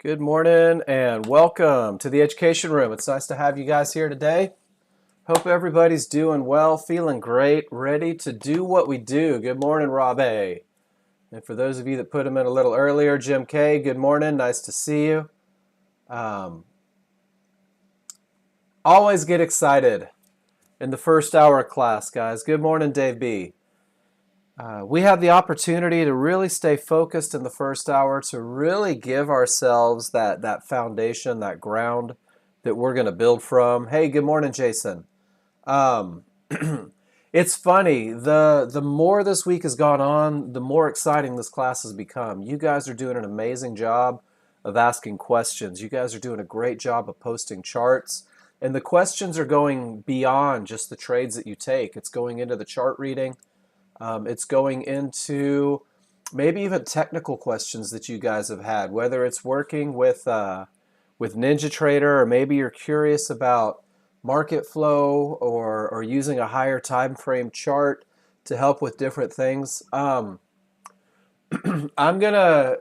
Good morning and welcome to the Education Room. It's nice to have you guys here today. Hope everybody's doing well, feeling great, ready to do what we do. Good morning, Rob A. And for those of you that put them in a little earlier, Jim K, good morning, nice to see you. Always get excited in the first hour of class, guys. Good morning, Dave B. We have the opportunity to really stay focused in the first hour, to really give ourselves that foundation, that ground that we're going to build from. Hey, good morning, Jason. It's funny, the more this week has gone on, the more exciting this class has become. You guys are doing an amazing job of asking questions. You guys are doing a great job of posting charts. And the questions are going beyond just the trades that you take. It's going into the chart reading. It's going into maybe even technical questions that you guys have had, whether it's working with NinjaTrader, or maybe you're curious about market flow or using a higher time frame chart to help with different things. I'm gonna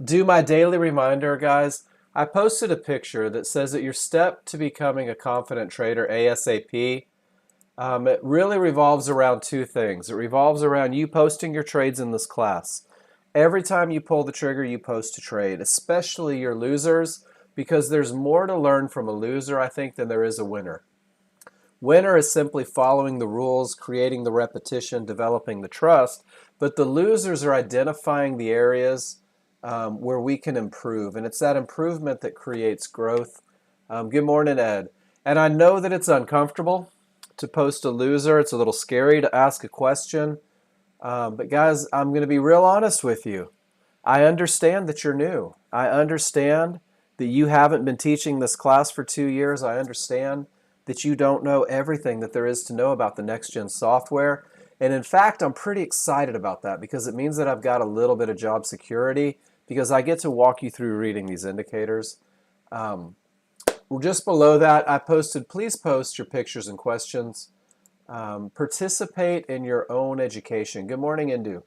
do my daily reminder, guys. I posted a picture that says that your step to becoming a confident trader ASAP. It really revolves around two things. It revolves around you posting your trades in this class. Every time you pull the trigger, you post a trade, especially your losers, because there's more to learn from a loser, I think, than there is a winner. Winner is simply following the rules, creating the repetition, developing the trust, but the losers are identifying the areas where we can improve, and it's that improvement that creates growth. Good morning, Ed. And I know that it's uncomfortable to post a loser. It's a little scary to ask a question. But guys, I'm going to be real honest with you. I understand that you're new. I understand that you haven't been teaching this class for 2 years. I understand that you don't know everything that there is to know about the Nexgen software. And in fact, I'm pretty excited about that because it means that I've got a little bit of job security because I get to walk you through reading these indicators. Just below that, I posted, please post your pictures and questions. Participate in your own education. Good morning, Indu.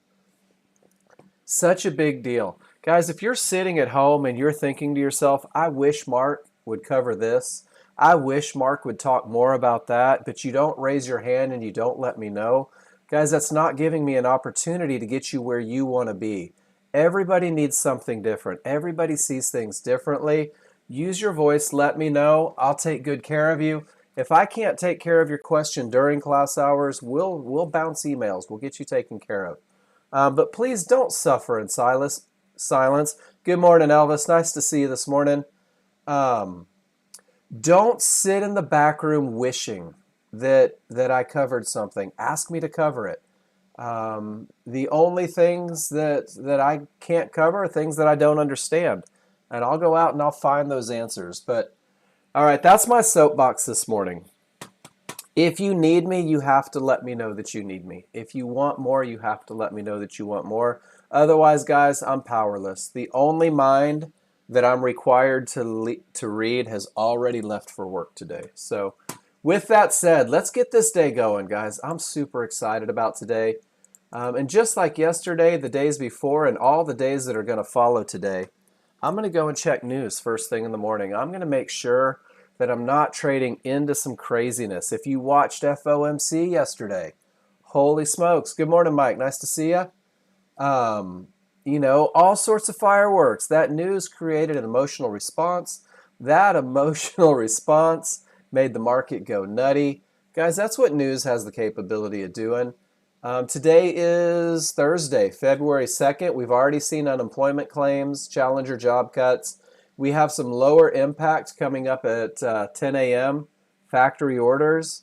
Such a big deal. Guys, if you're sitting at home and you're thinking to yourself, I wish Mark would cover this. I wish Mark would talk more about that, but you don't raise your hand and you don't let me know. Guys, that's not giving me an opportunity to get you where you want to be. Everybody needs something different. Everybody sees things differently. Use your voice, let me know. I'll take good care of you. If I can't take care of your question during class hours, we'll bounce emails. We'll get you taken care of. But please don't suffer in silence. Good morning, Elvis. Nice to see you this morning. Don't sit in the back room wishing that I covered something. Ask me to cover it. The only things that I can't cover are things that I don't understand. And I'll go out and I'll find those answers. But, all right, that's my soapbox this morning. If you need me, you have to let me know that you need me. If you want more, you have to let me know that you want more. Otherwise, guys, I'm powerless. The only mind that I'm required to read has already left for work today. So with that said, let's get this day going, guys. I'm super excited about today. And just like yesterday, the days before, and all the days that are going to follow today, I'm going to go and check news first thing in the morning. I'm going to make sure that I'm not trading into some craziness. If you watched FOMC yesterday, holy smokes. Good morning, Mike. Nice to see you. You know, all sorts of fireworks. That news created an emotional response. That emotional response made the market go nutty. Guys, that's what news has the capability of doing. Today is Thursday, February 2nd. We've already seen unemployment claims, challenger job cuts. We have some lower impact coming up at 10 a.m. Factory orders,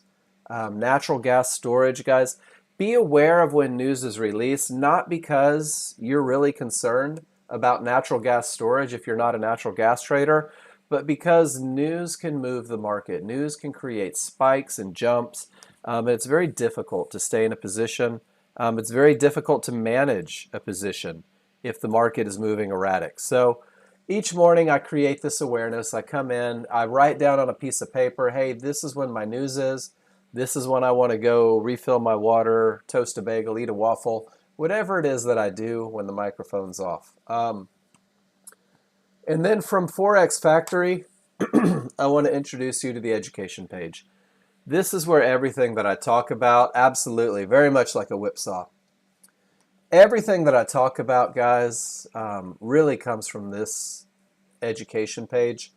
natural gas storage. Guys, be aware of when news is released, not because you're really concerned about natural gas storage if you're not a natural gas trader, but because news can move the market. News can create spikes and jumps. And it's very difficult to stay in a position. It's very difficult to manage a position if the market is moving erratic. So each morning I create this awareness. I come in, I write down on a piece of paper, hey, this is when my news is. This is when I want to go refill my water, toast a bagel, eat a waffle, whatever it is that I do when the microphone's off. And then from Forex Factory, I want to introduce you to the education page. This is where everything that I talk about, absolutely, very much like a whipsaw. Everything that I talk about, guys, really comes from this education page.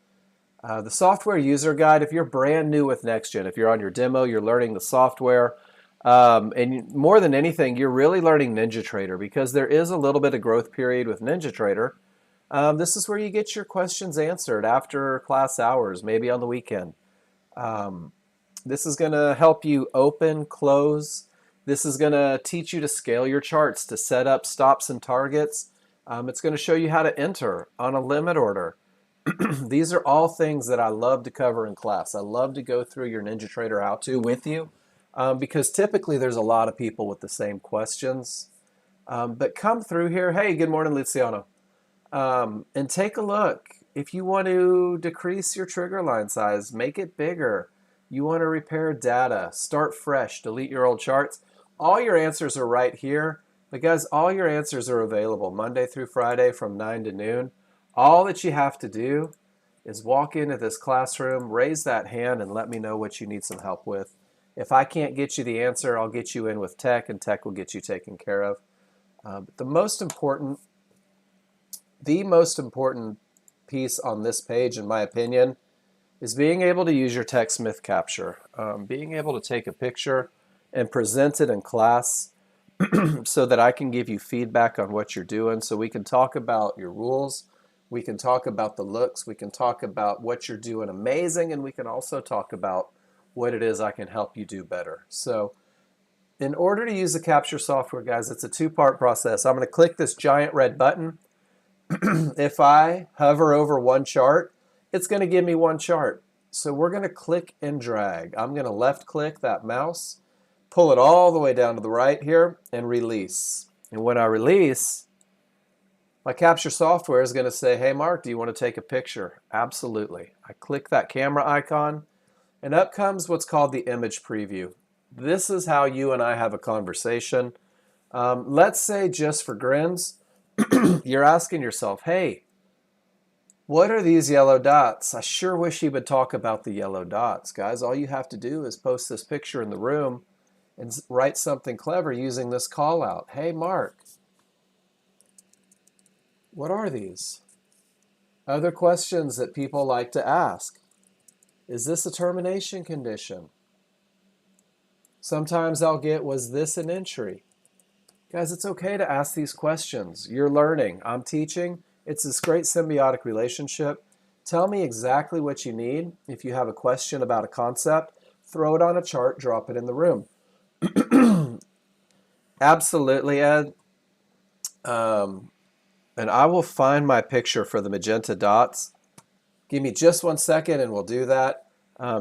The software user guide, if you're brand new with Nexgen, if you're on your demo, you're learning the software, and more than anything, you're really learning NinjaTrader because there is a little bit of growth period with NinjaTrader. This is where you get your questions answered after class hours, maybe on the weekend. This is going to help you open, close. This is going to teach you to scale your charts, to set up stops and targets. It's going to show you how to enter on a limit order. These are all things that I love to cover in class. I love to go through your NinjaTrader how-to with you because typically there's a lot of people with the same questions. But come through here. Hey, good morning, Luciano. And take a look. If you want to decrease your trigger line size, make it bigger. You want to repair data, start fresh, delete your old charts. All your answers are right here. But guys, all your answers are available Monday through Friday from 9 to noon. All that you have to do is walk into this classroom, raise that hand, and let me know what you need some help with. If I can't get you the answer, I'll get you in with tech, and tech will get you taken care of. But the most important piece on this page, in my opinion, is being able to use your TechSmith capture. Being able to take a picture and present it in class so that I can give you feedback on what you're doing, so we can talk about your rules, we can talk about the looks, we can talk about what you're doing amazing, and we can also talk about what it is I can help you do better. So in order to use the capture software, guys, it's a two-part process. I'm going to click this giant red button. If I hover over one chart, it's going to give me one chart. So we're going to click and drag. I'm going to left click that mouse, pull it all the way down to the right here, and release. And when I release, my capture software is going to say, hey Mark, do you want to take a picture? Absolutely. I click that camera icon, and up comes what's called the image preview. This is how you and I have a conversation. Let's say, just for grins, you're asking yourself, hey, what are these yellow dots? I sure wish he would talk about the yellow dots. Guys, all you have to do is post this picture in the room and write something clever using this call out. Hey Mark, what are these? Other questions that people like to ask. Is this a termination condition? Sometimes I'll get, was this an entry? Guys, it's okay to ask these questions. You're learning. I'm teaching. It's this great symbiotic relationship. Tell me exactly what you need. If you have a question about a concept, throw it on a chart, drop it in the room. Absolutely, Ed. And I will find my picture for the magenta dots. Give me just 1 second and we'll do that.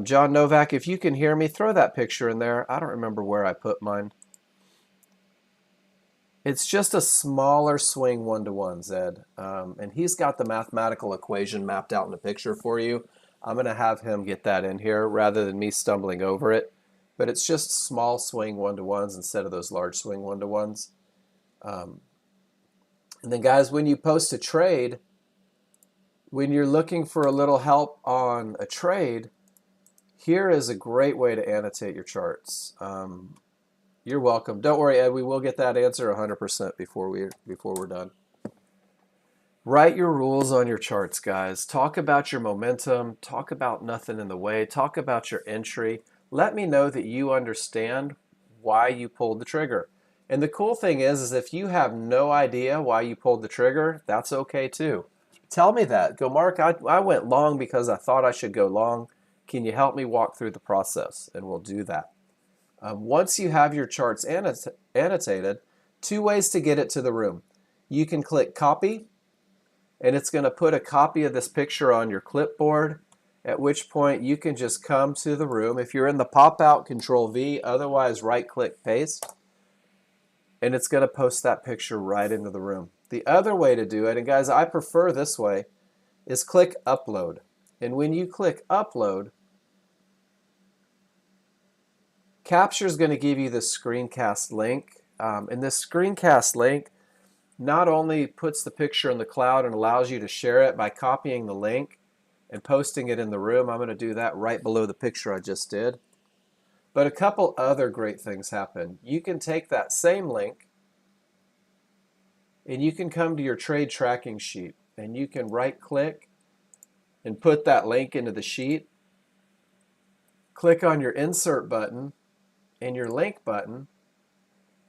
John Novak, if you can hear me, throw that picture in there. I don't remember where I put mine. It's just a smaller swing one-to-one, Zed. And he's got the mathematical equation mapped out in the picture for you. I'm going to have him get that in here rather than me stumbling over it. But it's just small swing one-to-ones instead of those large swing one-to-ones. And then, guys, when you post a trade, when you're looking for a little help on a trade, here is a great way to annotate your charts. You're welcome. Don't worry, Ed. We will get that answer 100% before we're done. Write your rules on your charts, guys. Talk about your momentum. Talk about nothing in the way. Talk about your entry. Let me know that you understand why you pulled the trigger. And the cool thing is if you have no idea why you pulled the trigger, that's okay too. Tell me that. Go, Mark, I went long because I thought I should go long. Can you help me walk through the process? And we'll do that. Once you have your charts annotated, 2 ways to get it to the room. You can click copy, and it's going to put a copy of this picture on your clipboard, at which point you can just come to the room. If you're in the pop-out, Control-V, otherwise right-click paste, and it's going to post that picture right into the room. The other way to do it, and guys, I prefer this way, is click upload. And when you click upload, Capture is going to give you the screencast link. And this screencast link not only puts the picture in the cloud and allows you to share it by copying the link and posting it in the room. I'm going to do that right below the picture I just did. But a couple other great things happen. You can take that same link and you can come to your trade tracking sheet and you can right click and put that link into the sheet. Click on your insert button and your link button,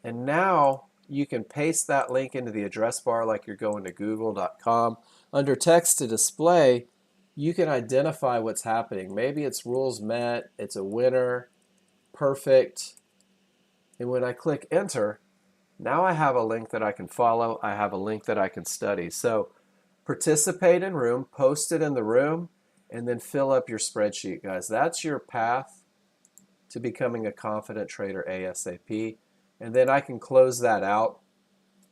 and now you can paste that link into the address bar like you're going to google.com. Under text to display, you can identify what's happening. Maybe it's rules met, it's a winner, perfect. And when I click enter, now I have a link that I can follow. I have a link that I can study. So participate in room, post it in the room, and then fill up your spreadsheet, guys. That's your path to becoming a confident trader ASAP. And then I can close that out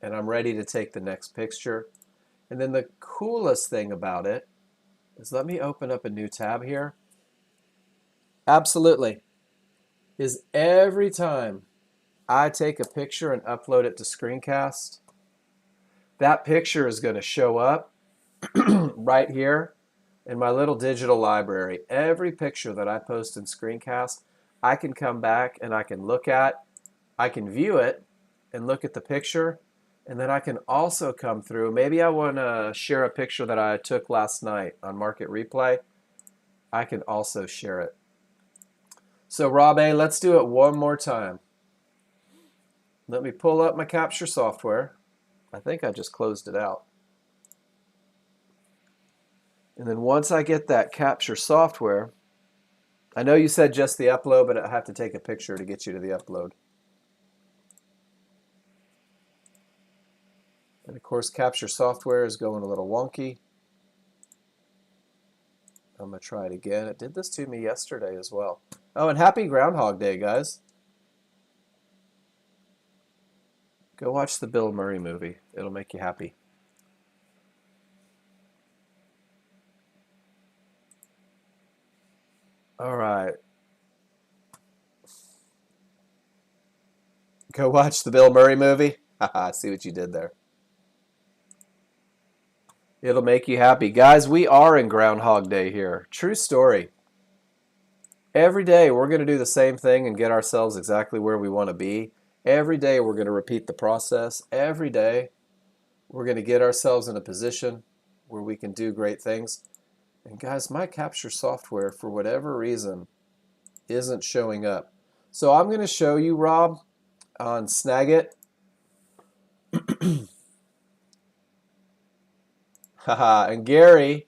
and I'm ready to take the next picture. And then the coolest thing about it is, let me open up a new tab here. Absolutely. Is every time I take a picture and upload it to Screencast, that picture is going to show up right here in my little digital library. Every picture that I post in Screencast, I can come back and I can look at, I can view it and look at the picture, and then I can also come through. Maybe I want to share a picture that I took last night on Market Replay. I can also share it. So Rob A, let's do it one more time. Let me pull up my capture software. I think I just closed it out. And then once I get that capture software, I know you said just the upload, but I have to take a picture to get you to the upload. And of course, capture software is going a little wonky. I'm going to try it again. It did this to me yesterday as well. Oh, and happy Groundhog Day, guys. Go watch the Bill Murray movie. It'll make you happy. All right. Go watch the Bill Murray movie. Haha, see what you did there. It'll make you happy. Guys, we are in Groundhog Day here. True story. Every day we're going to do the same thing and get ourselves exactly where we want to be. Every day we're going to repeat the process. Every day we're going to get ourselves in a position where we can do great things. And guys, my capture software, for whatever reason, isn't showing up. So I'm going to show you, Rob, on Snagit. Haha, and Gary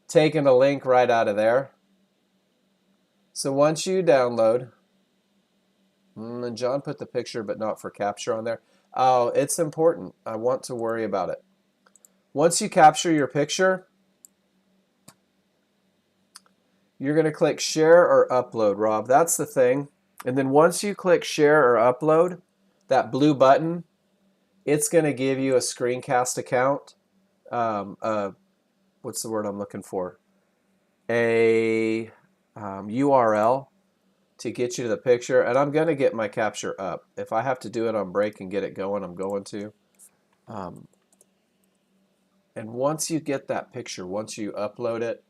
taking a link right out of there. So once you download, and John put the picture but not for capture on there. Oh, it's important. I want to worry about it. Once you capture your picture, you're going to click share or upload, Rob. That's the thing. And then once you click share or upload, that blue button, it's going to give you a Screencast account. What's the word I'm looking for? A URL to get you to the picture. And I'm going to get my capture up. If I have to do it on break and get it going, I'm going to. And once you get that picture, once you upload it,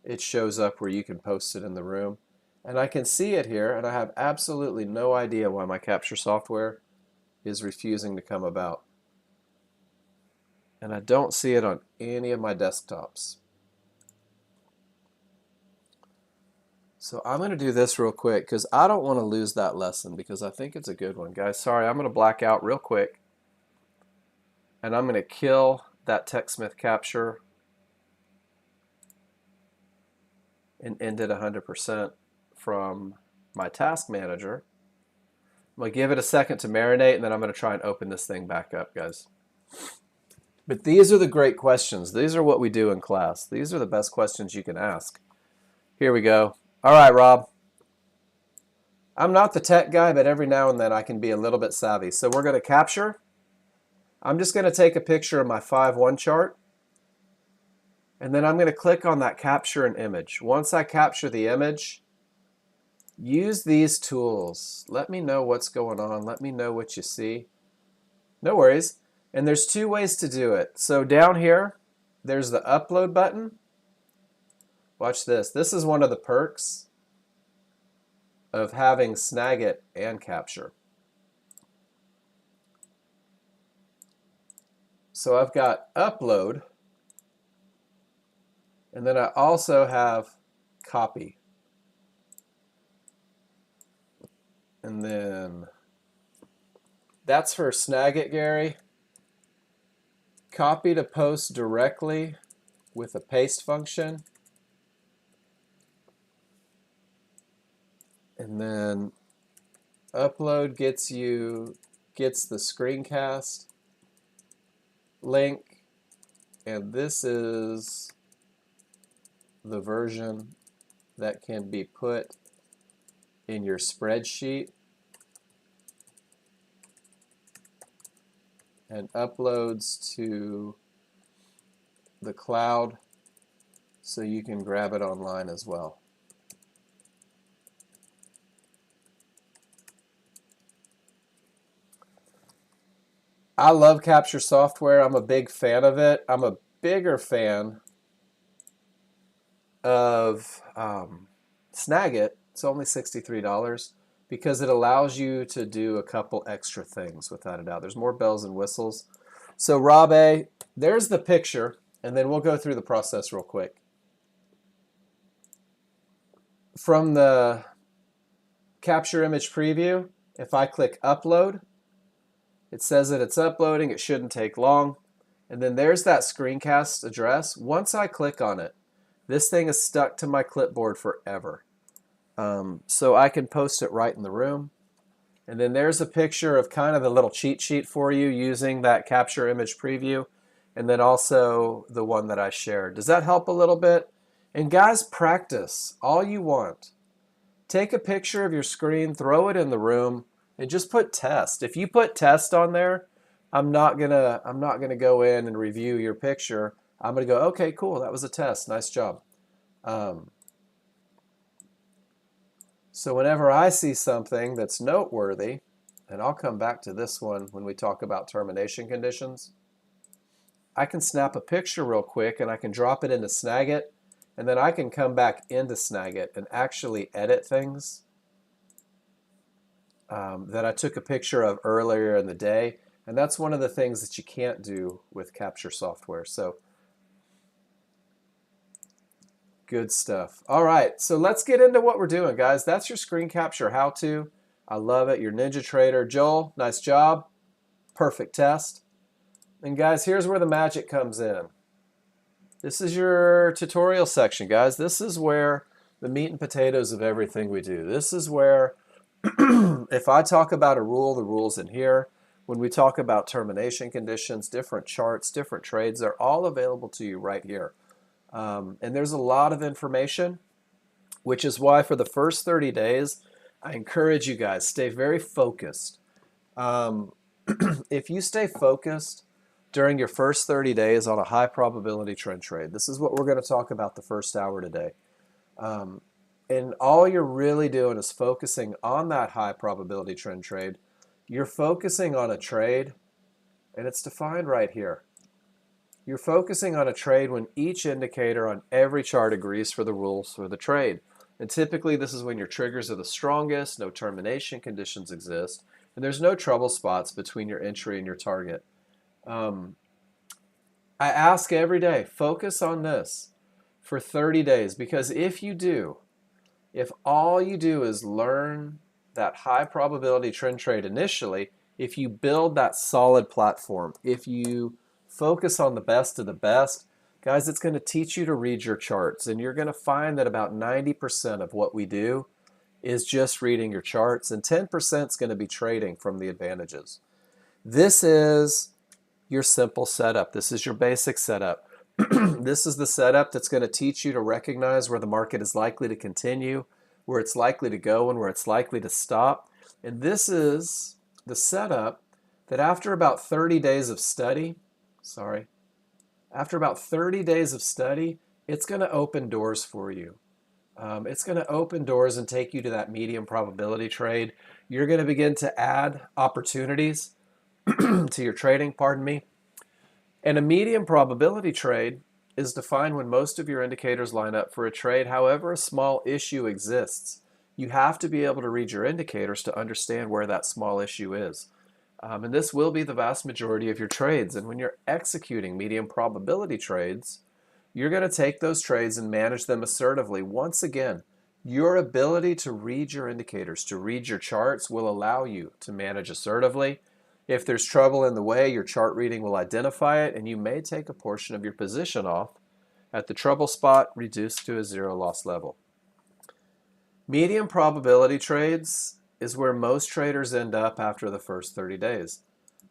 it shows up where you can post it in the room. And I can see it here, and I have absolutely no idea why my capture software is refusing to come about. And I don't see it on any of my desktops. So I'm going to do this real quick because I don't want to lose that lesson because I think it's a good one. Guys, sorry, I'm going to black out real quick. And I'm going to kill that TechSmith capture and end it 100% from my task manager. I'm going to give it a second to marinate, and then I'm going to try and open this thing back up, guys. But these are the great questions. These are what we do in class. These are the best questions you can ask. Here we go. All right, Rob. I'm not the tech guy, but every now and then I can be a little bit savvy. So we're going to capture. I'm just going to take a picture of my 5-1 chart. And then I'm going to click on that capture an image. Once I capture the image, use these tools. Let me know what's going on. Let me know what you see. No worries. And there's two ways to do it. So down here, there's the upload button. Watch this. This is one of the perks of having Snagit and Capture. So I've got upload, and then I also have copy. And then that's for Snagit, Gary. Copy to post directly with a paste function. And then upload gets the screencast link, and this is the version that can be put in your spreadsheet and uploads to the cloud so you can grab it online as well. I love Capture software. I'm a big fan of it. I'm a bigger fan of Snagit. It's only $63 because it allows you to do a couple extra things, without a doubt. There's more bells and whistles. So Rob A, there's the picture, and then we'll go through the process real quick. From the Capture image preview, if I click upload, it says that it's uploading. It shouldn't take long. And then there's that screencast address. Once I click on it, this thing is stuck to my clipboard forever. So I can post it right in the room. And then there's a picture of kind of a little cheat sheet for you using that Capture image preview. And then also the one that I shared. Does that help a little bit? And guys, practice all you want. Take a picture of your screen, throw it in the room, and just put test. If you put test on there, I'm not gonna go in and review your picture. I'm gonna go, okay, cool, that was a test, nice job. So whenever I see something that's noteworthy, and I'll come back to this one when we talk about termination conditions, I can snap a picture real quick and I can drop it into Snagit, and then I can come back into Snagit and actually edit things that I took a picture of earlier in the day, and that's one of the things that you can't do with Capture software. So good stuff. All right, so let's get into what we're doing, guys. That's your screen capture how-to. I love it. Your Ninja Trader. Joel, nice job. Perfect test. And guys, here's where the magic comes in. This is your tutorial section, guys. This is where the meat and potatoes of everything we do. This is where if I talk about a rule, the rule's in here. When we talk about termination conditions, different charts, different trades, they're all available to you right here. And there's a lot of information, which is why for the first 30 days, I encourage you guys, stay very focused. If you stay focused during your first 30 days on a high probability trend trade, this is what we're going to talk about the first hour today. And all you're really doing is focusing on that high probability trend trade. You're focusing on a trade, and it's defined right here. You're focusing on a trade when each indicator on every chart agrees for the rules for the trade. And typically this is when your triggers are the strongest, no termination conditions exist, and there's no trouble spots between your entry and your target. I ask every day, focus on this for 30 days, because if all you do is learn that high probability trend trade initially, if you build that solid platform, if you focus on the best of the best, guys, it's going to teach you to read your charts. And you're going to find that about 90% of what we do is just reading your charts, and 10% is going to be trading from the advantages. This is your simple setup. This is your basic setup. This is the setup that's going to teach you to recognize where the market is likely to continue, where it's likely to go, and where it's likely to stop. And this is the setup that after about 30 days of study, after about 30 days of study, it's going to open doors for you. It's going to open doors and take you to that medium probability trade. You're going to begin to add opportunities to your trading, pardon me. And a medium probability trade is defined when most of your indicators line up for a trade. However, a small issue exists. You have to be able to read your indicators to understand where that small issue is. And this will be the vast majority of your trades. And when you're executing medium probability trades, you're going to take those trades and manage them assertively. Once again, your ability to read your indicators, to read your charts, will allow you to manage assertively. If there's trouble in the way, your chart reading will identify it, and you may take a portion of your position off at the trouble spot, reduced to a zero loss level. Medium probability trades is where most traders end up after the first 30 days.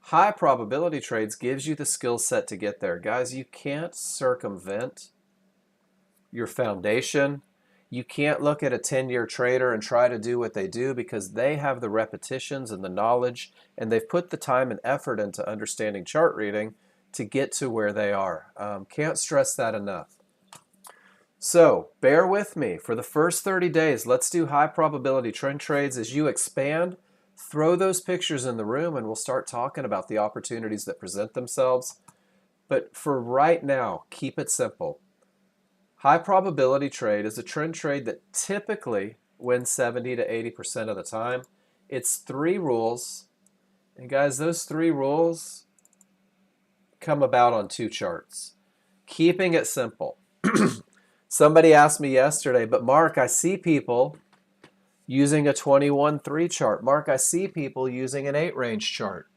High probability trades gives you the skill set to get there. Guys, you can't circumvent your foundation. You can't look at a 10-year trader and try to do what they do, because they have the repetitions and the knowledge, and they've put the time and effort into understanding chart reading to get to where they are. Can't stress that enough. So bear with me. For the first 30 days, let's do high probability trend trades. As you expand, throw those pictures in the room and we'll start talking about the opportunities that present themselves. But for right now, keep it simple. High probability trade is a trend trade that typically wins 70 to 80% of the time. It's 3 rules. And guys, those 3 rules come about on 2 charts. Keeping it simple. Somebody asked me yesterday, but Mark, I see people using a 21-3 chart. Mark, I see people using an 8 range chart.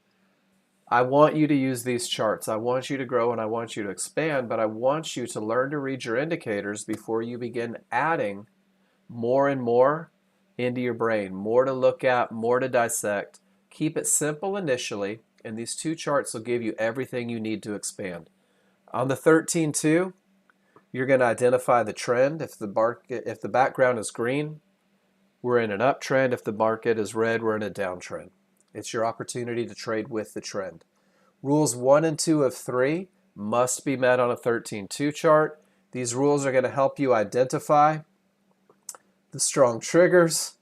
I want you to use these charts. I want you to grow and I want you to expand, but I want you to learn to read your indicators before you begin adding more and more into your brain. More to look at, more to dissect. Keep it simple initially, and these 2 charts will give you everything you need to expand. On the 13-2, you're going to identify the trend. If the background is green, we're in an uptrend. If the market is red, we're in a downtrend. It's your opportunity to trade with the trend. Rules 1 and 2 of 3 must be met on a 13-2 chart. These rules are going to help you identify the strong triggers.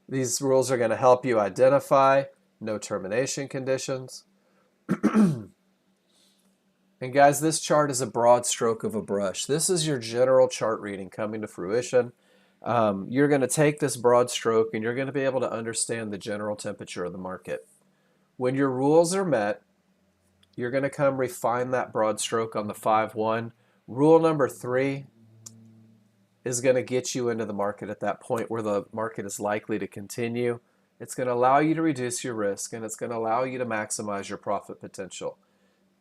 These rules are going to help you identify no termination conditions. And guys, this chart is a broad stroke of a brush. This is your general chart reading coming to fruition. You're going to take this broad stroke and you're going to be able to understand the general temperature of the market. When your rules are met, you're going to come refine that broad stroke on the 5-1. Rule number 3 is going to get you into the market at that point where the market is likely to continue. It's going to allow you to reduce your risk, and it's going to allow you to maximize your profit potential.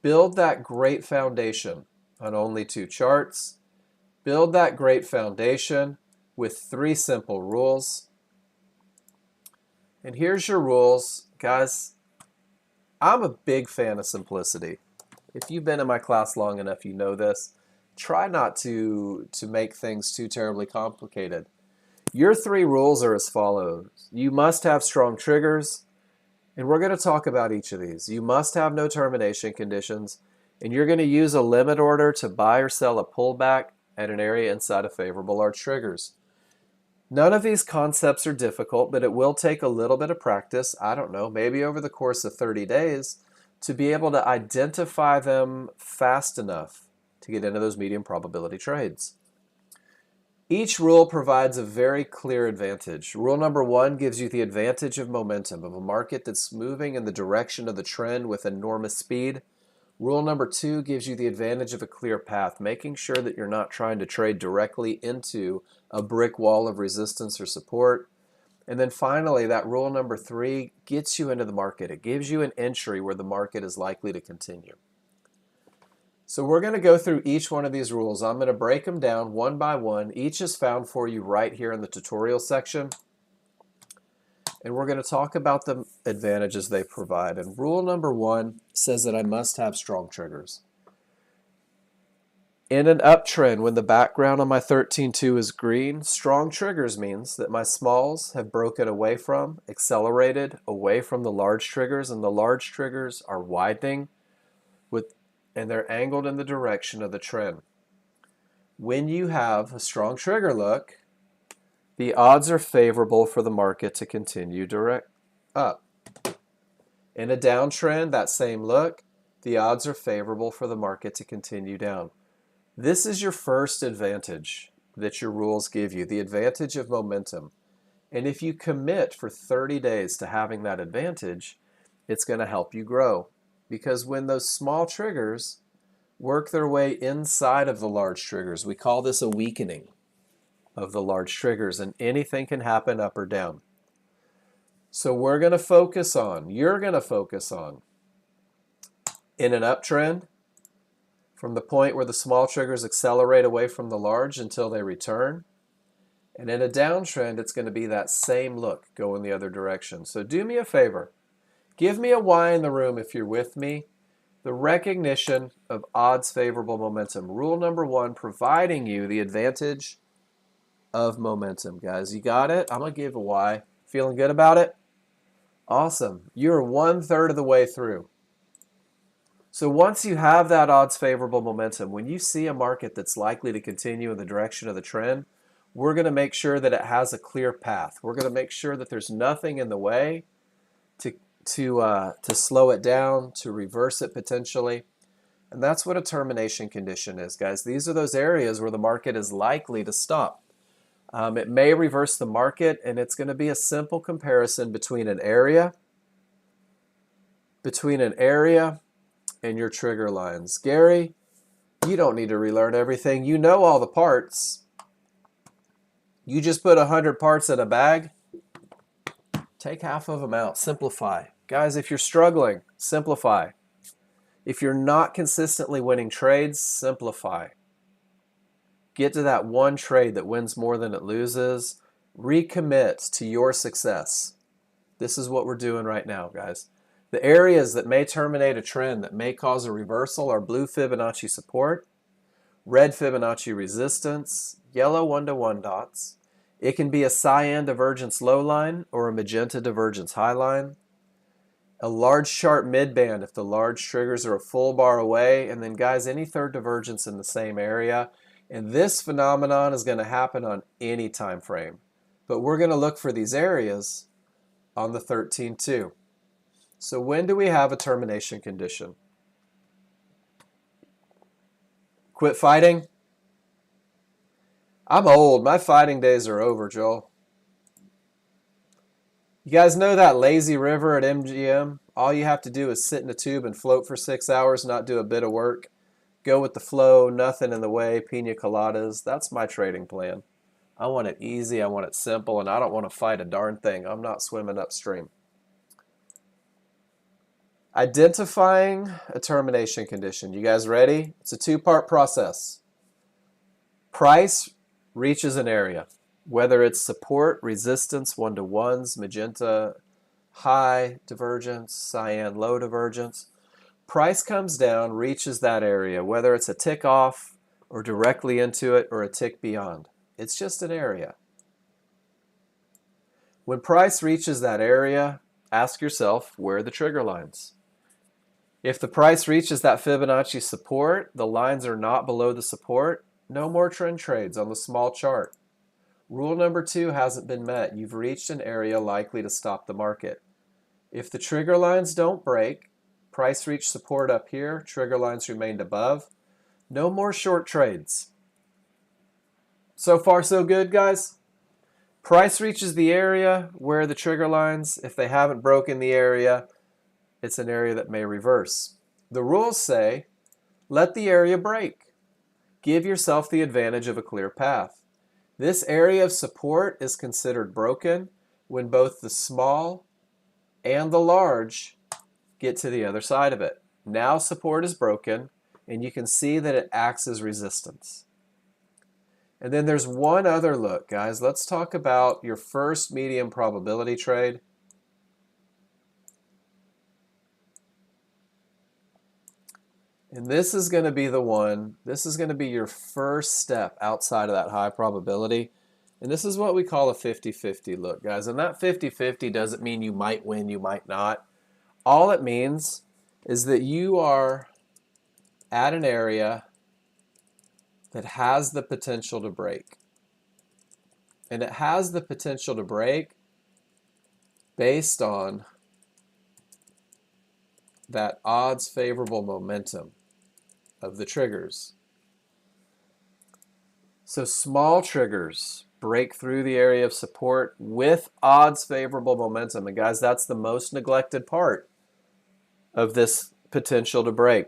Build that great foundation on only 2 charts. Build that great foundation with 3 simple rules. And here's your rules. Guys, I'm a big fan of simplicity. If you've been in my class long enough, you know this. Try not to make things too terribly complicated. Your 3 rules are as follows. You must have strong triggers, and we're going to talk about each of these. You must have no termination conditions, and you're going to use a limit order to buy or sell a pullback at an area inside of favorable large triggers. None of these concepts are difficult, but it will take a little bit of practice, I don't know, maybe over the course of 30 days, to be able to identify them fast enough to get into those medium probability trades. Each rule provides a very clear advantage. Rule number 1 gives you the advantage of momentum, of a market that's moving in the direction of the trend with enormous speed. Rule number 2 gives you the advantage of a clear path, making sure that you're not trying to trade directly into a brick wall of resistance or support. And then finally, that rule number 3 gets you into the market. It gives you an entry where the market is likely to continue. So we're going to go through each one of these rules. I'm going to break them down one by one. Each is found for you right here in the tutorial section. And we're going to talk about the advantages they provide. And rule number 1 says that I must have strong triggers. In an uptrend, when the background on my 13-2 is green, strong triggers means that my smalls have broken away from, accelerated away from the large triggers, and the large triggers are widening and they're angled in the direction of the trend. When you have a strong trigger look, the odds are favorable for the market to continue direct up. In a downtrend, that same look, the odds are favorable for the market to continue down. This is your first advantage that your rules give you, the advantage of momentum. And if you commit for 30 days to having that advantage, it's going to help you grow. Because when those small triggers work their way inside of the large triggers, we call this a weakening of the large triggers, and anything can happen up or down. So you're going to focus on, in an uptrend, from the point where the small triggers accelerate away from the large until they return. And in a downtrend, it's going to be that same look going the other direction. So do me a favor. Give me a Y in the room if you're with me. The recognition of odds favorable momentum. Rule number 1, providing you the advantage of momentum. Guys, you got it? I'm going to give a Y. Feeling good about it? Awesome. You're 1/3 of the way through. So once you have that odds favorable momentum, when you see a market that's likely to continue in the direction of the trend, we're going to make sure that it has a clear path. We're going to make sure that there's nothing in the way to slow it down, to reverse it potentially. And that's what a termination condition is, guys. These are those areas where the market is likely to stop. It may reverse the market, and it's going to be a simple comparison between an area and your trigger lines. Gary, you don't need to relearn everything. You know all the parts. You just put 100 parts in a bag. Take half of them out. Simplify. Guys, if you're struggling, simplify. If you're not consistently winning trades, simplify. Get to that one trade that wins more than it loses. Recommit to your success. This is what we're doing right now, guys. The areas that may terminate a trend, that may cause a reversal, are blue Fibonacci support, red Fibonacci resistance, yellow 1-to-1 dots. It can be a cyan divergence low line or a magenta divergence high line. A large chart midband if the large triggers are a full bar away, and then guys, any third divergence in the same area. And this phenomenon is going to happen on any time frame. But we're going to look for these areas on the 13-2. So when do we have a termination condition? Quit fighting? I'm old. My fighting days are over, Joel. You guys know that lazy river at MGM? All you have to do is sit in a tube and float for 6 hours, not do a bit of work. Go with the flow, nothing in the way, pina coladas. That's my trading plan. I want it easy, I want it simple, and I don't want to fight a darn thing. I'm not swimming upstream. Identifying a termination condition. You guys ready? It's a 2-part process. Price reaches an area, whether it's support, resistance, 1-to-1s, magenta, high divergence, cyan, low divergence. Price comes down, reaches that area, whether it's a tick off or directly into it or a tick beyond. It's just an area. When price reaches that area, ask yourself, where are the trigger lines? If the price reaches that Fibonacci support, the lines are not below the support, no more trend trades on the small chart. Rule number 2 hasn't been met. You've reached an area likely to stop the market. If the trigger lines don't break, price reached support up here, trigger lines remained above, no more short trades. So far so good, guys? Price reaches the area where the trigger lines, if they haven't broken the area, it's an area that may reverse. The rules say, let the area break. Give yourself the advantage of a clear path. This area of support is considered broken when both the small and the large get to the other side of it. Now support is broken, and you can see that it acts as resistance. And then there's one other look, guys. Let's talk about your first medium probability trade. And this is going to be the one, this is going to be your first step outside of that high probability. And this is what we call a 50-50 look, guys. And that 50-50 doesn't mean you might win, you might not. All it means is that you are at an area that has the potential to break. And it has the potential to break based on that odds favorable momentum of the triggers. So small triggers break through the area of support with odds favorable momentum. And guys, that's the most neglected part of this potential to break.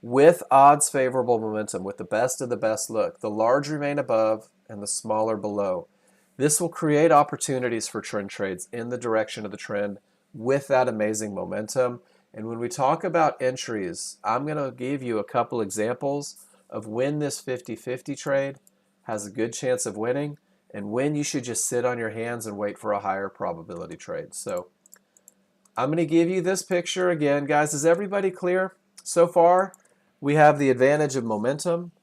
With odds favorable momentum, with the best of the best look, the large remain above and the smaller below. This will create opportunities for trend trades in the direction of the trend with that amazing momentum. And when we talk about entries, I'm going to give you a couple examples of when this 50-50 trade has a good chance of winning and when you should just sit on your hands and wait for a higher probability trade. So I'm going to give you this picture again. Guys, is everybody clear? So far, we have the advantage of momentum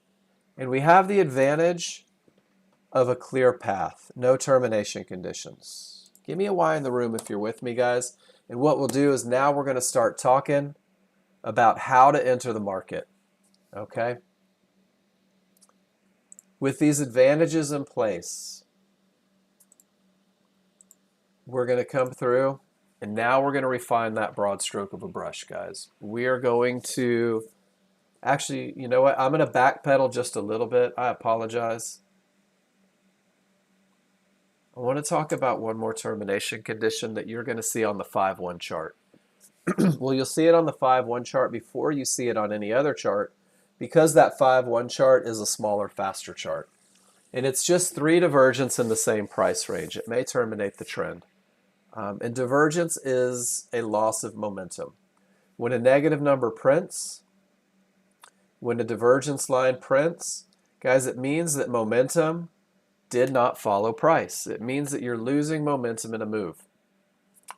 and we have the advantage of a clear path, no termination conditions. Give me a Y in the room if you're with me, guys. And what we'll do is now we're going to start talking about how to enter the market, okay? With these advantages in place, we're going to come through, and now we're going to refine that broad stroke of a brush, guys. We are going to, actually, you know what? I'm going to backpedal just a little bit. I apologize. I want to talk about one more termination condition that you're going to see on the 5-1 chart. Well, you'll see it on the 5-1 chart before you see it on any other chart because that 5-1 chart is a smaller, faster chart. And it's just 3 divergence in the same price range. It may terminate the trend. And divergence is a loss of momentum. When a negative number prints, when a divergence line prints, guys, it means that momentum did not follow price. It means that you're losing momentum in a move.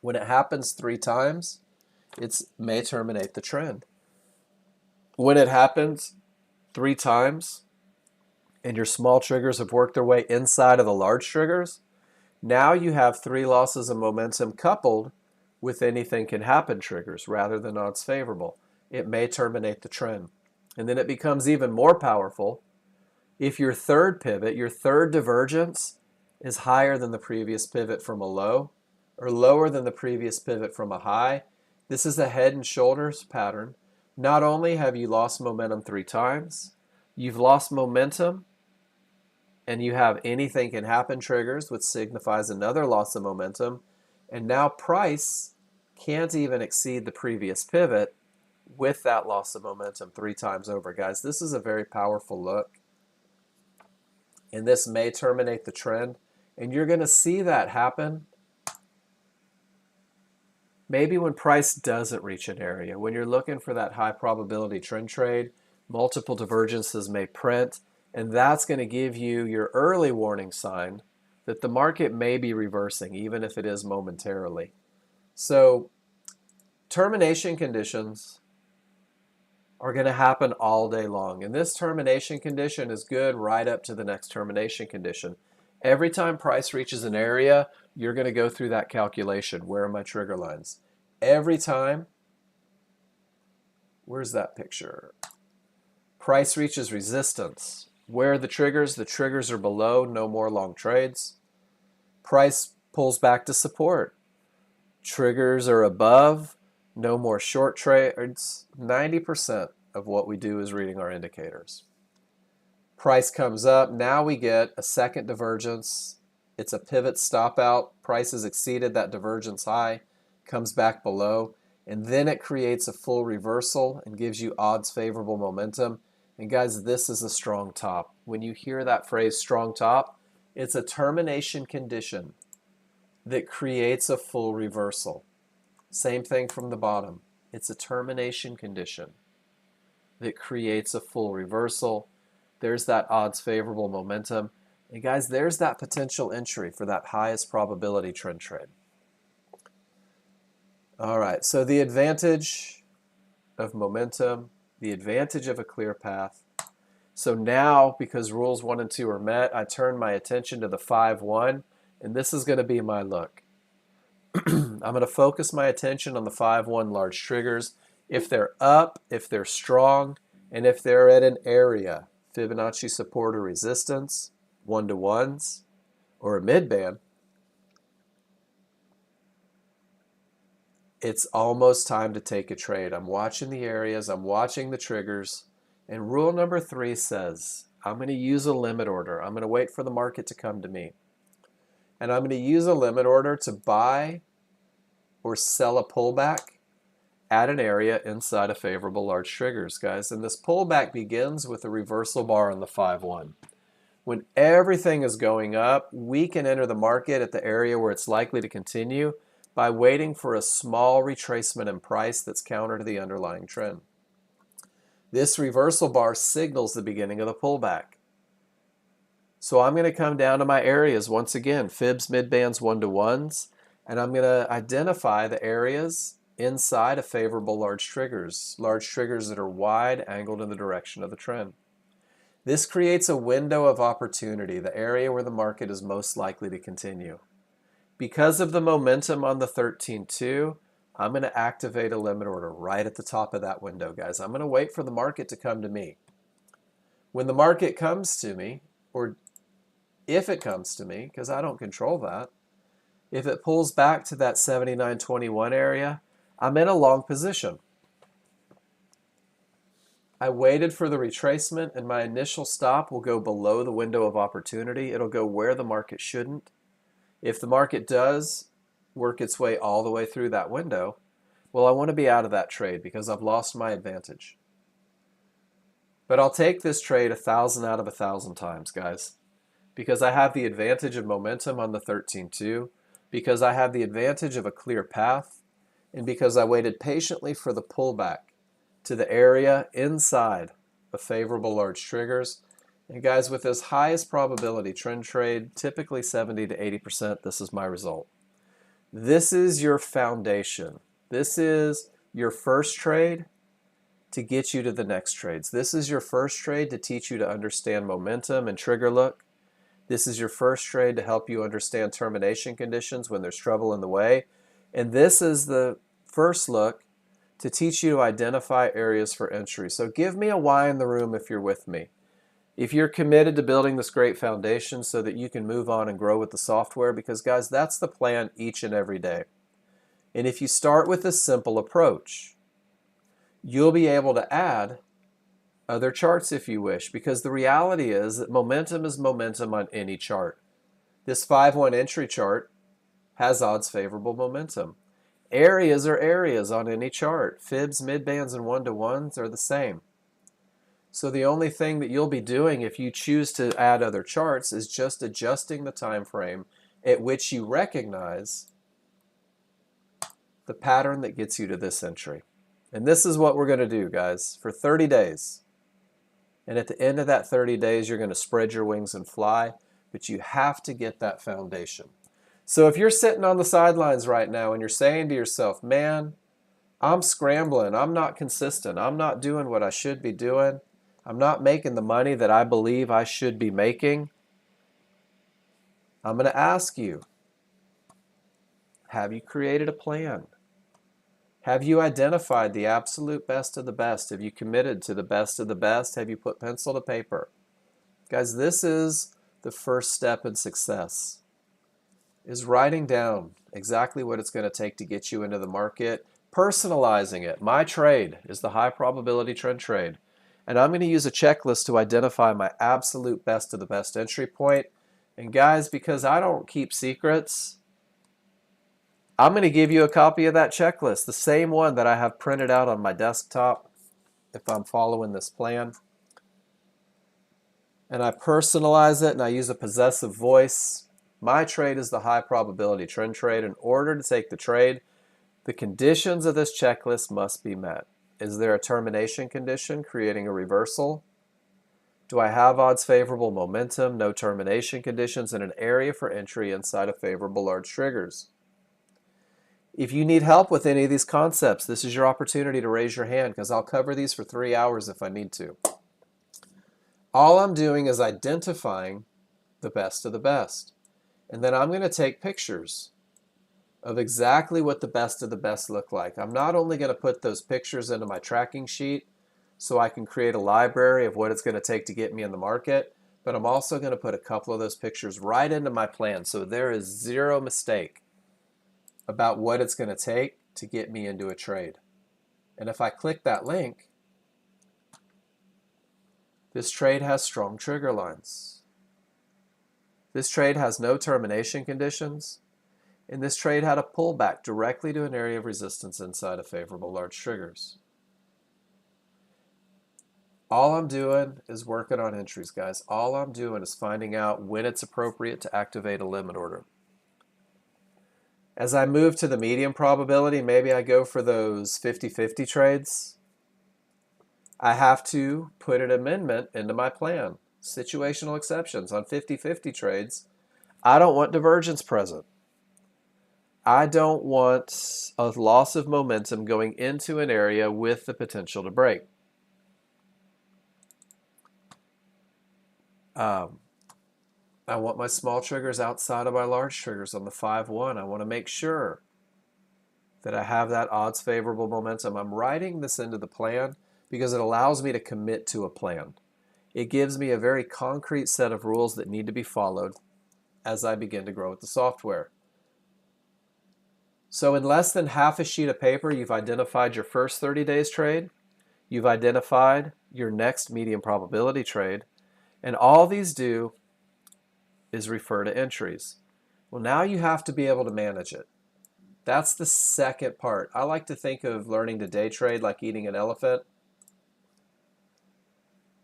When it happens 3 times, it may terminate the trend. When it happens 3 times and your small triggers have worked their way inside of the large triggers, now you have 3 losses of momentum coupled with anything can happen triggers rather than odds favorable. It may terminate the trend. And then it becomes even more powerful if your third pivot, your third divergence, is higher than the previous pivot from a low or lower than the previous pivot from a high. This is a head and shoulders pattern. Not only have you lost momentum 3 times, you've lost momentum and you have anything can happen triggers, which signifies another loss of momentum. And now price can't even exceed the previous pivot with that loss of momentum 3 times over. Guys, this is a very powerful look. And this may terminate the trend. And you're going to see that happen maybe when price doesn't reach an area. When you're looking for that high probability trend trade, multiple divergences may print, and that's going to give you your early warning sign that the market may be reversing, even if it is momentarily. So termination conditions are going to happen all day long. And this termination condition is good right up to the next termination condition. Every time price reaches an area, you're going to go through that calculation. Where are my trigger lines? Every time, where's that picture? Price reaches resistance. Where are the triggers? The triggers are below, no more long trades. Price pulls back to support. Triggers are above, no more short trades. 90% of what we do is reading our indicators. Price comes up. Now we get a second divergence. It's a pivot stop out. Price has exceeded that divergence high, comes back below, and then it creates a full reversal and gives you odds favorable momentum. And guys, this is a strong top. When you hear that phrase strong top, it's a termination condition that creates a full reversal. Same thing from the bottom. It's a termination condition that creates a full reversal. There's that odds favorable momentum. And guys, there's that potential entry for that highest probability trend trade. All right, so the advantage of momentum, the advantage of a clear path. So now, because rules 1 and 2 are met, I turn my attention to the 5-1, and this is going to be my look. I'm going to focus my attention on the 5-1 large triggers. If they're up, if they're strong, and if they're at an area, Fibonacci support or resistance, 1-to-1s, or a mid-band, it's almost time to take a trade. I'm watching the areas, I'm watching the triggers, and rule number 3 says, I'm going to use a limit order. I'm going to wait for the market to come to me. And I'm going to use a limit order to buy or sell a pullback at an area inside of favorable large triggers, guys. And this pullback begins with a reversal bar on the 5-1. When everything is going up, we can enter the market at the area where it's likely to continue by waiting for a small retracement in price that's counter to the underlying trend. This reversal bar signals the beginning of the pullback. So I'm going to come down to my areas once again, fibs, midbands, 1-to-1s, and I'm going to identify the areas inside of favorable large triggers that are wide, angled in the direction of the trend. This creates a window of opportunity, the area where the market is most likely to continue. Because of the momentum on the 13.2, I'm going to activate a limit order right at the top of that window, guys. I'm going to wait for the market to come to me. When the market comes to me, or if it comes to me, because I don't control that, if it pulls back to that 79.21 area, I'm in a long position. I waited for the retracement, and my initial stop will go below the window of opportunity. It'll go where the market shouldn't. If the market does work its way all the way through that window, well, I want to be out of that trade because I've lost my advantage. But I'll take this trade 1,000 out of 1,000 times, guys, because I have the advantage of momentum on the 13.2, because I have the advantage of a clear path, and because I waited patiently for the pullback to the area inside of favorable large triggers. And guys, with this highest probability trend trade, typically 70 to 80%, this is my result. This is your foundation. This is your first trade to get you to the next trades. This is your first trade to teach you to understand momentum and trigger look. This is your first trade to help you understand termination conditions when there's trouble in the way. And this is the first look to teach you to identify areas for entry. So give me a Y in the room if you're with me. If you're committed to building this great foundation so that you can move on and grow with the software, because guys, that's the plan each and every day. And if you start with this simple approach, you'll be able to add other charts if you wish, because the reality is that momentum is momentum on any chart. This 5-1 entry chart has odds favorable momentum. Areas are areas on any chart. Fibs, midbands, and 1-to-1s are the same. So the only thing that you'll be doing if you choose to add other charts is just adjusting the time frame at which you recognize the pattern that gets you to this entry. And this is what we're going to do, guys, for 30 days. And at the end of that 30 days, you're going to spread your wings and fly, but you have to get that foundation. So if you're sitting on the sidelines right now and you're saying to yourself, man, I'm scrambling, I'm not consistent, I'm not doing what I should be doing, I'm not making the money that I believe I should be making, I'm going to ask you, have you created a plan? Have you identified the absolute best of the best? Have you committed to the best of the best? Have you put pencil to paper? Guys, this is the first step in success, is writing down exactly what it's going to take to get you into the market, personalizing it. My trade is the high probability trend trade. And I'm going to use a checklist to identify my absolute best of the best entry point. And guys, because I don't keep secrets, I'm going to give you a copy of that checklist, the same one that I have printed out on my desktop if I'm following this plan. And I personalize it and I use a possessive voice. My trade is the high probability trend trade. In order to take the trade, the conditions of this checklist must be met. Is there a termination condition creating a reversal? Do I have odds favorable momentum, no termination conditions, and an area for entry inside of favorable large triggers? If you need help with any of these concepts, this is your opportunity to raise your hand, because I'll cover these for 3 hours if I need to. All I'm doing is identifying the best of the best. And then I'm going to take pictures of exactly what the best of the best look like. I'm not only going to put those pictures into my tracking sheet so I can create a library of what it's going to take to get me in the market, but I'm also going to put a couple of those pictures right into my plan so there is zero mistake about what it's going to take to get me into a trade. And if I click that link, this trade has strong trigger lines. This trade has no termination conditions, and this trade had a pullback directly to an area of resistance inside of favorable large triggers. All I'm doing is working on entries, guys. All I'm doing is finding out when it's appropriate to activate a limit order. As I move to the medium probability, maybe I go for those 50-50 trades. I have to put an amendment into my plan. Situational exceptions on 50-50 trades. I don't want divergence present. I don't want a loss of momentum going into an area with the potential to break. I want my small triggers outside of my large triggers on the 5-1. I want to make sure that I have that odds favorable momentum. I'm writing this into the plan because it allows me to commit to a plan. It gives me a very concrete set of rules that need to be followed as I begin to grow with the software. So in less than half a sheet of paper, you've identified your first 30 days trade, you've identified your next medium probability trade, and all these do is refer to entries. Well, now you have to be able to manage it. That's the second part. I like to think of learning to day trade like eating an elephant.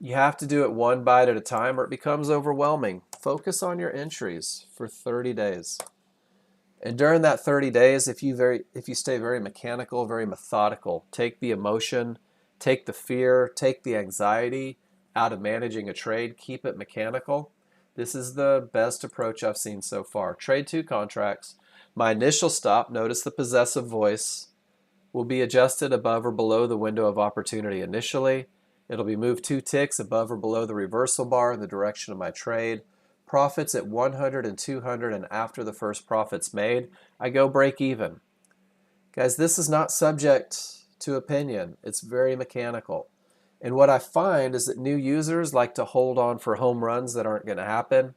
You have to do it one bite at a time or it becomes overwhelming. Focus on your entries for 30 days. And during that 30 days, if you stay very mechanical, very methodical, take the emotion, take the fear, take the anxiety out of managing a trade, keep it mechanical. This is the best approach I've seen so far. Trade 2 contracts. My initial stop, notice the possessive voice, will be adjusted above or below the window of opportunity initially. It'll be moved 2 ticks above or below the reversal bar in the direction of my trade. Profits at 100 and 200, and after the first profit's made, I go break even. Guys, this is not subject to opinion. It's very mechanical. And what I find is that new users like to hold on for home runs that aren't going to happen,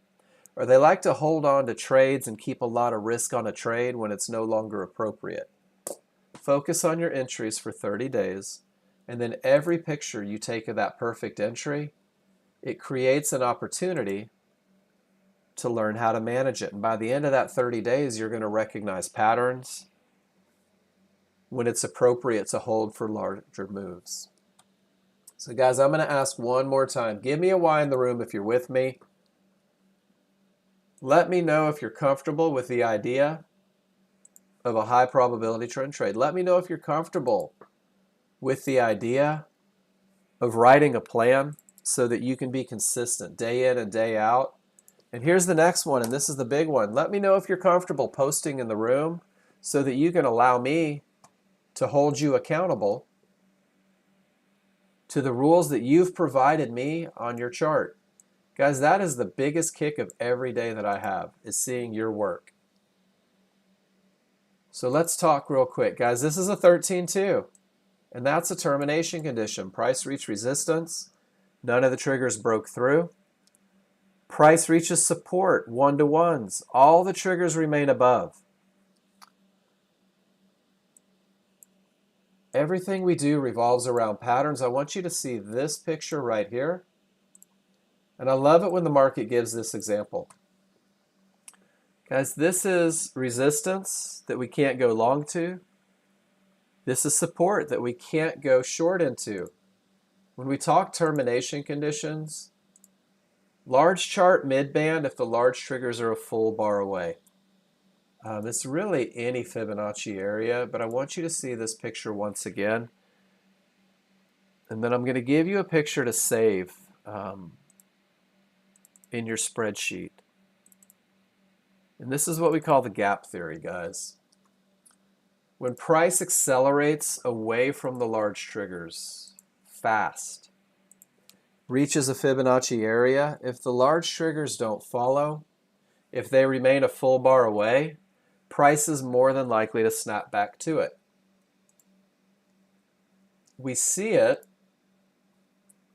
or they like to hold on to trades and keep a lot of risk on a trade when it's no longer appropriate. Focus on your entries for 30 days, and then every picture you take of that perfect entry, it creates an opportunity to learn how to manage it. And by the end of that 30 days, you're going to recognize patterns when it's appropriate to hold for larger moves. So guys, I'm going to ask one more time. Give me a Y in the room if you're with me. Let me know if you're comfortable with the idea of a high probability trend trade. Let me know if you're comfortable with the idea of writing a plan so that you can be consistent day in and day out. And here's the next one, and this is the big one. Let me know if you're comfortable posting in the room so that you can allow me to hold you accountable to the rules that you've provided me on your chart. Guys, that is the biggest kick of every day that I have, is seeing your work. So let's talk real quick. Guys, this is a 13-2, and that's a termination condition. Price reached resistance. None of the triggers broke through. Price reaches support, 1-to-1s. All the triggers remain above. Everything we do revolves around patterns. I want you to see this picture right here. And I love it when the market gives this example. Guys, this is resistance that we can't go long to. This is support that we can't go short into. When we talk termination conditions, large chart midband if the large triggers are a full bar away. It's really any Fibonacci area, but I want you to see this picture once again. And then I'm going to give you a picture to save in your spreadsheet. And this is what we call the gap theory, guys. When price accelerates away from the large triggers, fast, reaches a Fibonacci area, if the large triggers don't follow, if they remain a full bar away, price is more than likely to snap back to it. We see it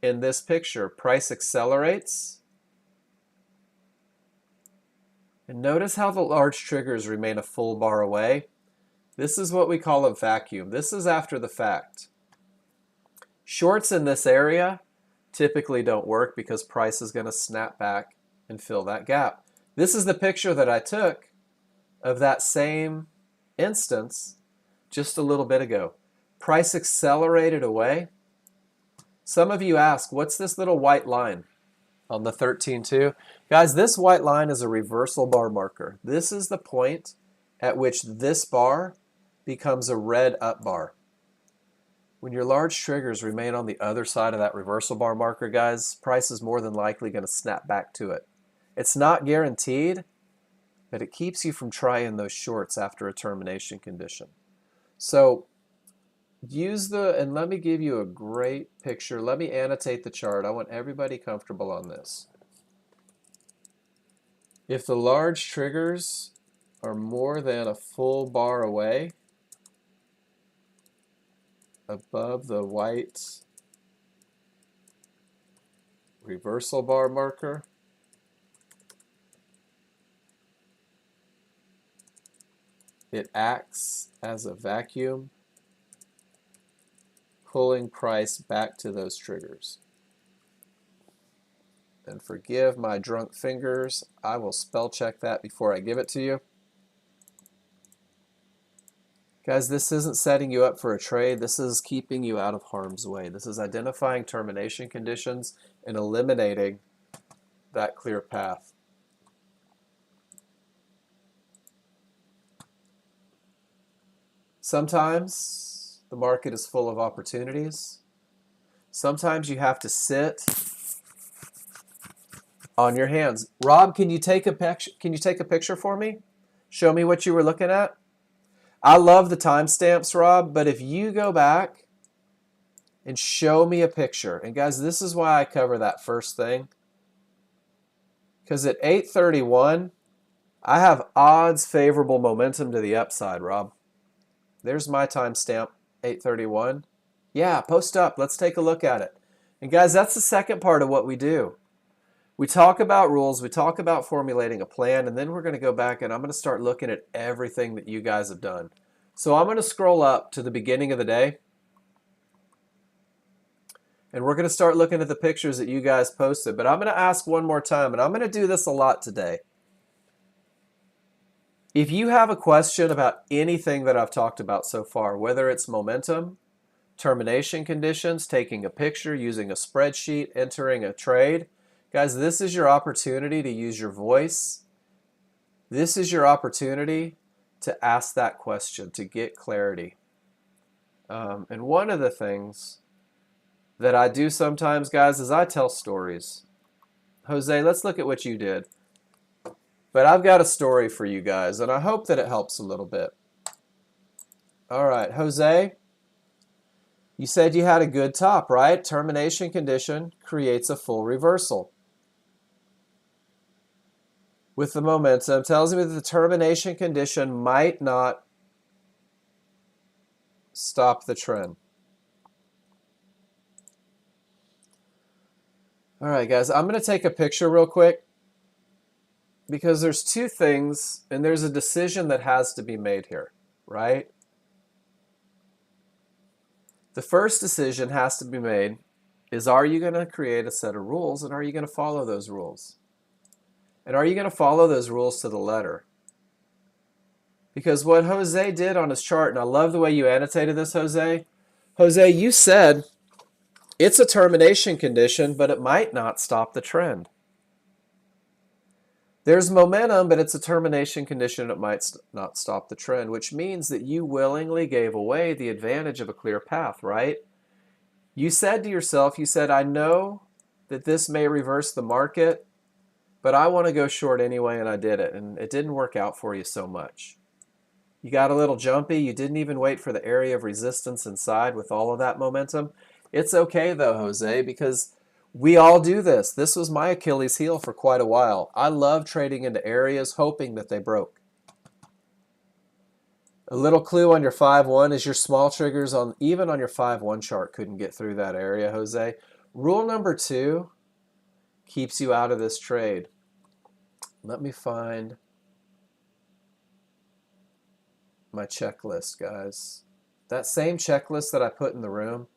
in this picture. Price accelerates. And notice how the large triggers remain a full bar away. This is what we call a vacuum. This is after the fact. Shorts in this area typically don't work because price is going to snap back and fill that gap. This is the picture that I took of that same instance just a little bit ago. Price accelerated away. Some of you ask, what's this little white line on the 13.2? Guys, this white line is a reversal bar marker. This is the point at which this bar becomes a red up bar. When your large triggers remain on the other side of that reversal bar marker, guys, price is more than likely going to snap back to it. It's not guaranteed, but it keeps you from trying those shorts after a termination condition. So and let me give you a great picture. Let me annotate the chart. I want everybody comfortable on this. If the large triggers are more than a full bar away above the white reversal bar marker, it acts as a vacuum, pulling price back to those triggers. And forgive my drunk fingers, I will spell check that before I give it to you. Guys, this isn't setting you up for a trade. This is keeping you out of harm's way. This is identifying termination conditions and eliminating that clear path. Sometimes the market is full of opportunities. Sometimes you have to sit on your hands. Rob, can you take a picture for me? Show me what you were looking at. I love the timestamps, Rob, but if you go back and show me a picture, and guys, this is why I cover that first thing, because at 8:31, I have odds favorable momentum to the upside, Rob. There's my timestamp, 8:31. Yeah, post up. Let's take a look at it. And guys, that's the second part of what we do. We talk about rules, we talk about formulating a plan, and then we're going to go back and I'm going to start looking at everything that you guys have done. So I'm going to scroll up to the beginning of the day, and we're going to start looking at the pictures that you guys posted. But I'm going to ask one more time, and I'm going to do this a lot today. If you have a question about anything that I've talked about so far, whether it's momentum, termination conditions, taking a picture, using a spreadsheet, entering a trade, guys, this is your opportunity to use your voice. This is your opportunity to ask that question, to get clarity. And one of the things that I do sometimes, guys, is I tell stories. Jose, let's look at what you did. But I've got a story for you guys, and I hope that it helps a little bit. All right, Jose, you said you had a good top, right? Termination condition creates a full reversal. With the momentum, tells me that the termination condition might not stop the trend. All right, guys, I'm going to take a picture real quick because there's two things, and there's a decision that has to be made here, right? The first decision has to be made is, are you going to create a set of rules, and are you going to follow those rules? And are you going to follow those rules to the letter? Because what Jose did on his chart, and I love the way you annotated this, Jose. Jose, you said it's a termination condition, but it might not stop the trend. There's momentum, but it's a termination condition. It might not stop the trend, which means that you willingly gave away the advantage of a clear path, right? You said to yourself, you said, I know that this may reverse the market, but I want to go short anyway, and I did it, and it didn't work out for you so much. You got a little jumpy. You didn't even wait for the area of resistance inside with all of that momentum. It's okay, though, Jose, because we all do this. This was my Achilles heel for quite a while. I love trading into areas hoping that they broke. A little clue on your 5-1 is your small triggers even on your 5-1 chart couldn't get through that area, Jose. Rule number 2 keeps you out of this trade. Let me find my checklist, guys. That same checklist that I put in the room.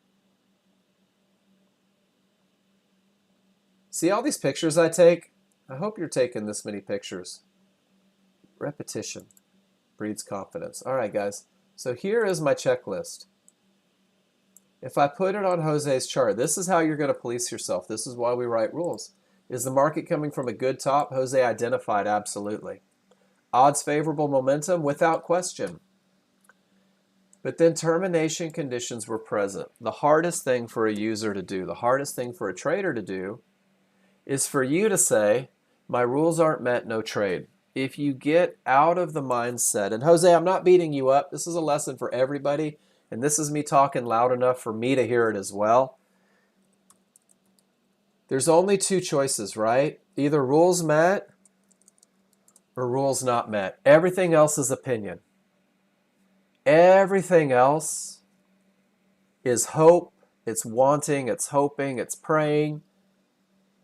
See all these pictures I take? I hope you're taking this many pictures. Repetition breeds confidence. All right, guys. So here is my checklist. If I put it on Jose's chart, this is how you're going to police yourself. This is why we write rules. Is the market coming from a good top? Jose identified absolutely. Odds favorable momentum without question. But then termination conditions were present. The hardest thing for a user to do, the hardest thing for a trader to do, is for you to say, my rules aren't met, no trade. If you get out of the mindset, and Jose, I'm not beating you up. This is a lesson for everybody, and this is me talking loud enough for me to hear it as well. There's only two choices, right? Either rules met or rules not met. Everything else is opinion. Everything else is hope, it's wanting, it's hoping, it's praying.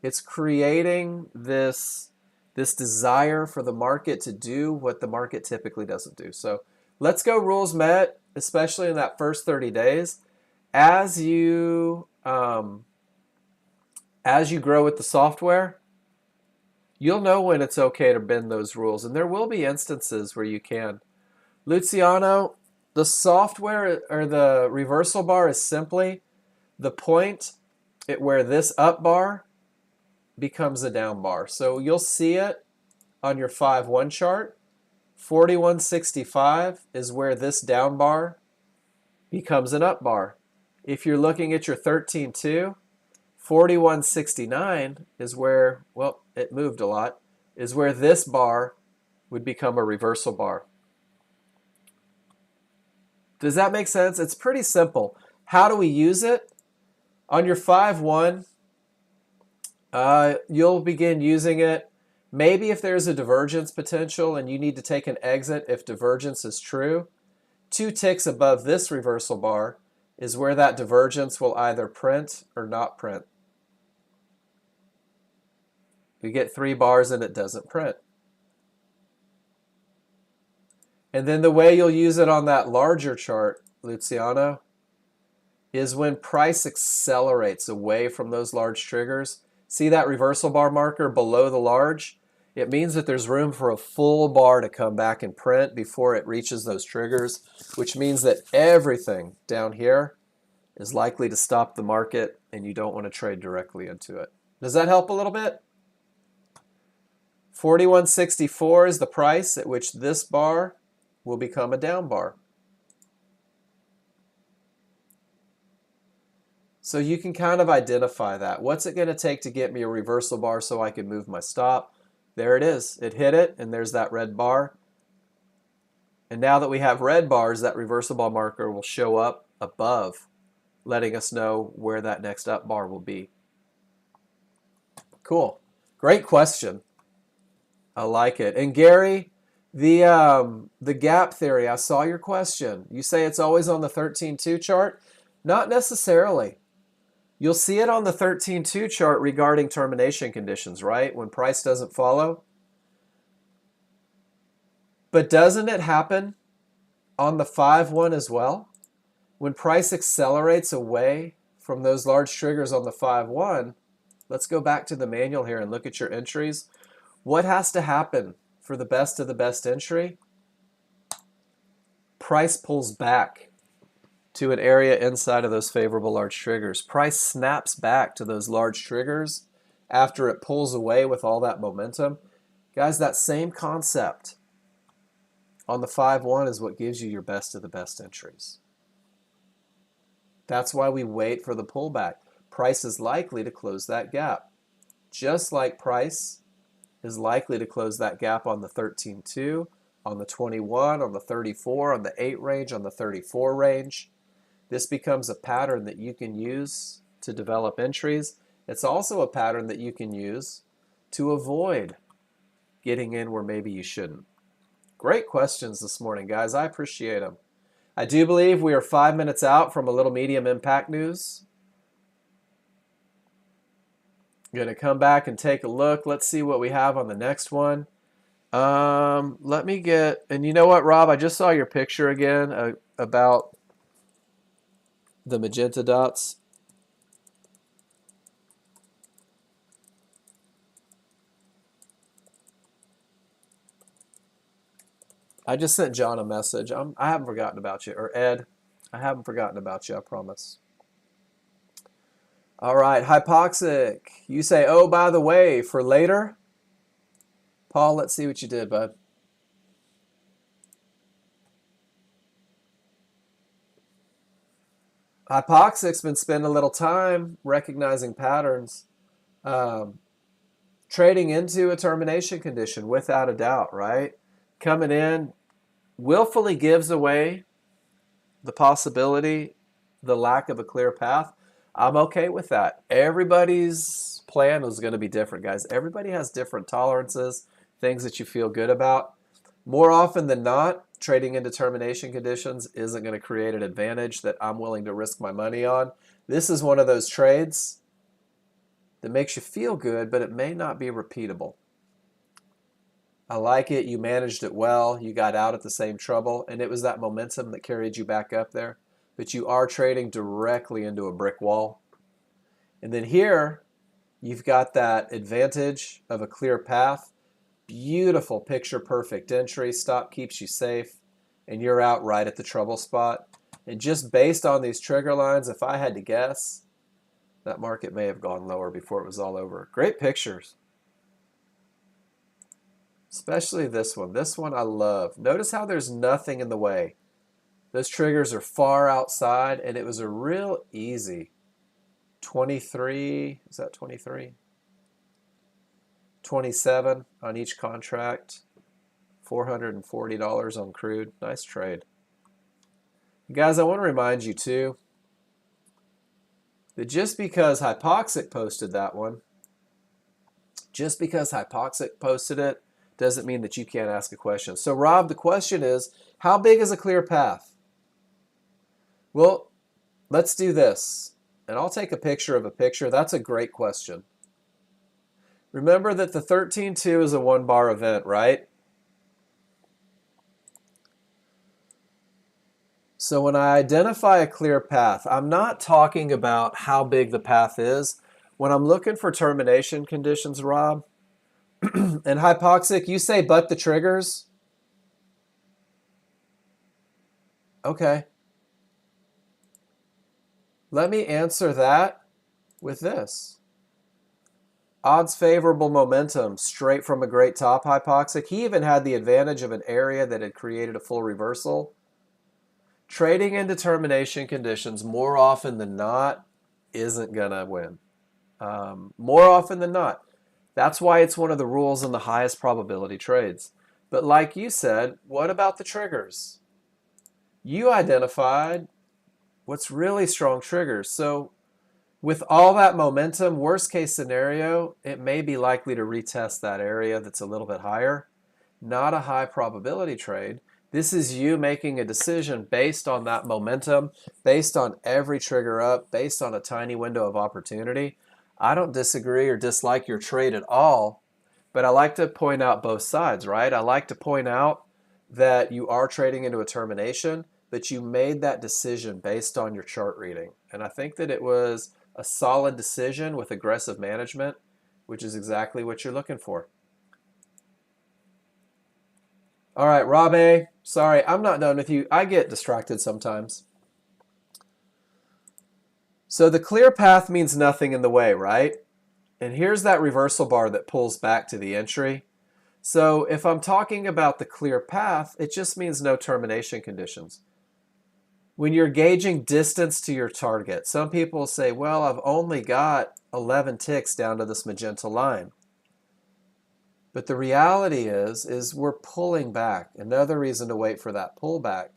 It's creating this desire for the market to do what the market typically doesn't do. So let's go rules met, especially in that first 30 days. As you grow with the software, you'll know when it's okay to bend those rules. And there will be instances where you can. Luciano, the software or the reversal bar is simply the point at where this up bar becomes a down bar. So you'll see it on your 5-1 chart. 4165 is where this down bar becomes an up bar. If you're looking at your 13.2, 4169 is where, well, it moved a lot, is where this bar would become a reversal bar. Does that make sense? It's pretty simple. How do we use it? On your 5-1, you'll begin using it. Maybe if there's a divergence potential and you need to take an exit if divergence is true, 2 ticks above this reversal bar is where that divergence will either print or not print. We get 3 bars and it doesn't print. And then the way you'll use it on that larger chart, Luciano, is when price accelerates away from those large triggers. See that reversal bar marker below the large? It means that there's room for a full bar to come back and print before it reaches those triggers, which means that everything down here is likely to stop the market and you don't want to trade directly into it. Does that help a little bit? 4164 is the price at which this bar will become a down bar. So you can kind of identify that. What's it going to take to get me a reversal bar so I can move my stop? There it is. It hit it, and there's that red bar. And now that we have red bars, that reversal bar marker will show up above, letting us know where that next up bar will be. Cool. Great question. I like it. And Gary, the gap theory, I saw your question. You say it's always on the 13.2 chart? Not necessarily. You'll see it on the 13.2 chart regarding termination conditions, right? When price doesn't follow. But doesn't it happen on the 5-1 as well? When price accelerates away from those large triggers on the 5-1, let's go back to the manual here and look at your entries. What has to happen for the best of the best entry? Price pulls back to an area inside of those favorable large triggers. Price snaps back to those large triggers after it pulls away with all that momentum. Guys, that same concept on the 5-1 is what gives you your best of the best entries. That's why we wait for the pullback. Price is likely to close that gap. Just like price is likely to close that gap on the 13.2, on the 21, on the 34, on the 8 range, on the 34 range. This becomes a pattern that you can use to develop entries. It's also a pattern that you can use to avoid getting in where maybe you shouldn't. Great questions this morning, guys. I appreciate them. I do believe we are 5 minutes out from a little medium impact news. I'm going to come back and take a look. Let's see what we have on the next one. Let me get, and you know what, Rob? I just saw your picture again about the magenta dots. I just sent John a message. I haven't forgotten about you. Or Ed, I haven't forgotten about you, I promise. All right, hypoxic. You say, oh, by the way, for later. Paul, let's see what you did, bud. Hypoxic's been spending a little time recognizing patterns, um, trading into a termination condition without a doubt, right? Coming in, willfully gives away the possibility, the lack of a clear path. I'm okay with that. Everybody's plan is going to be different, guys. Everybody has different tolerances, things that you feel good about. More often than not, trading into termination conditions isn't going to create an advantage that I'm willing to risk my money on. This is one of those trades that makes you feel good, but it may not be repeatable. I like it. You managed it well. You got out at the same trouble, and it was that momentum that carried you back up there. But you are trading directly into a brick wall. And then here, you've got that advantage of a clear path. Beautiful picture perfect entry. Stop keeps you safe, and you're out right at the trouble spot. And just based on these trigger lines, if I had to guess, that market may have gone lower before it was all over. Great pictures. Especially this one. This one I love. Notice how there's nothing in the way. Those triggers are far outside, and it was a real easy 23, is that 23? 27 on each contract, $440 on crude. Nice trade. Guys, I want to remind you too that just because Hypoxic posted that one, just because Hypoxic posted it, doesn't mean that you can't ask a question. So Rob, the question is, how big is a clear path? Well, let's do this. And I'll take a picture of a picture. That's a great question. Remember that the 13.2 is a one-bar event, right? So when I identify a clear path, I'm not talking about how big the path is. When I'm looking for termination conditions, Rob, and Hypoxic, you say but the triggers? Okay. Let me answer that with this. Odds favorable momentum straight from a great top, Hypoxic. He even had the advantage of an area that had created a full reversal. Trading in termination conditions more often than not isn't going to win. More often than not. That's why it's one of the rules in the highest probability trades. But like you said, what about the triggers? You identified what's really strong triggers. So with all that momentum, worst case scenario, it may be likely to retest that area that's a little bit higher. Not a high probability trade. This is you making a decision based on that momentum, based on every trigger up, based on a tiny window of opportunity. I don't disagree or dislike your trade at all, but I like to point out both sides, right? I like to point out that you are trading into a termination, but you made that decision based on your chart reading. And I think that it was a solid decision with aggressive management, which is exactly what you're looking for. All right, Rob A. Sorry, I'm not done with you. I get distracted sometimes. So the clear path means nothing in the way, right? And here's that reversal bar that pulls back to the entry. So if I'm talking about the clear path, it just means no termination conditions. When you're gauging distance to your target, some people say, well, I've only got 11 ticks down to this magenta line. But the reality is we're pulling back. Another reason to wait for that pullback.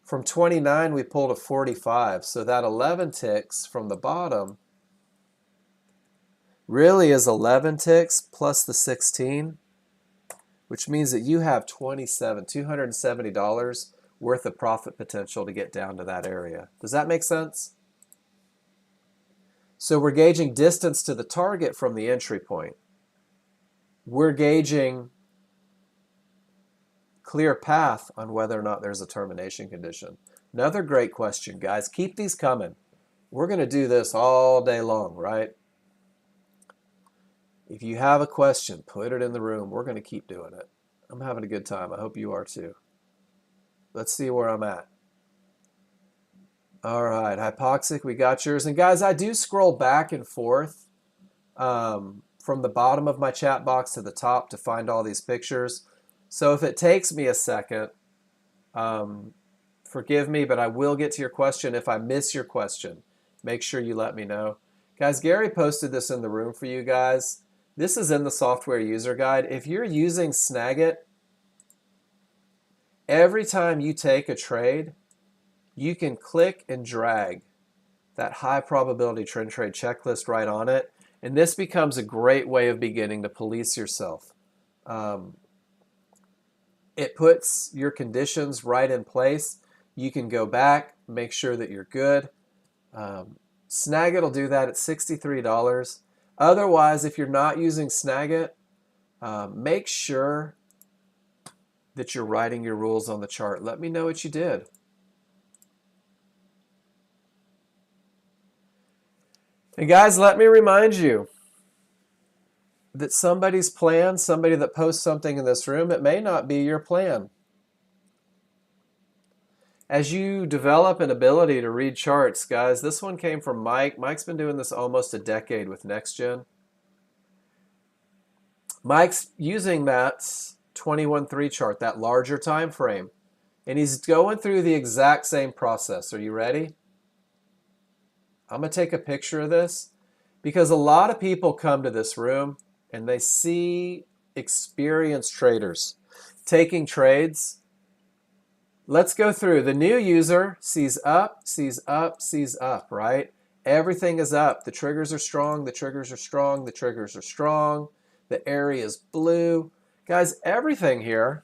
From 29, we pulled to 45. So that 11 ticks from the bottom really is 11 ticks plus the 16, which means that you have $270 worth of profit potential to get down to that area. Does that make sense? So we're gauging distance to the target from the entry point. We're gauging clear path on whether or not there's a termination condition? Another great question, guys. Keep these coming. We're going to do this all day long, right? If you have a question, put it in the room. We're going to keep doing it. I'm having a good time. I hope you are too. Let's see where I'm at. All right, hypoxic, we got yours. And guys, I do scroll back and forth from the bottom of my chat box to the top to find all these pictures. So if it takes me a second, forgive me, but I will get to your question. If I miss your question, make sure you let me know. Guys, Gary posted this in the room for you guys. This is in the software user guide. If you're using Snagit, every time you take a trade, you can click and drag that high probability trend trade checklist right on it. And this becomes a great way of beginning to police yourself. It puts your conditions right in place. You can go back, make sure that you're good. Snagit will do that at $63. Otherwise, if you're not using Snagit, make sure that you're writing your rules on the chart. Let me know what you did. And guys, let me remind you that somebody's plan, somebody that posts something in this room, it may not be your plan. As you develop an ability to read charts, guys, this one came from Mike. Mike's been doing this almost a decade with Nexgen. Mike's using that 21-3 chart, that larger time frame, and he's going through the exact same process. Are you ready? I'm going to take a picture of this because a lot of people come to this room and they see experienced traders taking trades. Let's go through. The new user sees up, sees up, sees up, right? Everything is up. The triggers are strong, the triggers are strong, the triggers are strong. The area is blue. Guys, everything here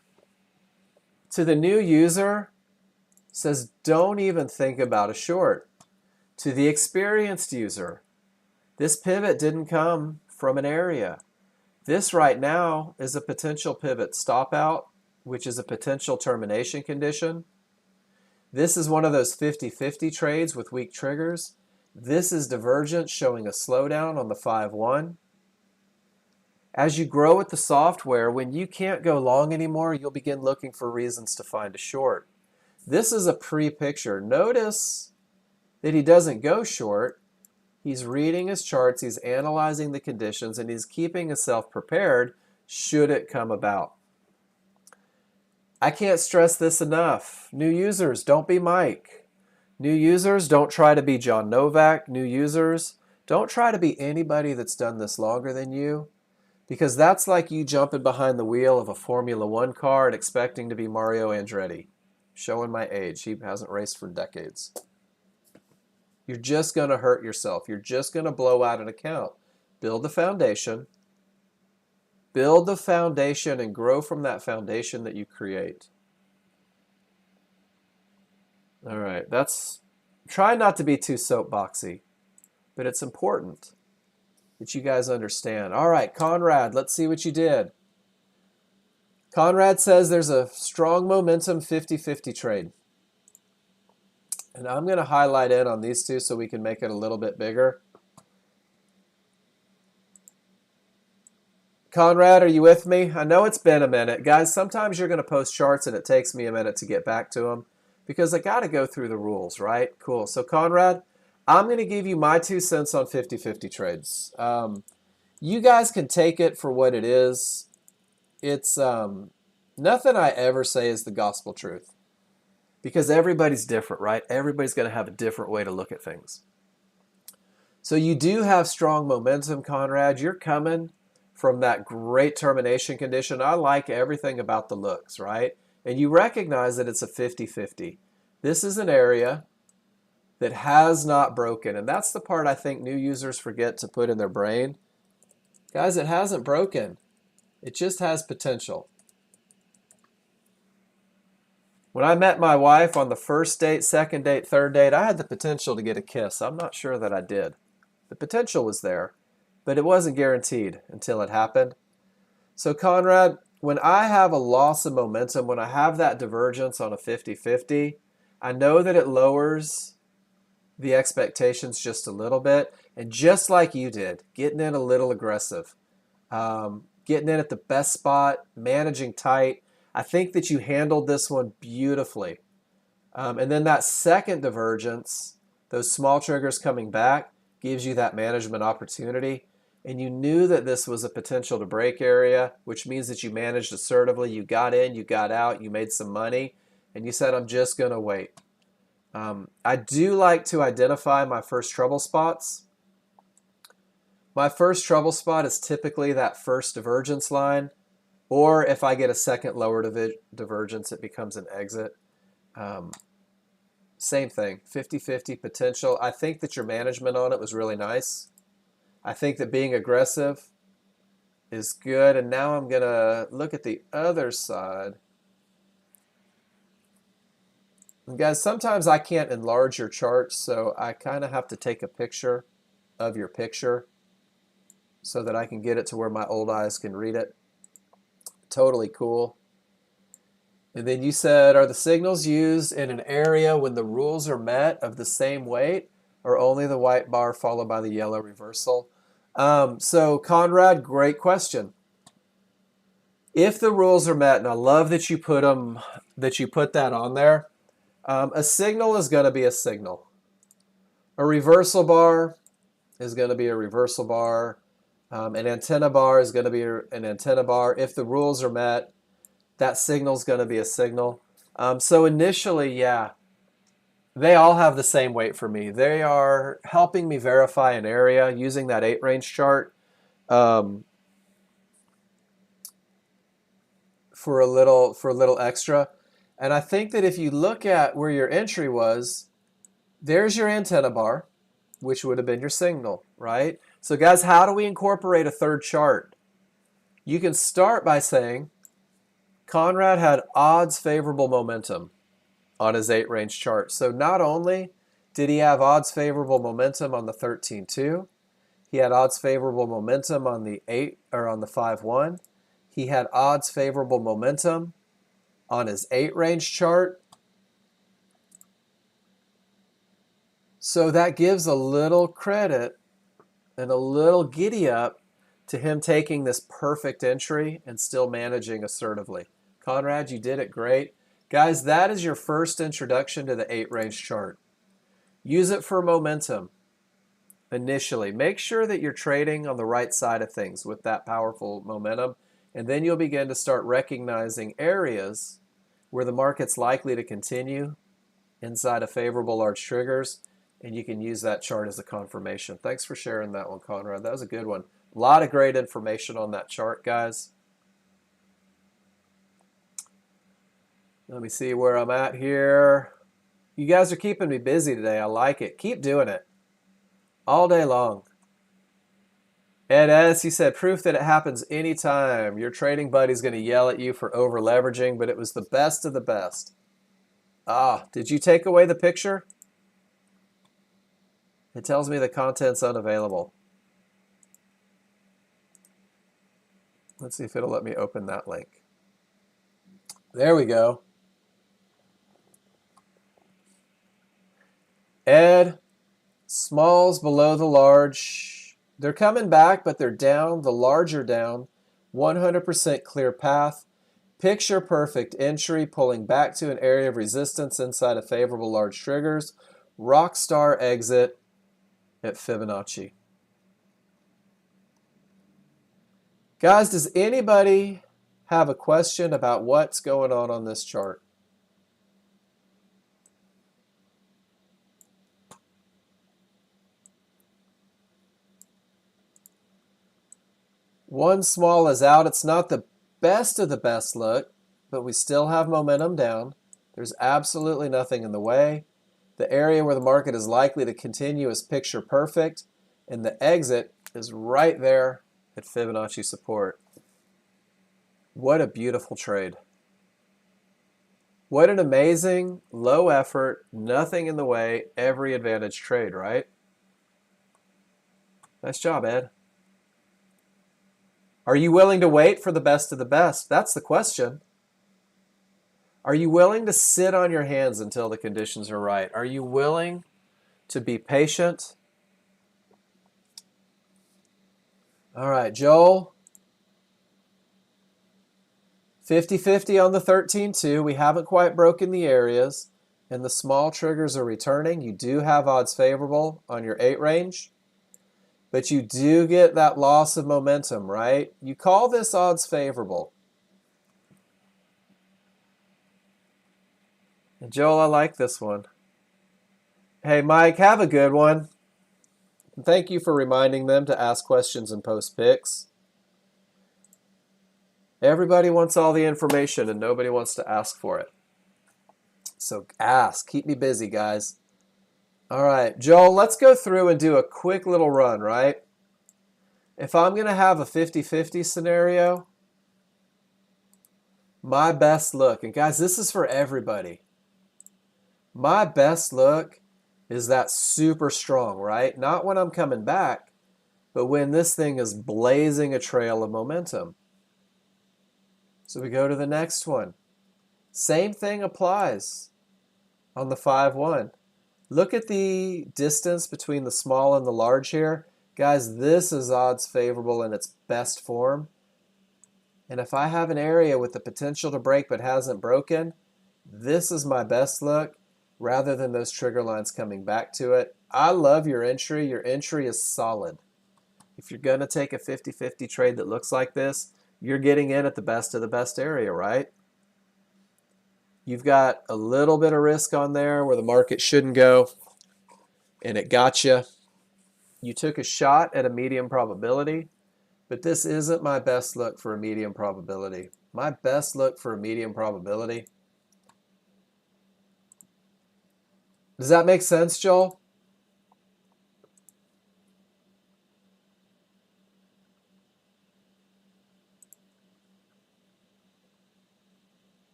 to the new user says don't even think about a short. To the experienced user, this pivot didn't come from an area. This right now is a potential pivot stop out, which is a potential termination condition. This is one of those 50-50 trades with weak triggers. This is divergence showing a slowdown on the 5-1. As you grow with the software, when you can't go long anymore, you'll begin looking for reasons to find a short. This is a pre-picture. Notice that he doesn't go short. He's reading his charts, he's analyzing the conditions, and he's keeping himself prepared should it come about. I can't stress this enough. New users, don't be Mike. New users, don't try to be John Novak. New users, don't try to be anybody that's done this longer than you, because that's like you jumping behind the wheel of a Formula One car and expecting to be Mario Andretti. Showing my age. He hasn't raced for decades. You're just going to hurt yourself. You're just going to blow out an account. Build the foundation. Build the foundation and grow from that foundation that you create. All right, try not to be too soapboxy, but it's important that you guys understand. All right, Conrad, let's see what you did. Conrad says there's a strong momentum 50-50 trade. And I'm going to highlight in on these two so we can make it a little bit bigger. Conrad, are you with me? I know it's been a minute. Guys, sometimes you're going to post charts and it takes me a minute to get back to them because I got to go through the rules, right? Cool. So Conrad, I'm going to give you my 2 cents on 50-50 trades. You guys can take it for what it is. It's nothing I ever say is the gospel truth. Because everybody's different, right? Everybody's going to have a different way to look at things. So you do have strong momentum, Conrad. You're coming from that great termination condition. I like everything about the looks, right? And you recognize that it's a 50-50. This is an area that has not broken. And that's the part I think new users forget to put in their brain. Guys, it hasn't broken. It just has potential. When I met my wife on the first date, second date, third date, I had the potential to get a kiss. I'm not sure that I did. The potential was there, but it wasn't guaranteed until it happened. So Conrad, when I have a loss of momentum, when I have that divergence on a 50-50, I know that it lowers the expectations just a little bit. And just like you did, getting in a little aggressive, getting in at the best spot, managing tight. I think that you handled this one beautifully. And then that second divergence, those small triggers coming back, gives you that management opportunity. And you knew that this was a potential to break area, which means that you managed assertively. You got in, you got out, you made some money, and you said, I'm just going to wait. I do like to identify my first trouble spots. My first trouble spot is typically that first divergence line, or if I get a second lower divergence, it becomes an exit. Same thing, 50-50 potential. I think that your management on it was really nice. I think that being aggressive is good. And now I'm going to look at the other side. And guys, sometimes I can't enlarge your charts, so I kind of have to take a picture of your picture so that I can get it to where my old eyes can read it. Totally cool. And then you said, are the signals used in an area when the rules are met of the same weight, or only the white bar followed by the yellow reversal? So Conrad, great question. If the rules are met, and I love that you put that on there, a signal is going to be a signal. A reversal bar is going to be a reversal bar. An antenna bar is going to be an antenna bar. If the rules are met, that signal is going to be a signal. So initially, yeah, they all have the same weight for me. They are helping me verify an area using that 8-range chart for a little extra. And I think that if you look at where your entry was, there's your antenna bar, which would have been your signal, right? So guys, how do we incorporate a third chart? You can start by saying Conrad had odds favorable momentum on his 8-range chart. So not only did he have odds favorable momentum on the 13-2, he had odds favorable momentum on the 5-1. He had odds favorable momentum on his 8-range chart. So that gives a little credit and a little giddy up to him taking this perfect entry and still managing assertively. Conrad, you did it great. Guys, that is your first introduction to the 8-range chart. Use it for momentum initially. Make sure that you're trading on the right side of things with that powerful momentum, and then you'll begin to start recognizing areas where the market's likely to continue inside of favorable large triggers, and you can use that chart as a confirmation. Thanks for sharing that one, Conrad. That was a good one. A lot of great information on that chart, guys. Let me see where I'm at here. You guys are keeping me busy today. I like it. Keep doing it all day long. Ed S., he said, proof that it happens anytime. Your trading buddy's going to yell at you for over leveraging, but it was the best of the best. Ah, did you take away the picture? It tells me the content's unavailable. Let's see if it'll let me open that link. There we go. Ed, smalls below the large. They're coming back, but they're down. The large are down. 100% clear path. Picture perfect entry, pulling back to an area of resistance inside of favorable large triggers. Rockstar exit at Fibonacci. Guys, does anybody have a question about what's going on this chart? One small is out. It's not the best of the best look, but we still have momentum down. There's absolutely nothing in the way. The area where the market is likely to continue is picture perfect, and the exit is right there at Fibonacci support. What a beautiful trade. What an amazing, low effort, nothing in the way, every advantage trade, right? Nice job, Ed. Are you willing to wait for the best of the best? That's the question. Are you willing to sit on your hands until the conditions are right? Are you willing to be patient? All right, Joel. 50-50 on the 13-2. We haven't quite broken the areas, and the small triggers are returning. You do have odds favorable on your 8 range, but you do get that loss of momentum, right? You call this odds favorable. And Joel, I like this one. Hey, Mike, have a good one. And thank you for reminding them to ask questions and post pics. Everybody wants all the information and nobody wants to ask for it. So ask. Keep me busy, guys. All right, Joel, let's go through and do a quick little run, right? If I'm going to have a 50-50 scenario, my best look, and guys, this is for everybody. My best look is that super strong, right? Not when I'm coming back, but when this thing is blazing a trail of momentum. So we go to the next one. Same thing applies on the 5-1. Look at the distance between the small and the large here. Guys, this is odds favorable in its best form. And if I have an area with the potential to break but hasn't broken, this is my best look rather than those trigger lines coming back to it. I love your entry. Your entry is solid. If you're going to take a 50-50 trade that looks like this, you're getting in at the best of the best area, right? You've got a little bit of risk on there where the market shouldn't go, and it got you. You took a shot at a medium probability, but this isn't my best look for a medium probability. My best look for a medium probability. Does that make sense, Joel?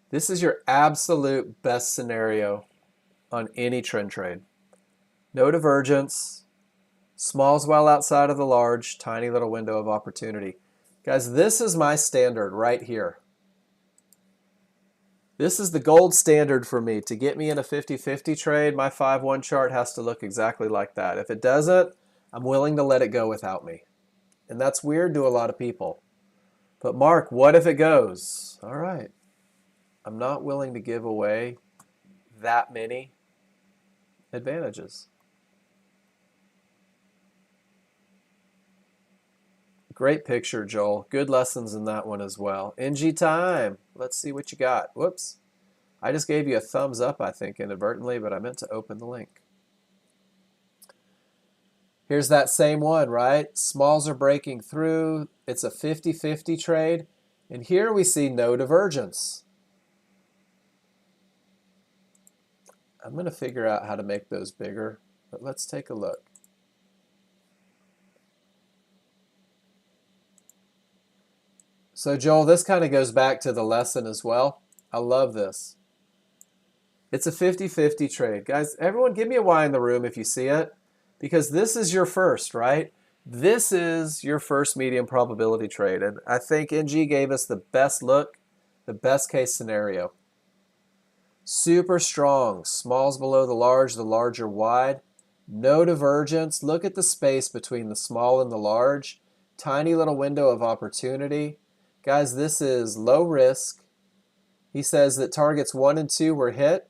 This is your absolute best scenario on any trend trade. No divergence, smalls well outside of the large, tiny little window of opportunity. Guys, this is my standard right here. This is the gold standard for me. To get me in a 50-50 trade, my 5-1 chart has to look exactly like that. If it doesn't, I'm willing to let it go without me. And that's weird to a lot of people. But Mark, what if it goes? All right. I'm not willing to give away that many advantages. Great picture, Joel. Good lessons in that one as well. NG time. Let's see what you got. Whoops. I just gave you a thumbs up, I think, inadvertently, but I meant to open the link. Here's that same one, right? Smalls are breaking through. It's a 50-50 trade. And here we see no divergence. I'm going to figure out how to make those bigger, but let's take a look. So Joel, this kind of goes back to the lesson as well. I love this. It's a 50-50 trade. Guys, everyone give me a Y in the room if you see it, because this is your first, right? This is your first medium probability trade, and I think NG gave us the best look, the best case scenario. Super strong, smalls below the large are wide. No divergence. Look at the space between the small and the large. Tiny little window of opportunity. Guys, this is low risk. He says that targets 1 and 2 were hit.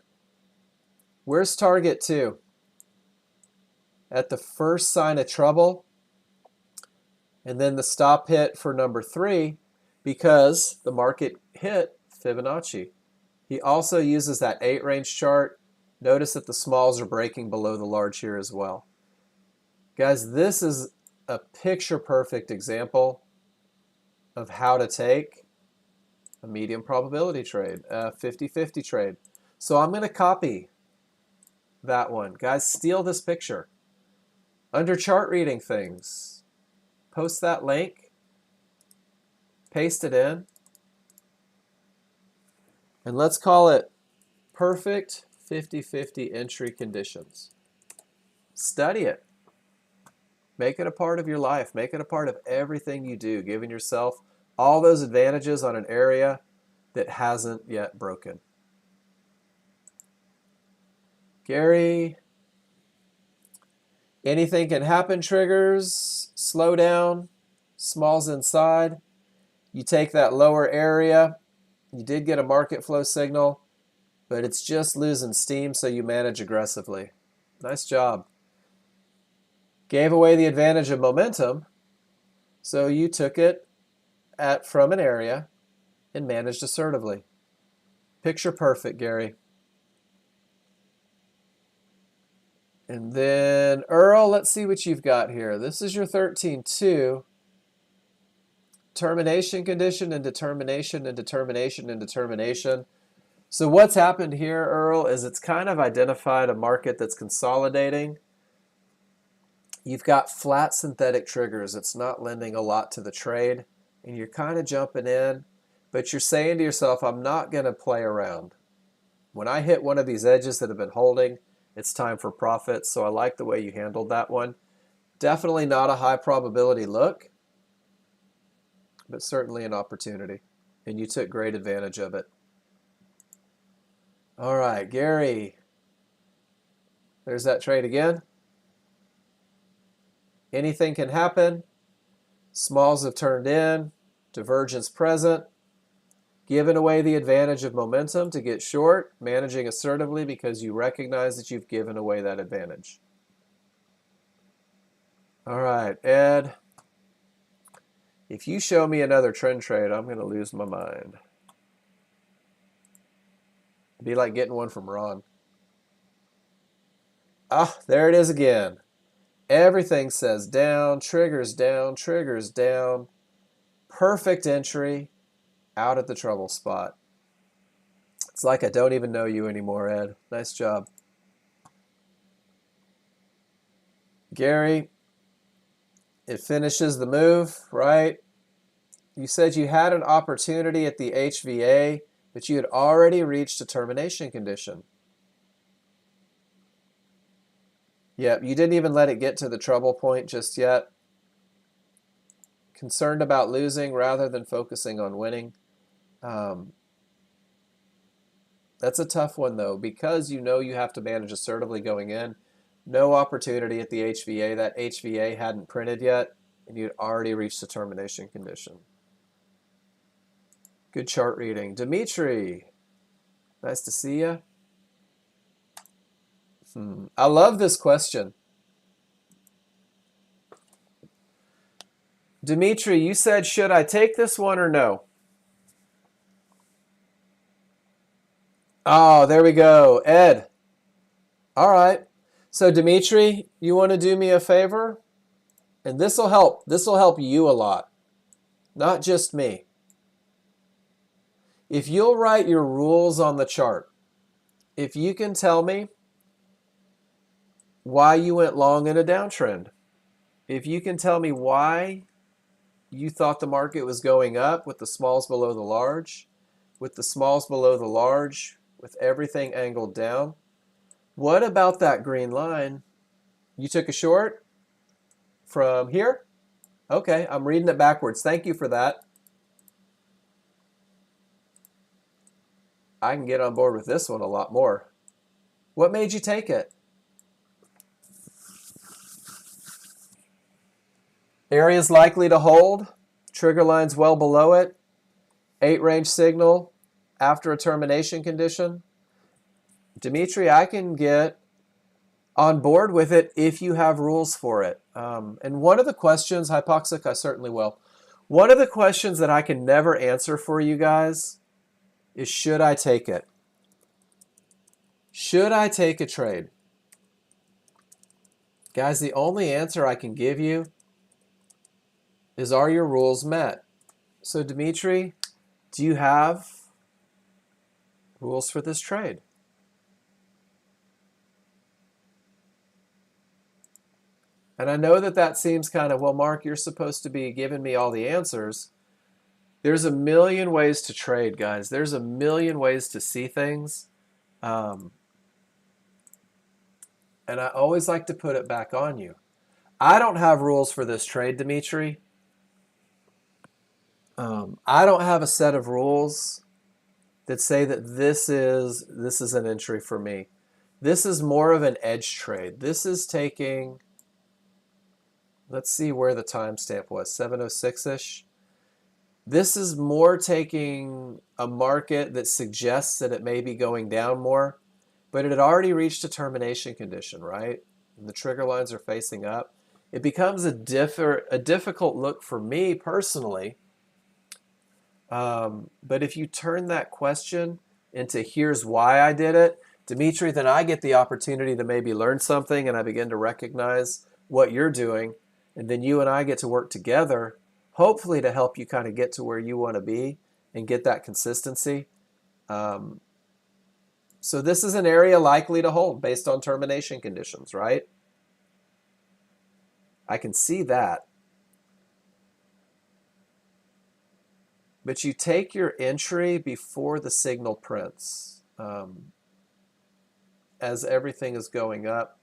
Where's target 2? At the first sign of trouble. And then the stop hit for number 3 because the market hit Fibonacci. He also uses that 8 range chart. Notice that the smalls are breaking below the large here as well. Guys, this is a picture perfect example of how to take a medium probability trade, a 50-50 trade. So I'm going to copy that one. Guys, steal this picture. Under chart reading things, post that link, paste it in, and let's call it perfect 50-50 entry conditions. Study it. Make it a part of your life. Make it a part of everything you do, giving yourself all those advantages on an area that hasn't yet broken. Gary, anything can happen triggers, slow down, smalls inside. You take that lower area, you did get a market flow signal, but it's just losing steam, so you manage aggressively. Nice job. Gave away the advantage of momentum, so you took it from an area and managed assertively. Picture perfect, Gary. And then Earl, let's see what you've got here. This is your 13-2. Termination condition and determination and determination and determination. So what's happened here, Earl, is it's kind of identified a market that's consolidating. You've got flat synthetic triggers. It's not lending a lot to the trade, and you're kind of jumping in, but you're saying to yourself, I'm not going to play around. When I hit one of these edges that have been holding, it's time for profit. So I like the way you handled that one. Definitely not a high probability look, but certainly an opportunity, and you took great advantage of it. All right, Gary, there's that trade again. Anything can happen. Smalls have turned in, divergence present, giving away the advantage of momentum to get short, managing assertively because you recognize that you've given away that advantage. All right, Ed, if you show me another trend trade, I'm going to lose my mind. It'd be like getting one from Ron. Ah, there it is again. Everything says down, triggers down, triggers down. Perfect entry out at the trouble spot. It's like I don't even know you anymore, Ed. Nice job. Gary, it finishes the move, right? You said you had an opportunity at the HVA, but you had already reached a termination condition. Yep, you didn't even let it get to the trouble point just yet. Concerned about losing rather than focusing on winning. That's a tough one, though, because you know you have to manage assertively going in. No opportunity at the HVA. That HVA hadn't printed yet, and you'd already reached the termination condition. Good chart reading. Dimitri, nice to see you. I love this question. Dimitri, you said, should I take this one or no? Oh, there we go. Ed. All right. So, Dimitri, you want to do me a favor? And this will help. This will help you a lot, not just me. If you'll write your rules on the chart, if you can tell me why you went long in a downtrend, if you can tell me why you thought the market was going up with the smalls below the large, with the smalls below the large, with everything angled down, what about that green line? You took a short from here? Okay, I'm reading it backwards. Thank you for that. I can get on board with this one a lot more. What made you take it? Areas likely to hold, trigger lines well below it, 8 range signal after a termination condition. Dimitri, I can get on board with it if you have rules for it. And one of the questions, Hypoxic, I certainly will. One of the questions that I can never answer for you guys is, should I take it? Should I take a trade? Guys, the only answer I can give you is, are your rules met? So Dimitri, do you have rules for this trade? And I know that that seems kind of, well, Mark, you're supposed to be giving me all the answers. There's a million ways to trade, guys. There's a million ways to see things. And I always like to put it back on you. I don't have rules for this trade, Dimitri. I don't have a set of rules that say that this is an entry for me. This is more of an edge trade. This is taking, let's see where the timestamp was, 7:06-ish. This is more taking a market that suggests that it may be going down more, but it had already reached a termination condition, right? And the trigger lines are facing up. It becomes a difficult look for me personally. But if you turn that question into here's why I did it, Dimitri, then I get the opportunity to maybe learn something and I begin to recognize what you're doing. And then you and I get to work together, hopefully to help you kind of get to where you want to be and get that consistency. So this is an area likely to hold based on termination conditions, right? I can see that. But you take your entry before the signal prints. As everything is going up.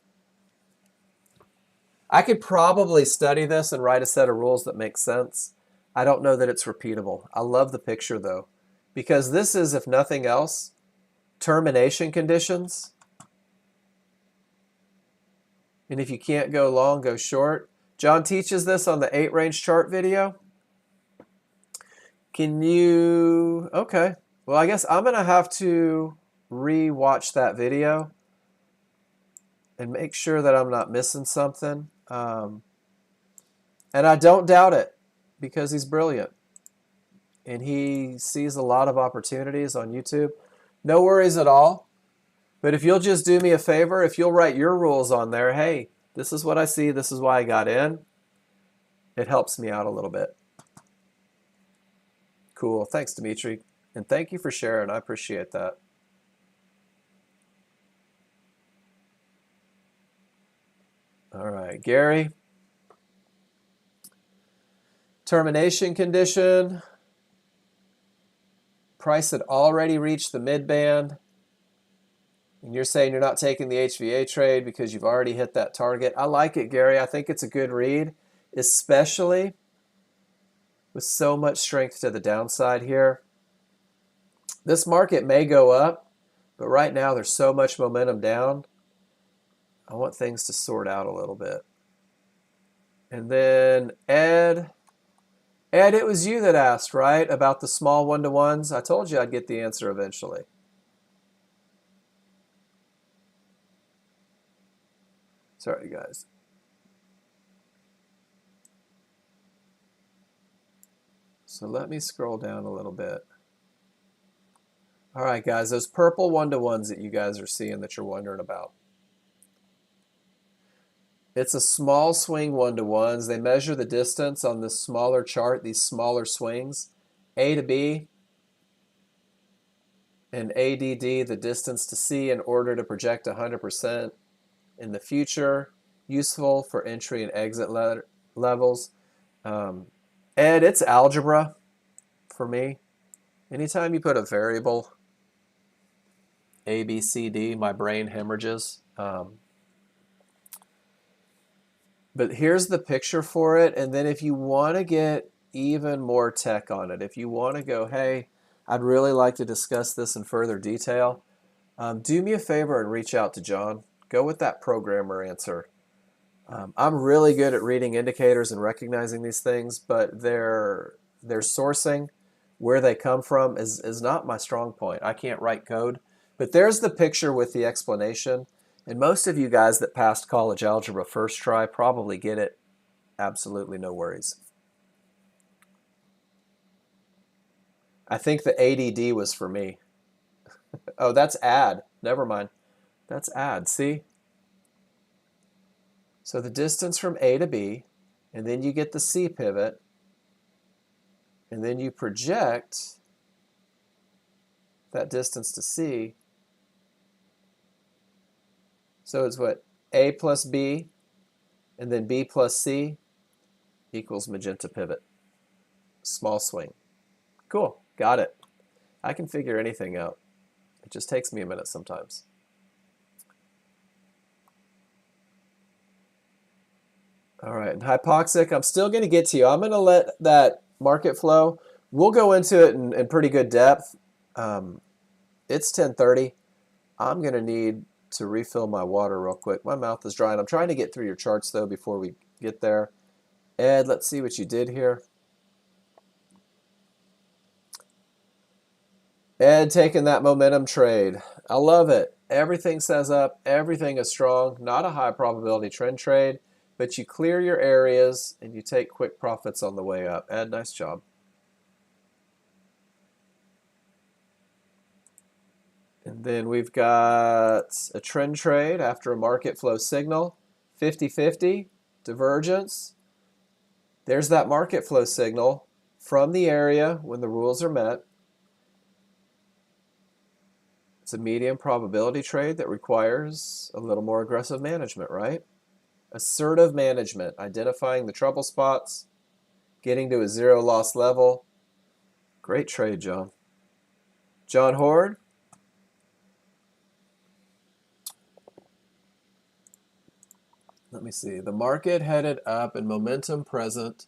I could probably study this and write a set of rules that make sense. I don't know that it's repeatable. I love the picture though, because this is, if nothing else, termination conditions. And if you can't go long, go short. John teaches this on the 8-range chart video. Can you, okay. Well, I guess I'm gonna have to re-watch that video and make sure that I'm not missing something. And I don't doubt it because he's brilliant. And he sees a lot of opportunities on YouTube. No worries at all. But if you'll just do me a favor, if you'll write your rules on there, hey, this is what I see, this is why I got in, it helps me out a little bit. Cool. Thanks, Dimitri. And thank you for sharing. I appreciate that. All right, Gary. Termination condition. Price had already reached the mid-band. And you're saying you're not taking the HVA trade because you've already hit that target. I like it, Gary. I think it's a good read, especially with so much strength to the downside here. This market may go up, but right now there's so much momentum down. I want things to sort out a little bit. And then Ed, it was you that asked, right, about the small one-to-ones. I told you I'd get the answer eventually. Sorry, guys. So let me scroll down a little bit. All right, guys, those purple one-to-ones that you guys are seeing that you're wondering about. It's a small swing one-to-ones. They measure the distance on this smaller chart, these smaller swings. A to B and ADD, the distance to C, in order to project 100% in the future. Useful for entry and exit levels. Ed, it's algebra for me. Anytime you put a variable, A, B, C, D, my brain hemorrhages. But here's the picture for it. And then if you want to get even more tech on it, if you want to go, hey, I'd really like to discuss this in further detail, do me a favor and reach out to John. Go with that programmer answer. I'm really good at reading indicators and recognizing these things, but their sourcing, where they come from, is not my strong point. I can't write code. But there's the picture with the explanation. And most of you guys that passed college algebra first try probably get it. Absolutely no worries. I think the ADD was for me. Oh, that's add. Never mind. That's add. See? So the distance from A to B, and then you get the C pivot, and then you project that distance to C. So it's what? A plus B, and then B plus C equals magenta pivot. Small swing. Cool. Got it. I can figure anything out. It just takes me a minute sometimes. All right, hypoxic, I'm still going to get to you. I'm going to let that market flow, we'll go into it in pretty good depth. It's 10:30. I'm going to need to refill my water real quick. My mouth is dry, and I'm trying to get through your charts, though, before we get there. Ed, let's see what you did here. Ed taking that momentum trade. I love it. Everything says up. Everything is strong. Not a high probability trend trade, but you clear your areas and you take quick profits on the way up. Ed, nice job. And then we've got a trend trade after a market flow signal. 50-50, divergence. There's that market flow signal from the area when the rules are met. It's a medium probability trade that requires a little more aggressive management, right? Assertive management, identifying the trouble spots, getting to a zero loss level. Great trade, John. John Horde. Let me see. The market headed up and momentum present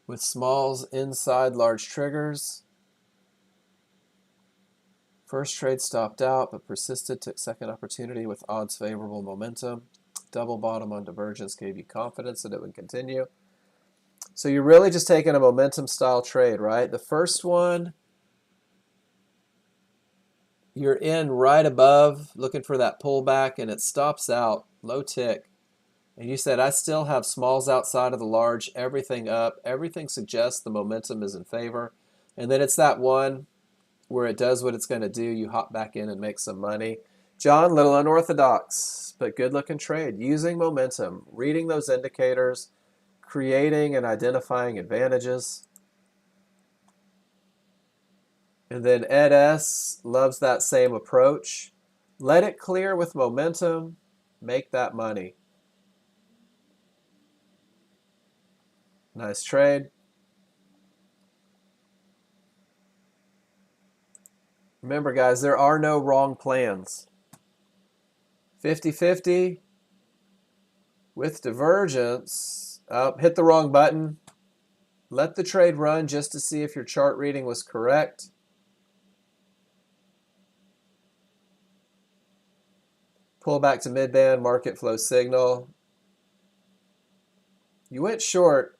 with smalls inside large triggers. First trade stopped out, but persisted, took second opportunity with odds favorable momentum. Double bottom on divergence gave you confidence that it would continue. So you're really just taking a momentum style trade, right? The first one, you're in right above, looking for that pullback, and it stops out, low tick. And you said, I still have smalls outside of the large, everything up. Everything suggests the momentum is in favor. And then it's that one where it does what it's going to do, you hop back in and make some money. John, little unorthodox, but good looking trade. Using momentum, reading those indicators, creating and identifying advantages. And then Ed S. loves that same approach. Let it clear with momentum, make that money. Nice trade. Remember, guys, there are no wrong plans. 50-50 with divergence. Oh, hit the wrong button. Let the trade run just to see if your chart reading was correct. Pull back to midband, market flow signal. You went short.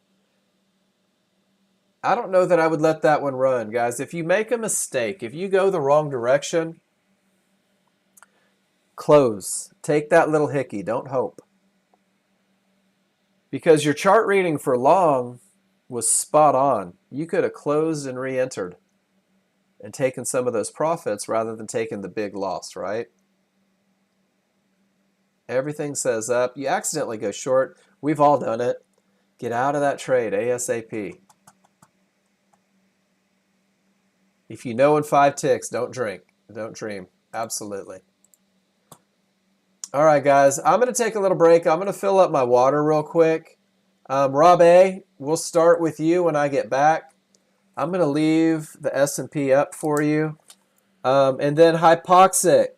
I don't know that I would let that one run, guys. If you make a mistake, if you go the wrong direction, close. Take that little hickey. Don't hope. Because your chart reading for long was spot on. You could have closed and re-entered and taken some of those profits rather than taking the big loss, right? Everything says up. You accidentally go short. We've all done it. Get out of that trade ASAP. If you know in 5 ticks, don't drink. Don't dream. Absolutely. All right, guys. I'm going to take a little break. I'm going to fill up my water real quick. Rob A., we'll start with you when I get back. I'm going to leave the S&P up for you. And then hypoxic.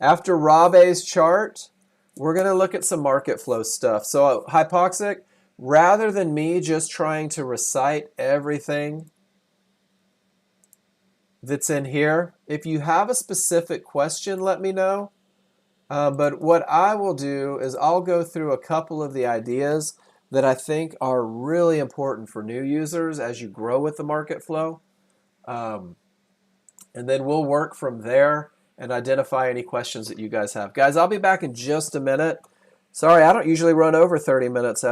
After Rob A's chart, we're going to look at some market flow stuff. So hypoxic, rather than me just trying to recite everything that's in here, if you have a specific question, let me know. But what I will do is I'll go through a couple of the ideas that I think are really important for new users as you grow with the market flow. And then we'll work from there and identify any questions that you guys have. Guys, I'll be back in just a minute. Sorry, I don't usually run over 30 minutes,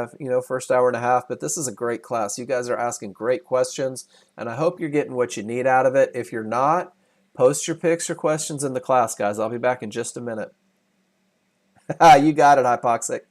first hour and a half, but this is a great class. You guys are asking great questions, and I hope you're getting what you need out of it. If you're not, post your pics or questions in the class, guys. I'll be back in just a minute. You got it, hypoxic.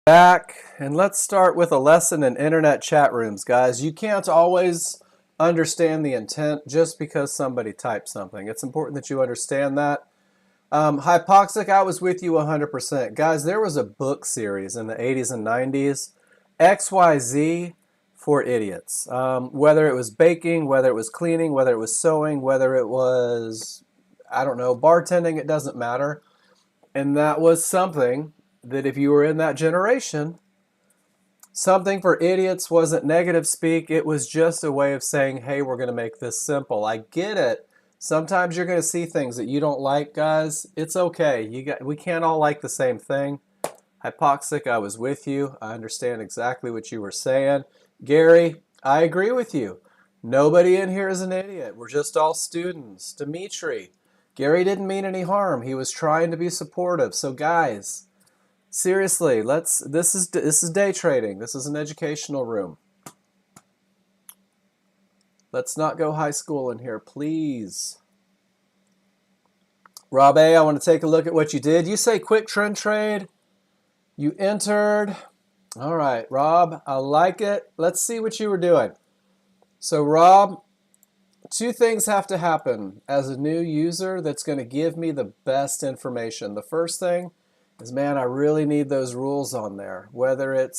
Back, and let's start with a lesson in internet chat rooms, guys. You can't always understand the intent just because somebody typed something. It's important that you understand that. Hypoxic, I was with you 100%. Guys, there was a book series in the 80s and 90s, XYZ for idiots. Whether it was baking, whether it was cleaning, whether it was sewing, whether it was, I don't know, bartending, it doesn't matter. And that was something that if you were in that generation, something for idiots wasn't negative speak. It was just a way of saying, hey, we're going to make this simple. I get it. Sometimes you're going to see things that you don't like, guys. It's okay. We can't all like the same thing. Hypoxic, I was with you. I understand exactly what you were saying. Gary, I agree with you. Nobody in here is an idiot. We're just all students. Dimitri, Gary didn't mean any harm. He was trying to be supportive. So guys, seriously, this is day trading. This is an educational room. Let's not go high school in here, please. Rob A, I want to take a look at what you did. You say quick trend trade. You entered. All right, Rob, I like it. Let's see what you were doing. So Rob, two things have to happen as a new user that's going to give me the best information. The first thing is, man, I really need those rules on there. Whether it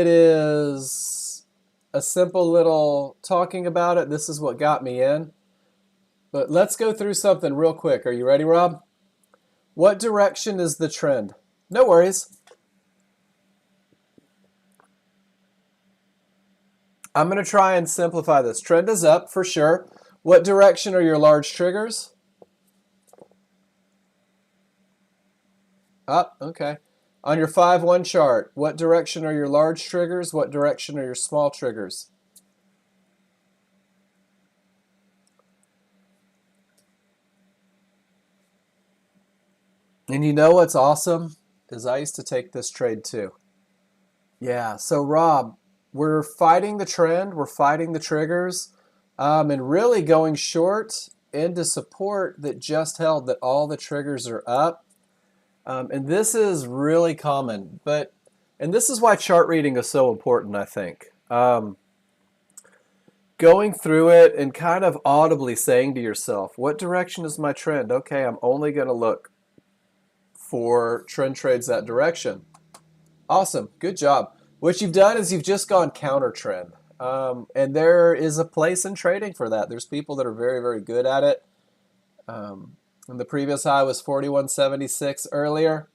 is a simple little talking about it, this is what got me in. But let's go through something real quick. Are you ready, Rob? What direction is the trend? No worries. I'm going to try and simplify this. Trend is up for sure. What direction are your large triggers? Up, okay. On your 5-1 chart, what direction are your large triggers? What direction are your small triggers? And you know what's awesome is I used to take this trade too. Yeah, so Rob, we're fighting the trend, we're fighting the triggers, and really going short into support that just held that all the triggers are up. And this is really common, and this is why chart reading is so important, I think. Going through it and kind of audibly saying to yourself, what direction is my trend? Okay, I'm only going to look for trend trades that direction. Awesome, good job. What you've done is you've just gone counter trend. And there is a place in trading for that. There's people that are very, very good at it. And the previous high was 41.76 earlier,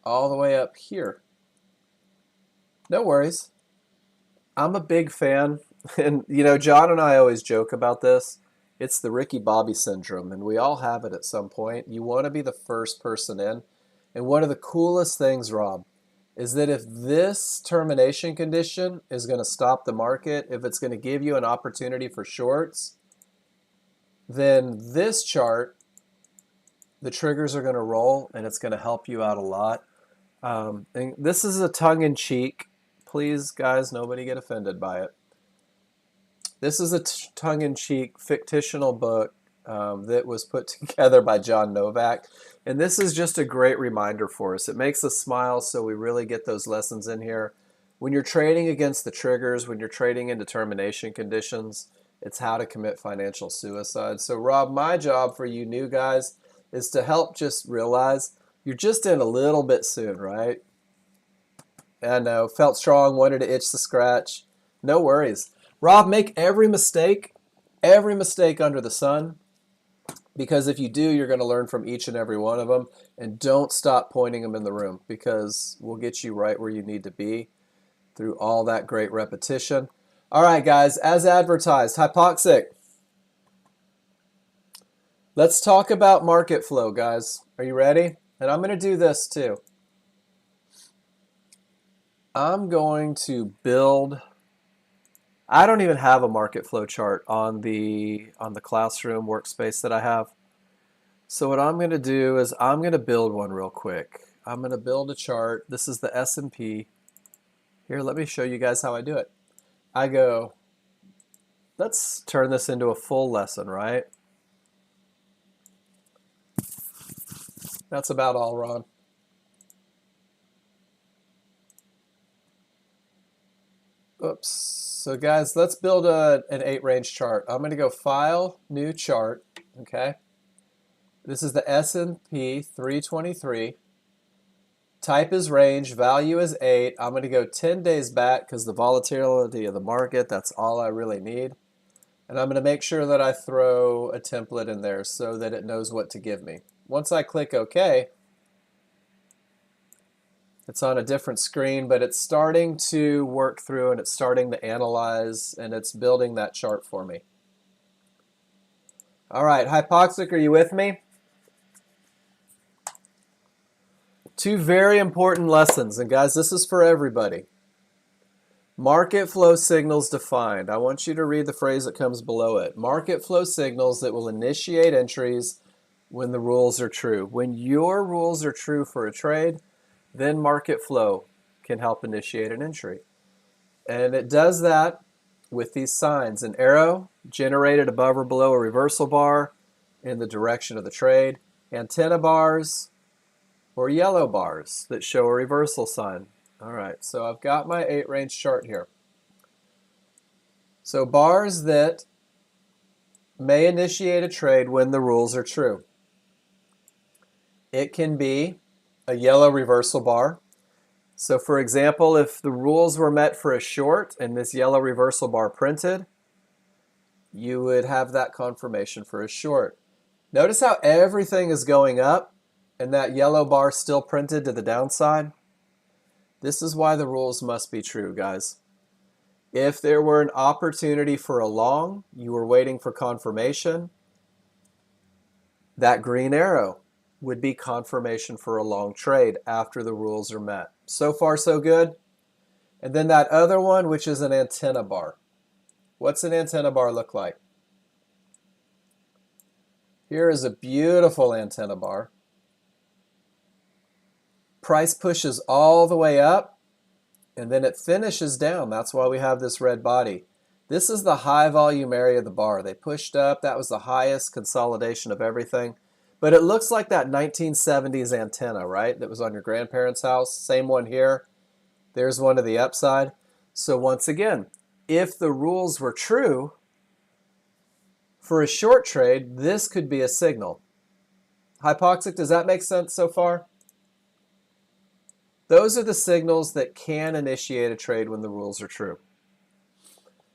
all the way up here. No worries. I'm a big fan, and you know, John and I always joke about this. It's the Ricky Bobby syndrome, and we all have it at some point. You want to be the first person in. And one of the coolest things, Rob, is that if this termination condition is going to stop the market, if it's going to give you an opportunity for shorts, then this chart, the triggers are going to roll, and it's going to help you out a lot. And this is a tongue-in-cheek. Please, guys, nobody get offended by it. This is a tongue-in-cheek fictional book that was put together by John Novak. And this is just a great reminder for us. It makes us smile, so we really get those lessons in here. When you're trading against the triggers, when you're trading in determination conditions, it's how to commit financial suicide. So Rob, my job for you new guys is to help just realize you're just in a little bit soon, right? I know, felt strong, wanted to itch the scratch. No worries. Rob, make every mistake under the sun, because if you do, you're going to learn from each and every one of them, and don't stop pointing them in the room, because we'll get you right where you need to be through all that great repetition. All right, guys, as advertised, hypoxic. Let's talk about market flow, guys. Are you ready? And I'm going to do this too. I'm going to build. I don't even have a market flow chart on the classroom workspace that I have. So what I'm going to do is I'm going to build one real quick. I'm going to build a chart. This is the S&P. Here, let me show you guys how I do it. I go, let's turn this into a full lesson, right? That's about all, Ron. Oops. So guys, let's build an 8-range chart. I'm going to go File, New Chart. Okay. This is the S&P 323. Type is range, value is 8. I'm going to go 10 days back because the volatility of the market, that's all I really need. And I'm going to make sure that I throw a template in there so that it knows what to give me. Once I click OK, it's on a different screen, but it's starting to work through and it's starting to analyze and it's building that chart for me. All right, Hypoxic, are you with me? Two very important lessons, and guys, this is for everybody. Market flow signals defined. I want you to read the phrase that comes below it. Market flow signals that will initiate entries when the rules are true. When your rules are true for a trade, then market flow can help initiate an entry. And it does that with these signs. An arrow generated above or below a reversal bar in the direction of the trade. Antenna bars or yellow bars that show a reversal sign. All right, so I've got my 8-range chart here. So bars that may initiate a trade when the rules are true. It can be a yellow reversal bar. So for example, if the rules were met for a short and this yellow reversal bar printed, you would have that confirmation for a short. Notice how everything is going up and that yellow bar still printed to the downside. This is why the rules must be true, guys. If there were an opportunity for a long, you were waiting for confirmation, that green arrow would be confirmation for a long trade after the rules are met. So far, so good. And then that other one, which is an antenna bar. What's an antenna bar look like? Here is a beautiful antenna bar. Price pushes all the way up, and then it finishes down. That's why we have this red body. This is the high volume area of the bar. They pushed up. That was the highest consolidation of everything. But it looks like that 1970s antenna, right? That was on your grandparents' house. Same one here. There's one to the upside. So once again, if the rules were true, for a short trade, this could be a signal. Hypoxic, does that make sense so far? Those are the signals that can initiate a trade when the rules are true.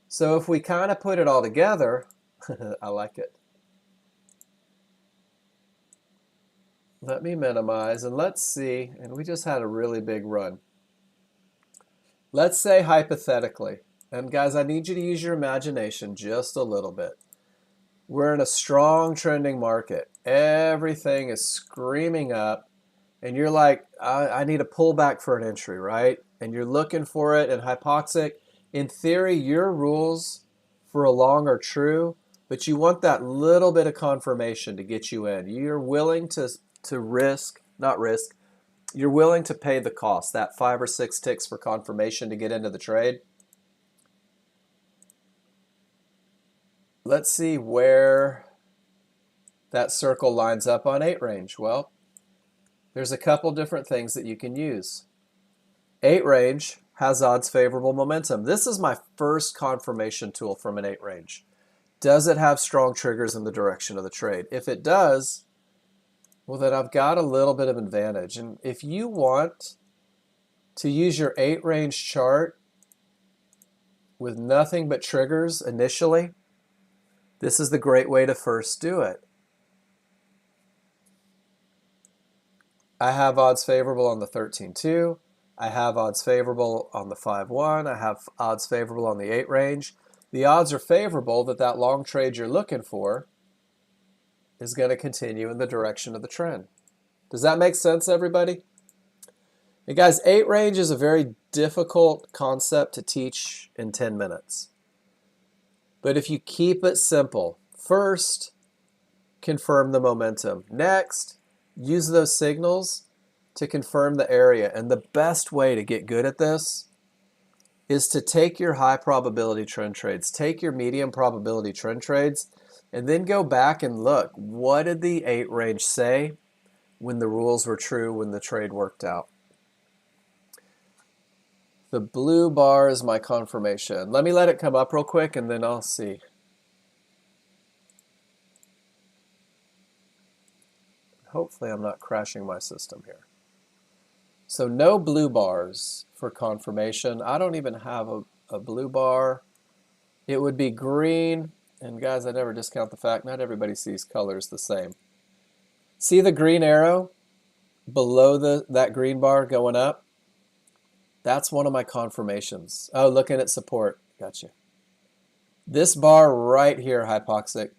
So if we kind of put it all together, I like it. Let me minimize and let's see, and we just had a really big run. Let's say hypothetically, and guys, I need you to use your imagination just a little bit. We're in a strong trending market. Everything is screaming up. And you're like, I need a pullback for an entry, right? And you're looking for it. And Hypoxic, in theory, your rules for a long are true, but you want that little bit of confirmation to get you in. You're willing to risk, not risk, you're willing to pay the cost, that 5 or 6 ticks for confirmation to get into the trade. Let's see where that circle lines up on 8-range. Well, there's a couple different things that you can use. 8-range has odds favorable momentum. This is my first confirmation tool from an 8-range. Does it have strong triggers in the direction of the trade? If it does, well then I've got a little bit of advantage. And if you want to use your 8-range chart with nothing but triggers initially, this is the great way to first do it. I have odds favorable on the 13.2. I have odds favorable on the 5.1. I have odds favorable on the 8-range. The odds are favorable that that long trade you're looking for is going to continue in the direction of the trend. Does that make sense, everybody? Hey guys, 8-range is a very difficult concept to teach in 10 minutes. But if you keep it simple, first, confirm the momentum. Next, use those signals to confirm the area. And the best way to get good at this is to take your high probability trend trades, take your medium probability trend trades, and then go back and look, what did the 8-range say? when the rules were true, when the trade worked out. The blue bar is my confirmation. Let me let it come up real quick and then I'll see. Hopefully I'm not crashing my system here. So no blue bars for confirmation. I don't even have a blue bar. It would be green. And guys, I never discount the fact not everybody sees colors the same. See the green arrow below that green bar going up? That's one of my confirmations. Oh, looking at support. Gotcha. This bar right here, hypoxic,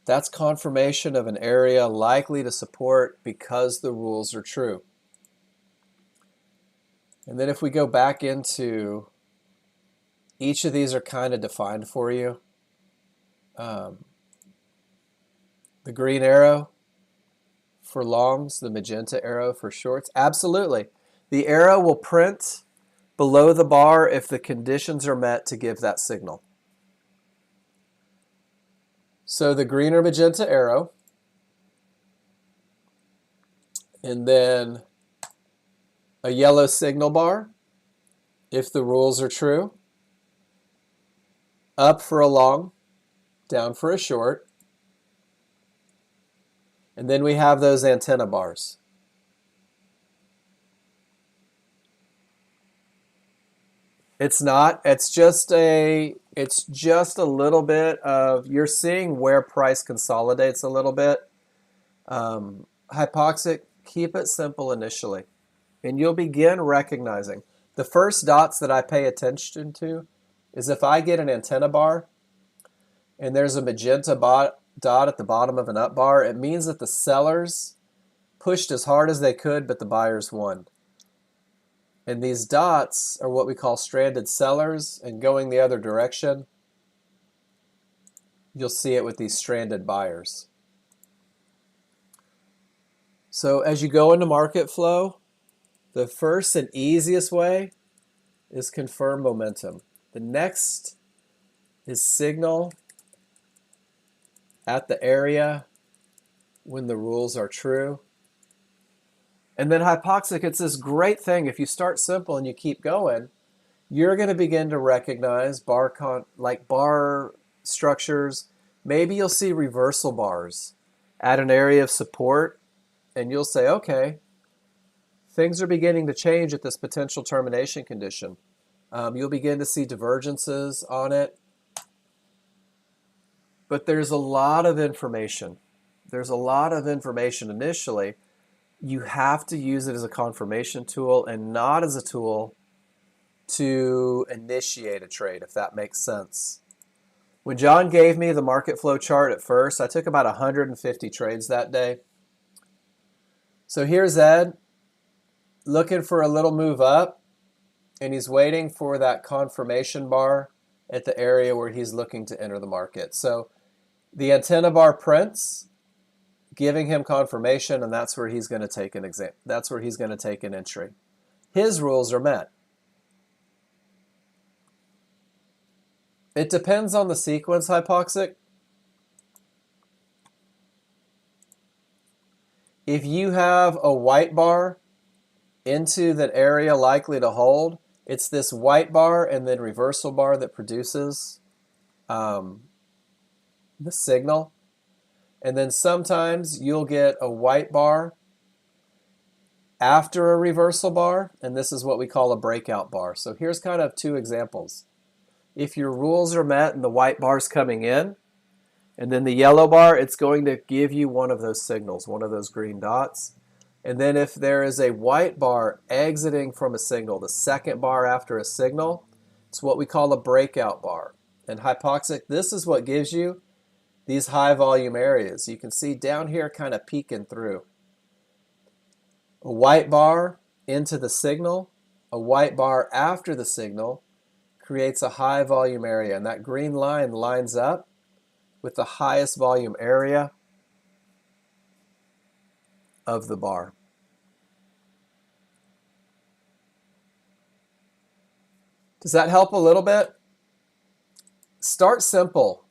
that's confirmation of an area likely to support because the rules are true. And then if we go back into, each of these are kind of defined for you. The green arrow for longs, the magenta arrow for shorts. Absolutely. The arrow will print below the bar if the conditions are met to give that signal. So the green or magenta arrow, and then a yellow signal bar if the rules are true, up for a long, down for a short, and then we have those antenna bars. It's not. It's just a little bit of, you're seeing where price consolidates a little bit. Hypoxic, keep it simple initially. And you'll begin recognizing. The first dots that I pay attention to is if I get an antenna bar and there's a magenta dot at the bottom of an up bar, it means that the sellers pushed as hard as they could, but the buyers won. And these dots are what we call stranded sellers, and going the other direction, you'll see it with these stranded buyers. So as you go into market flow, the first and easiest way is confirm momentum. The next is signal at the area when the rules are true. And then hypoxic, it's this great thing. If you start simple and you keep going, you're going to begin to recognize bar structures. Maybe you'll see reversal bars at an area of support, and you'll say, okay, things are beginning to change at this potential termination condition. You'll begin to see divergences on it. But there's a lot of information. There's a lot of information initially. You have to use it as a confirmation tool and not as a tool to initiate a trade, if that makes sense. When John gave me the market flow chart at first, I took about 150 trades that day. So here's Ed looking for a little move up, and he's waiting for that confirmation bar at the area where he's looking to enter the market. So the antenna bar prints, giving him confirmation, and that's where he's going to take an exam. That's where he's going to take an entry. His rules are met. It depends on the sequence, hypoxic. If you have a white bar into that area likely to hold, it's this white bar and then reversal bar that produces the signal. And then sometimes you'll get a white bar after a reversal bar, and this is what we call a breakout bar. So here's kind of two examples. If your rules are met and the white bar's coming in, and then the yellow bar, it's going to give you one of those signals, one of those green dots. And then if there is a white bar exiting from a signal, the second bar after a signal, it's what we call a breakout bar. And hypoxic, this is what gives you these high volume areas. You can see down here kind of peeking through. A white bar into the signal, a white bar after the signal creates a high volume area, and that green line lines up with the highest volume area of the bar. Does that help a little bit? Start simple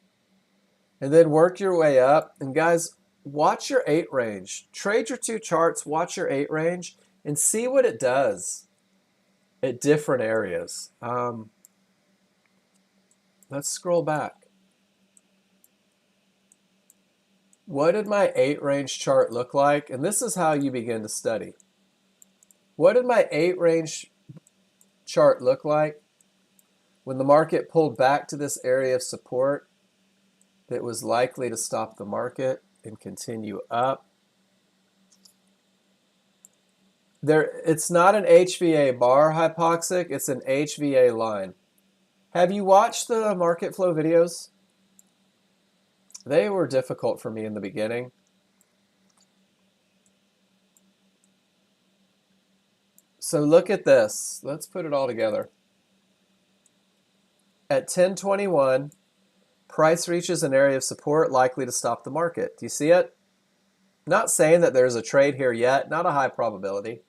and then work your way up. And guys, watch your 8 range. Trade your 2 charts, watch your 8 range, and see what it does at different areas. Let's scroll back. What did my 8 range chart look like? And this is how you begin to study. What did my 8 range chart look like when the market pulled back to this area of support that was likely to stop the market and continue up? It's not an HVA bar, hypoxic, it's an HVA line. Have you watched the market flow videos? They were difficult for me in the beginning. So look at this. Let's put it all together. At 10:21, price reaches an area of support likely to stop the market. Do you see it? Not saying that there's a trade here yet, not a high probability.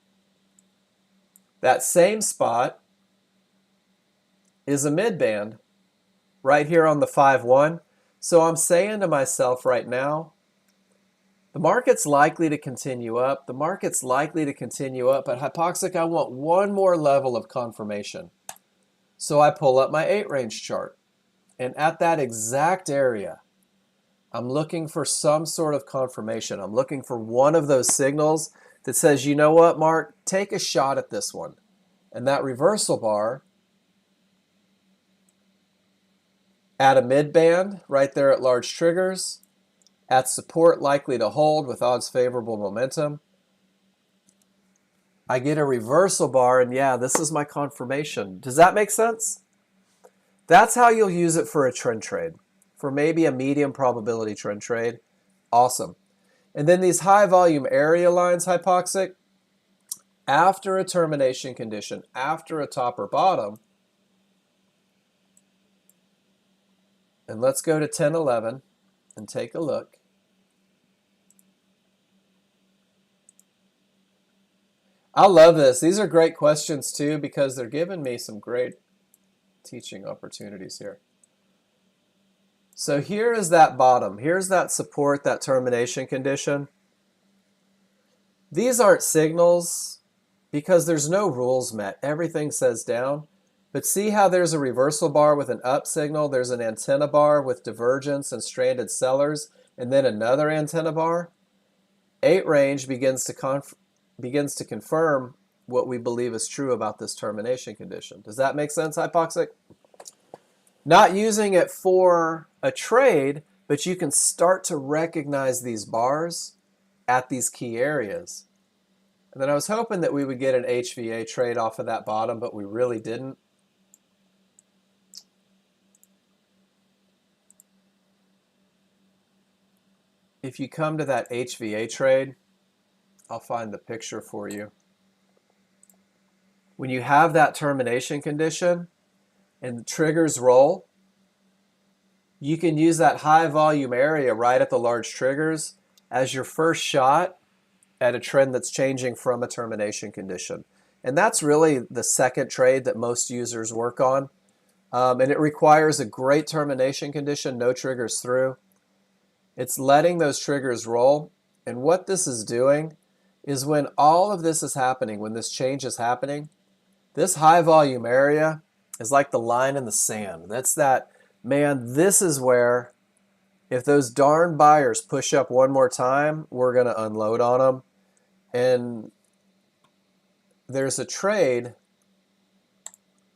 That same spot is a mid-band right here on the 5-1. So I'm saying to myself right now, the market's likely to continue up. The market's likely to continue up. But hypoxic, I want one more level of confirmation. So I pull up my 8 range chart. And at that exact area, I'm looking for some sort of confirmation. I'm looking for one of those signals that says, you know what, Mark, take a shot at this one. And that reversal bar at a mid-band, right there at large triggers, at support likely to hold with odds favorable momentum, I get a reversal bar, and yeah, this is my confirmation. Does that make sense? That's how you'll use it for a trend trade, for maybe a medium probability trend trade. Awesome. And then these high volume area lines, hypoxic, after a termination condition, after a top or bottom, and let's go to 10:11 and take a look. I love this. These are great questions too because they're giving me some great teaching opportunities here. So here is that bottom. Here's that support, that termination condition. These aren't signals because there's no rules met. Everything says down. But see how there's a reversal bar with an up signal, there's an antenna bar with divergence and stranded sellers, and then another antenna bar? 8 range begins to confirm what we believe is true about this termination condition. Does that make sense, hypoxic? Not using it for a trade, but you can start to recognize these bars at these key areas. And then I was hoping that we would get an HVA trade off of that bottom, but we really didn't. If you come to that HVA trade, I'll find the picture for you. When you have that termination condition and the triggers roll, you can use that high volume area right at the large triggers as your first shot at a trend that's changing from a termination condition. And that's really the second trade that most users work on. And it requires a great termination condition, no triggers through. It's letting those triggers roll. And what this is doing is when all of this is happening, when this change is happening, this high volume area is like the line in the sand. That's that, man, this is where if those darn buyers push up one more time, we're going to unload on them. And there's a trade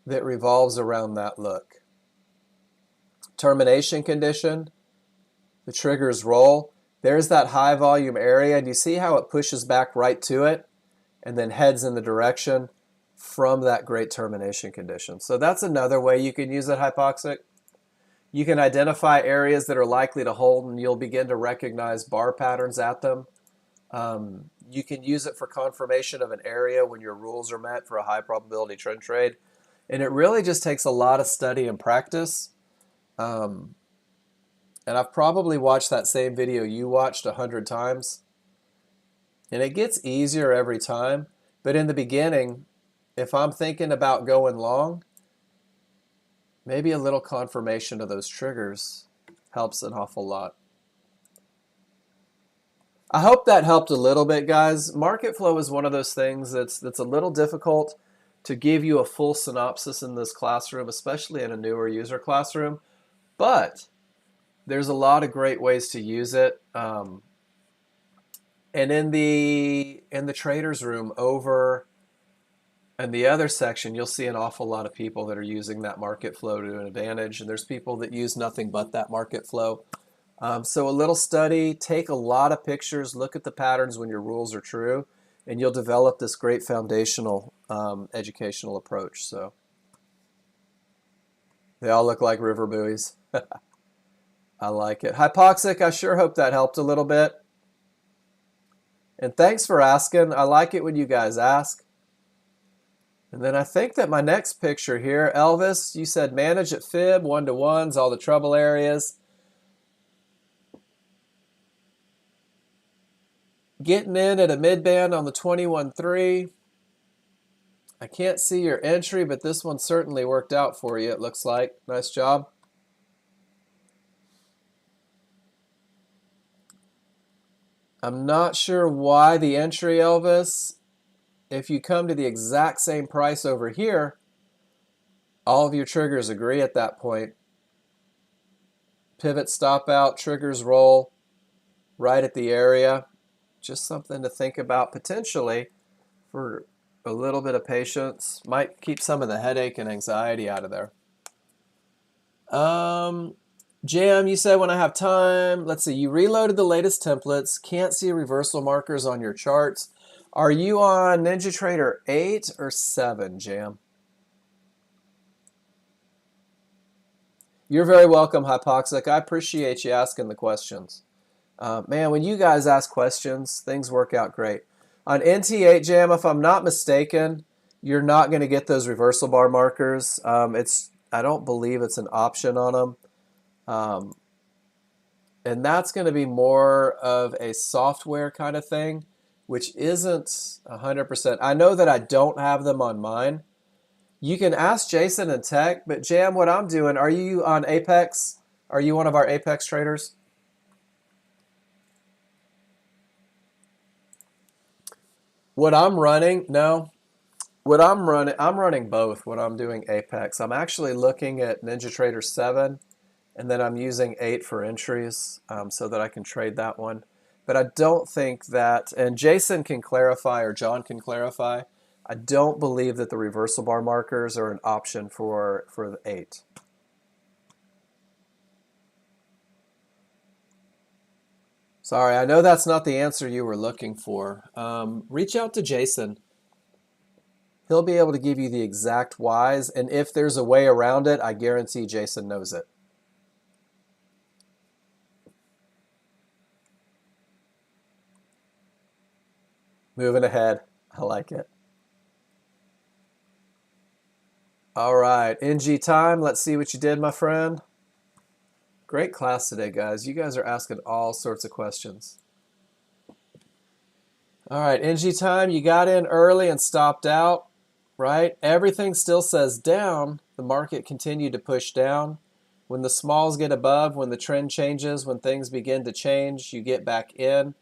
that revolves around that look. Termination condition, the triggers roll. There's that high volume area, and you see how it pushes back right to it and then heads in the direction from that great termination condition. So that's another way you can use it, hypoxic. You can identify areas that are likely to hold, and you'll begin to recognize bar patterns at them. You can use it for confirmation of an area when your rules are met for a high probability trend trade. And it really just takes a lot of study and practice. And I've probably watched that same video you watched 100 times. And it gets easier every time. But in the beginning, if I'm thinking about going long, maybe a little confirmation of those triggers helps an awful lot. I hope that helped a little bit, guys. Market flow is one of those things that's a little difficult to give you a full synopsis in this classroom, especially in a newer user classroom. But there's a lot of great ways to use it. And in the traders room over in the other section, you'll see an awful lot of people that are using that market flow to an advantage. And there's people that use nothing but that market flow. So a little study, take a lot of pictures, look at the patterns when your rules are true, and you'll develop this great foundational educational approach. So they all look like river buoys. I like it. Hypoxic, I sure hope that helped a little bit. And thanks for asking. I like it when you guys ask. And then I think that my next picture here, Elvis, you said manage at fib, 1-to-1s, all the trouble areas. Getting in at a mid-band on the 21.3. I can't see your entry, but this one certainly worked out for you, it looks like. Nice job. I'm not sure why the entry, Elvis. If you come to the exact same price over here, all of your triggers agree at that point. Pivot, stop out, triggers roll right at the area. Just something to think about potentially for a little bit of patience. Might keep some of the headache and anxiety out of there. Jam, you said when I have time. Let's see, you reloaded the latest templates. Can't see reversal markers on your charts. Are you on NinjaTrader 8 or 7, Jam? You're very welcome, Hypoxic. I appreciate you asking the questions. Man, when you guys ask questions, things work out great. On NT8, Jam, if I'm not mistaken, you're not going to get those reversal bar markers. I don't believe it's an option on them. And that's going to be more of a software kind of thing, which isn't 100%. I know that I don't have them on mine. You can ask Jason and Tech, but Jam, what I'm doing, are you on Apex? Are you one of our Apex traders? What I'm running, no. I'm running both when I'm doing Apex. I'm actually looking at NinjaTrader 7, and then I'm using 8 for entries so that I can trade that one. But I don't think that, and Jason can clarify or John can clarify, I don't believe that the reversal bar markers are an option for the 8. Sorry, I know that's not the answer you were looking for. Reach out to Jason. He'll be able to give you the exact whys, and if there's a way around it, I guarantee Jason knows it. Moving ahead. I like it. All right, NG time. Let's see what you did, my friend. Great class today, guys. You guys are asking all sorts of questions. All right, NG time. You got in early and stopped out, right? Everything still says down. The market continued to push down. When the smalls get above, when the trend changes, when things begin to change, you get back in.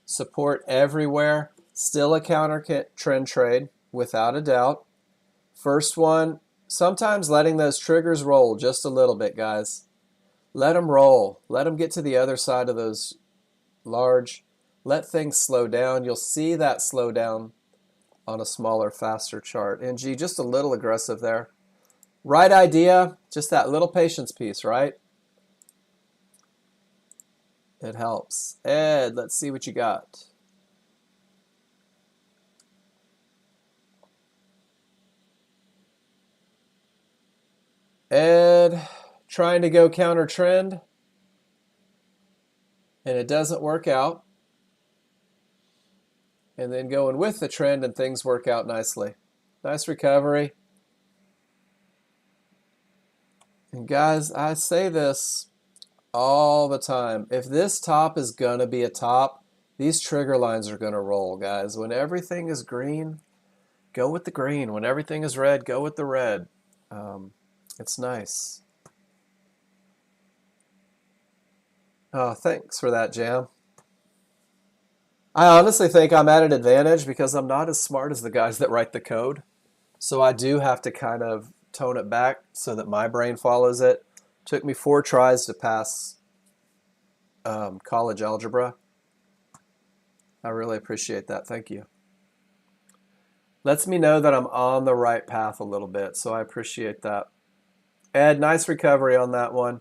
Support everywhere. Still a counter trend trade, without a doubt. First one, sometimes letting those triggers roll just a little bit, guys. Let them roll. Let them get to the other side of those large. Let things slow down. You'll see that slow down on a smaller, faster chart. NG, just a little aggressive there. Right idea, just that little patience piece, right? It helps. Ed, let's see what you got. Ed, trying to go counter trend, and it doesn't work out. And then going with the trend and things work out nicely. Nice recovery. And guys, I say this all the time. If this top is going to be a top, these trigger lines are going to roll, guys. When everything is green, go with the green. When everything is red, go with the red. It's nice. Oh, thanks for that, Jam. I honestly think I'm at an advantage because I'm not as smart as the guys that write the code. So I do have to kind of tone it back so that my brain follows it. Took me 4 tries to pass college algebra. I really appreciate that. Thank you. Lets me know that I'm on the right path a little bit, so I appreciate that. Ed, nice recovery on that one.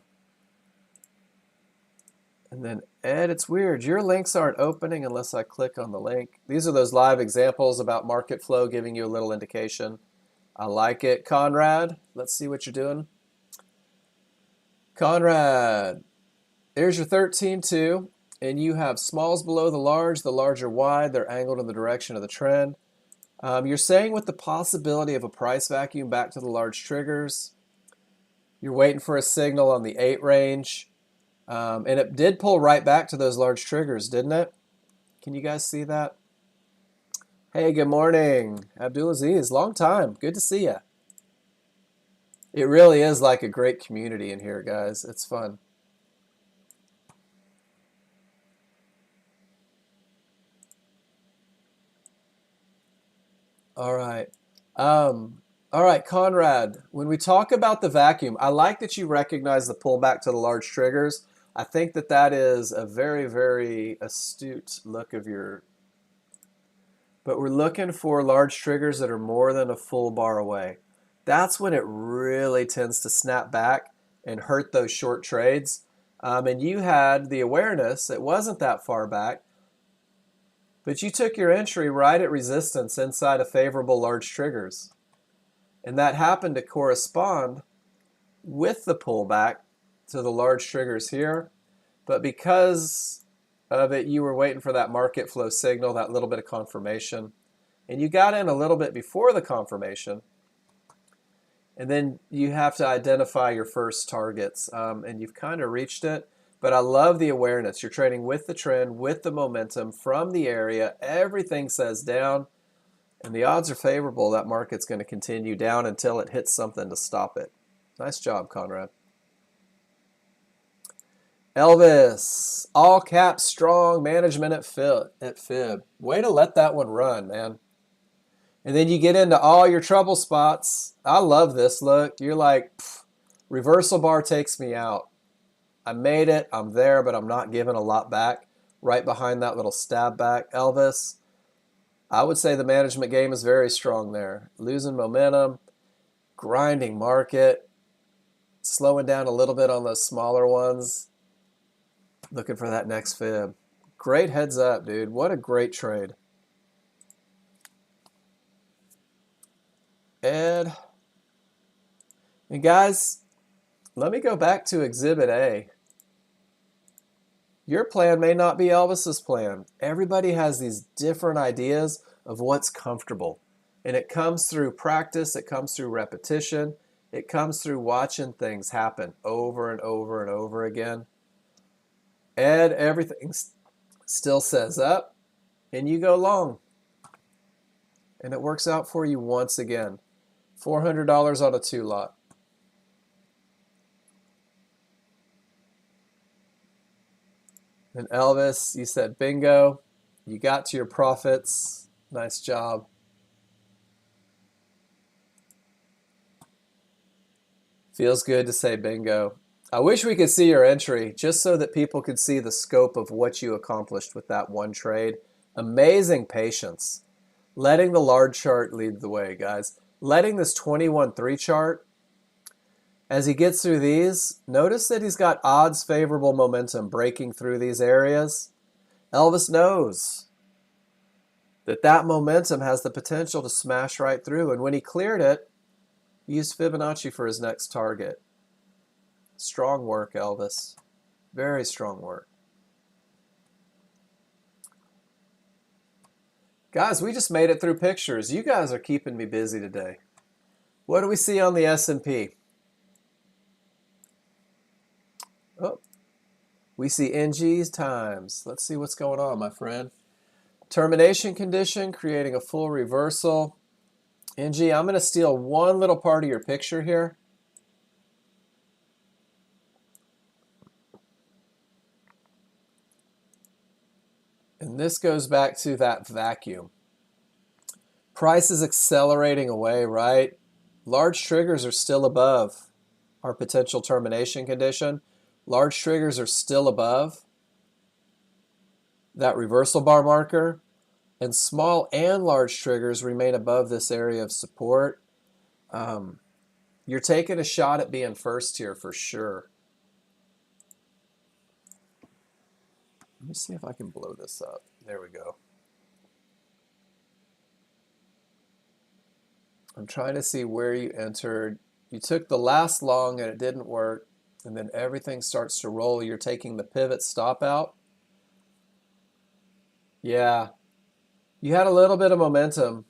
And then Ed, it's weird. Your links aren't opening unless I click on the link. These are those live examples about market flow, giving you a little indication. I like it. Conrad, let's see what you're doing. Conrad, there's your 13-2, and you have smalls below the large are wide. They're angled in the direction of the trend. You're saying with the possibility of a price vacuum back to the large triggers, you're waiting for a signal on the 8 range. And it did pull right back to those large triggers, didn't it? Can you guys see that? Hey, good morning, Abdulaziz. Long time. Good to see you. It really is like a great community in here, guys. It's fun. All right. All right, Conrad, when we talk about the vacuum, I like that you recognize the pullback to the large triggers. I think that that is a very, very astute look of your... But we're looking for large triggers that are more than a full bar away. That's when it really tends to snap back and hurt those short trades. And you had the awareness, it wasn't that far back, but you took your entry right at resistance inside of favorable large triggers. And that happened to correspond with the pullback to the large triggers here. But because of it, you were waiting for that market flow signal, that little bit of confirmation. And you got in a little bit before the confirmation. And then you have to identify your first targets. And you've kind of reached it. But I love the awareness. You're trading with the trend, with the momentum from the area. Everything says down. And the odds are favorable that market's going to continue down until it hits something to stop it. Nice job, Conrad. Elvis, all caps strong management at Fib. Way to let that one run, man. And then you get into all your trouble spots. I love this look. You're like, reversal bar takes me out. I made it. I'm there, but I'm not giving a lot back. Right behind that little stab back. Elvis, I would say the management game is very strong there. Losing momentum, grinding market, slowing down a little bit on those smaller ones. Looking for that next fib. Great heads up, dude. What a great trade. Ed. And guys, let me go back to Exhibit A. Your plan may not be Elvis's plan. Everybody has these different ideas of what's comfortable. And it comes through practice, it comes through repetition, it comes through watching things happen over and over and over again. Ed, everything still says up, and you go long. And it works out for you once again. $400 on a 2-lot. And Elvis, you said bingo. You got to your profits. Nice job. Feels good to say bingo. I wish we could see your entry just so that people could see the scope of what you accomplished with that one trade. Amazing patience. Letting the large chart lead the way, guys. Letting this 21-3 chart, as he gets through these, notice that he's got odds favorable momentum breaking through these areas. Elvis knows that that momentum has the potential to smash right through. And when he cleared it, he used Fibonacci for his next target. Strong work, Elvis. Very strong work. Guys, we just made it through pictures. You guys are keeping me busy today. What do we see on the S&P? Oh, we see NG's times. Let's see what's going on, my friend. Termination condition, creating a full reversal. NG, I'm going to steal one little part of your picture here. And this goes back to that vacuum. Price is accelerating away, right? Large triggers are still above our potential termination condition. Large triggers are still above that reversal bar marker. And small and large triggers remain above this area of support. You're taking a shot at being first here for sure. Let me see if I can blow this up. There we go. I'm trying to see where you entered. You took the last long and it didn't work, and then everything starts to roll. You're taking the pivot stop out. Yeah, you had a little bit of momentum,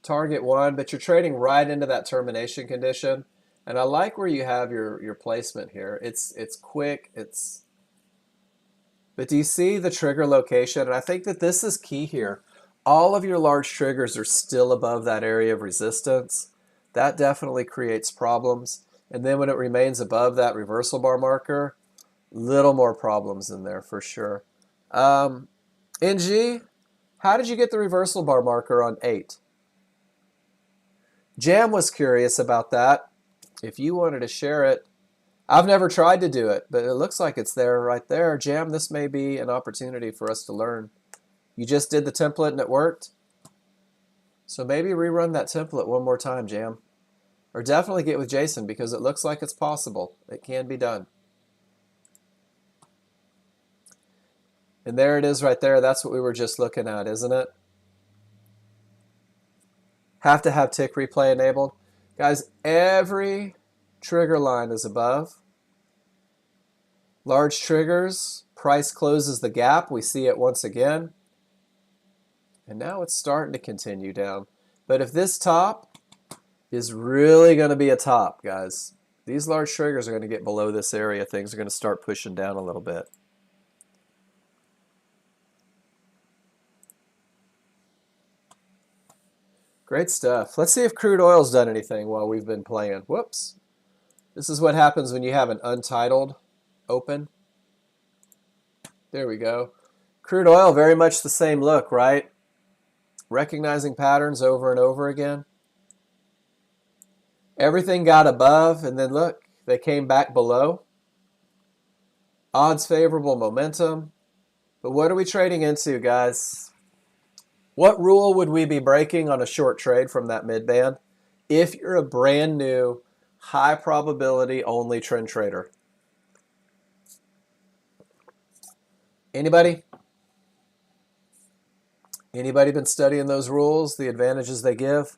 target one, but you're trading right into that termination condition. And I like where you have your placement here. It's quick, but do you see the trigger location? And I think that this is key here. All of your large triggers are still above that area of resistance. That definitely creates problems. And then when it remains above that reversal bar marker, little more problems in there for sure. NG, how did you get the reversal bar marker on 8? Jam was curious about that. If you wanted to share it, I've never tried to do it, but it looks like it's there right there. Jam, this may be an opportunity for us to learn. You just did the template and it worked? So maybe rerun that template one more time, Jam. Or definitely get with Jason because it looks like it's possible. It can be done. And there it is right there. That's what we were just looking at, isn't it? Have to have tick replay enabled. Guys, every trigger line is above. Large triggers, price closes the gap. We see it once again. And now it's starting to continue down. But if this top is really going to be a top, guys, these large triggers are going to get below this area. Things are going to start pushing down a little bit. Great stuff. Let's see if crude oil's done anything while we've been playing. Whoops. This is what happens when you have an untitled open. There we go. Crude oil, very much the same look, right? Recognizing patterns over and over again. Everything got above, and then look, they came back below. Odds favorable, momentum. But what are we trading into, guys? What rule would we be breaking on a short trade from that mid-band if you're a brand new, high probability only trend trader? Anybody? Anybody been studying those rules, the advantages they give?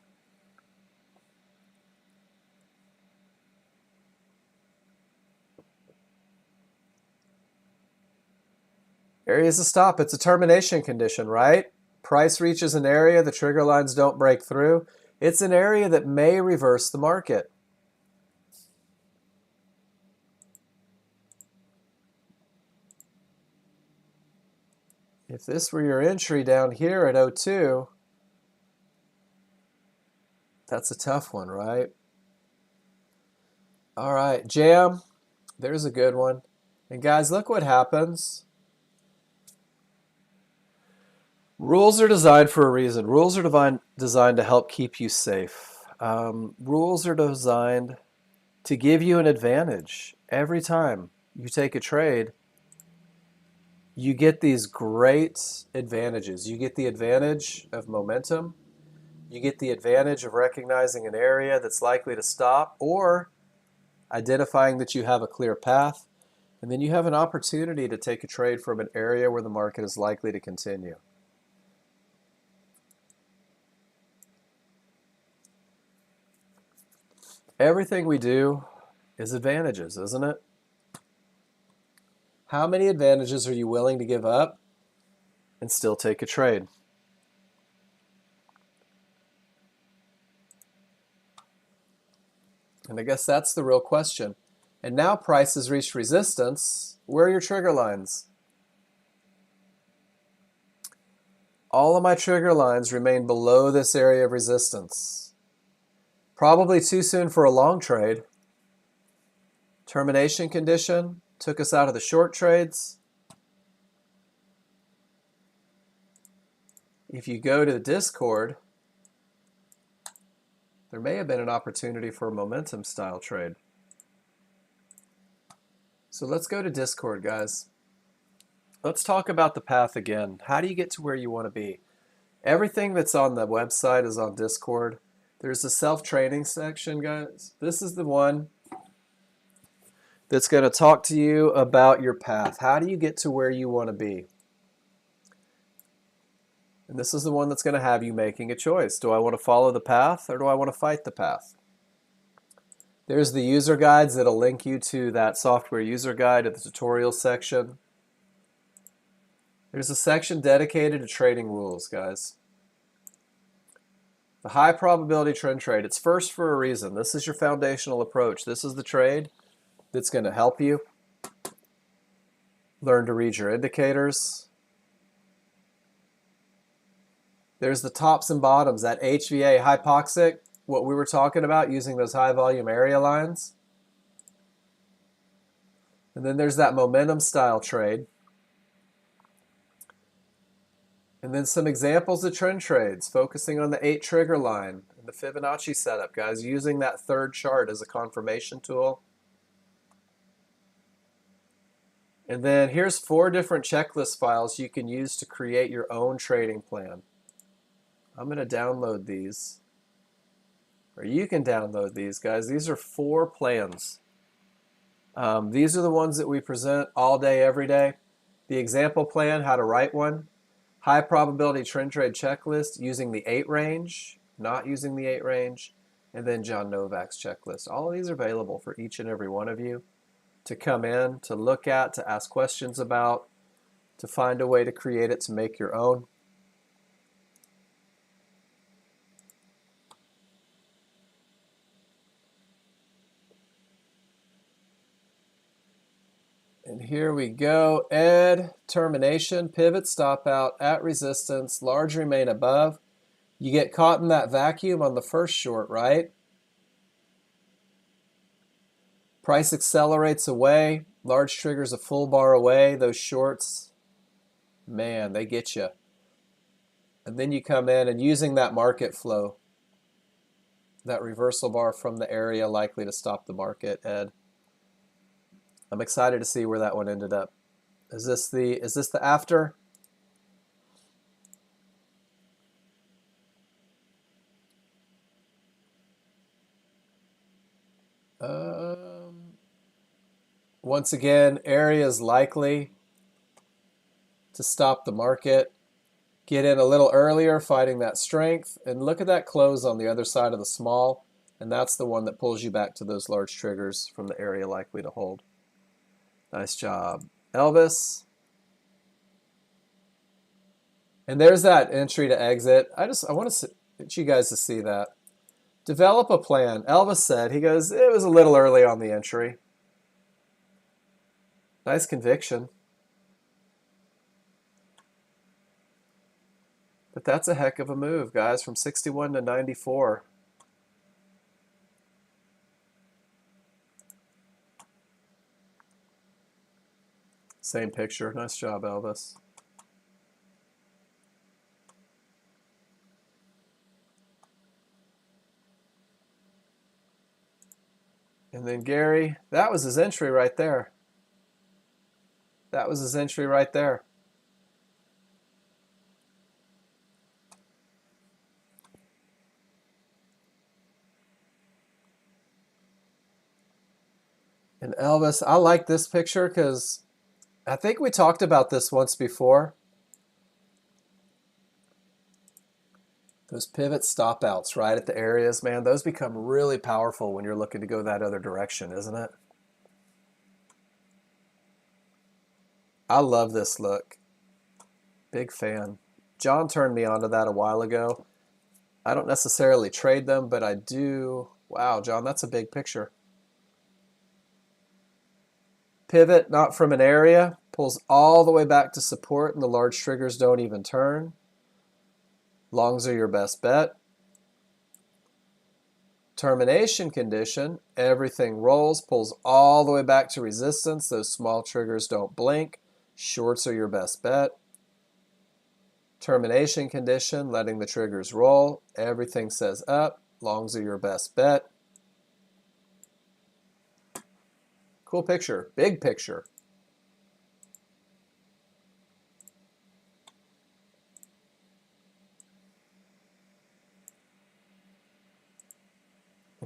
Areas of stop, it's a termination condition, right? Price reaches an area, the trigger lines don't break through. It's an area that may reverse the market. If this were your entry down here at 02, that's a tough one, right? All right, Jam, there's a good one. And guys, look what happens. Rules are designed for a reason. Rules are designed to help keep you safe. Rules are designed to give you an advantage. Every time you take a trade, you get these great advantages. You get the advantage of momentum. You get the advantage of recognizing an area that's likely to stop or identifying that you have a clear path. And then you have an opportunity to take a trade from an area where the market is likely to continue. Everything we do is advantages, isn't it? How many advantages are you willing to give up and still take a trade? And I guess that's the real question. And now price has reached resistance. Where are your trigger lines? All of my trigger lines remain below this area of resistance. Probably too soon for a long trade. Termination condition took us out of the short trades. if you go to the Discord, there may have been an opportunity for a momentum style trade. So let's go to Discord, guys. Let's talk about the path again. How do you get to where you want to be? Everything that's on the website is on Discord. There's a self-training section, guys. This is the one that's going to talk to you about your path. How do you get to where you want to be? And this is the one that's going to have you making a choice. Do I want to follow the path or do I want to fight the path? There's the user guides that'll link you to that software user guide at the tutorial section. There's a section dedicated to trading rules, guys. The high probability trend trade, it's first for a reason. This is your foundational approach. This is the trade that's going to help you learn to read your indicators. There's the tops and bottoms, that HVA hypoxic, what we were talking about using those high volume area lines. And then there's that momentum style trade. And then some examples of trend trades, focusing on the 8 trigger line and the Fibonacci setup, guys, using that third chart as a confirmation tool. And then here's 4 different checklist files you can use to create your own trading plan. I'm going to download these, or you can download these, guys. These are 4 plans. These are the ones that we present all day, every day. The example plan, how to write one. High probability trend trade checklist using the 8 range, not using the 8 range, and then John Novak's checklist. All of these are available for each and every one of you to come in, to look at, to ask questions about, to find a way to create it, to make your own. And here we go. Ed, termination, pivot, stop out, at resistance, large remain above. You get caught in that vacuum on the first short, right? Price accelerates away. Large triggers a full bar away. Those shorts, man, they get you. And then you come in and using that market flow, that reversal bar from the area likely to stop the market, Ed. I'm excited to see where that one ended up. Is this the after? Once again, area is likely to stop the market. Get in a little earlier, fighting that strength, and look at that close on the other side of the small, and that's the one that pulls you back to those large triggers from the area likely to hold. Nice job, Elvis. And there's that entry to exit. I want to get you guys to see that. Develop a plan. Elvis said, he goes, it was a little early on the entry. Nice conviction. But that's a heck of a move, guys, from 61 to 94. Same picture. Nice job, Elvis. And then Gary, that was his entry right there. That was his entry right there. And Elvis, I like this picture because I think we talked about this once before. Those pivot stop outs right at the areas, man, those become really powerful when you're looking to go that other direction, isn't it? I love this look. Big fan. John turned me onto that a while ago. I don't necessarily trade them, but I do. Wow, John, that's a big picture. Pivot, not from an area, pulls all the way back to support, and the large triggers don't even turn. Longs are your best bet. Termination condition, everything rolls, pulls all the way back to resistance. Those small triggers don't blink. Shorts are your best bet. Termination condition, letting the triggers roll. Everything says up. Longs are your best bet. Cool picture, big picture.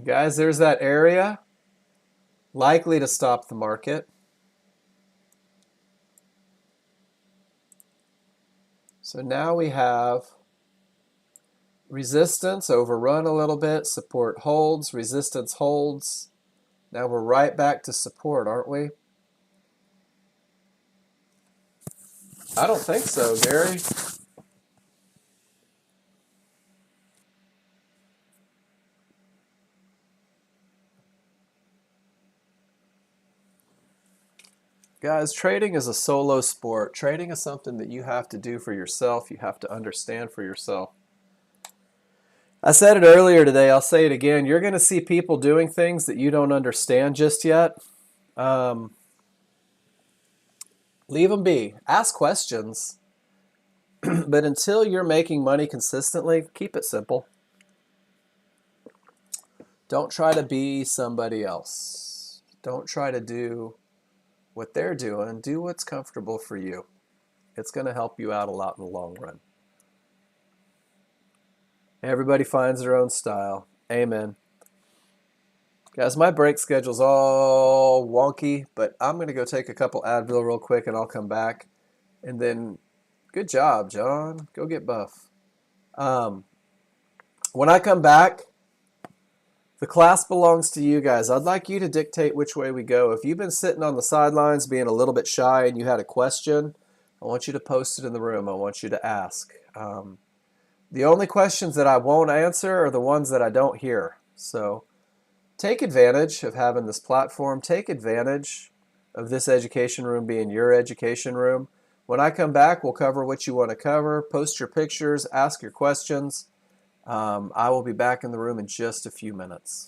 Guys, there's that area likely to stop the market. So now we have resistance overrun a little bit, support holds, resistance holds. Now we're right back to support, aren't we? I don't think so, Gary. Guys, trading is a solo sport. Trading is something that you have to do for yourself. You have to understand for yourself. I said it earlier today. I'll say it again. You're going to see people doing things that you don't understand just yet. Leave them be. Ask questions. But until you're making money consistently, keep it simple. Don't try to be somebody else. Don't try to do what they're doing. Do what's comfortable for you. It's going to help you out a lot in the long run. Everybody finds their own style. Amen. Guys, my break schedule's all wonky, but I'm going to go take a couple Advil real quick and I'll come back. And then, good job, John. Go get buff. When I come back, the class belongs to you guys. I'd like you to dictate which way we go. If you've been sitting on the sidelines being a little bit shy and you had a question, I want you to post it in the room. I want you to ask. The only questions that I won't answer are the ones that I don't hear. So take advantage of having this platform. Take advantage of this education room being your education room. When I come back, we'll cover what you want to cover. Post your pictures. Ask your questions. I will be back in the room in just a few minutes.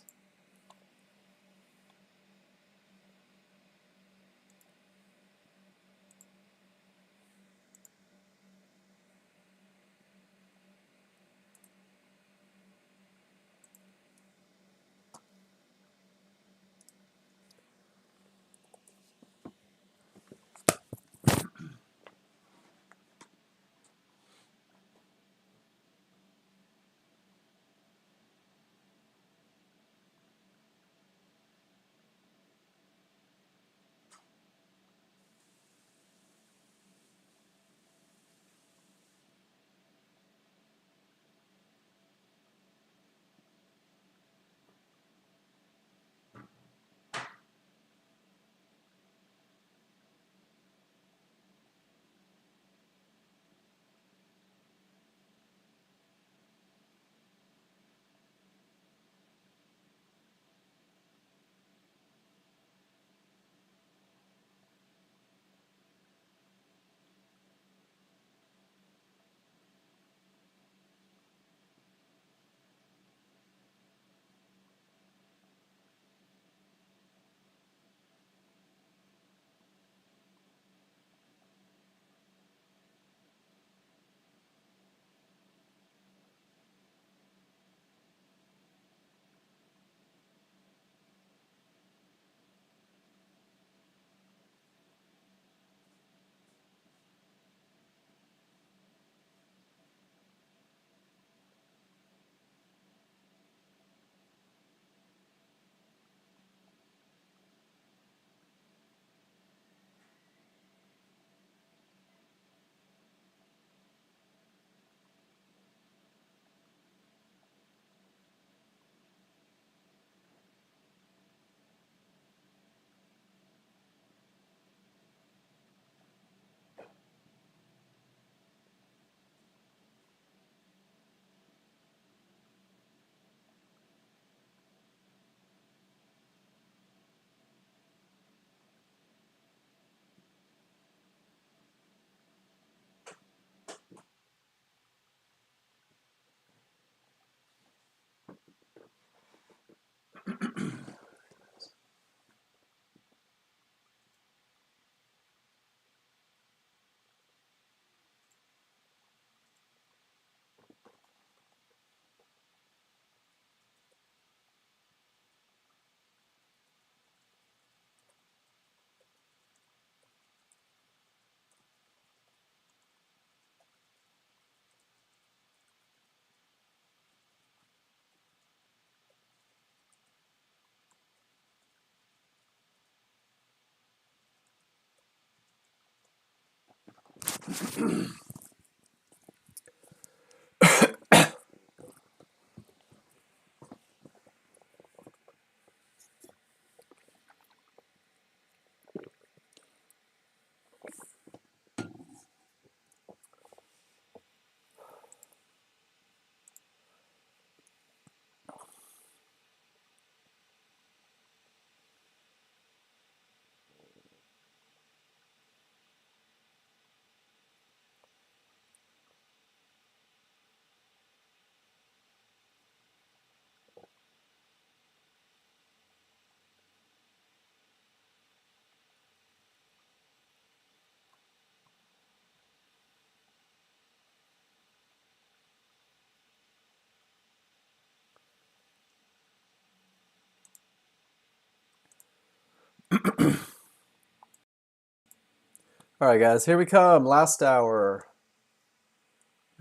All right, guys, here we come. Last hour.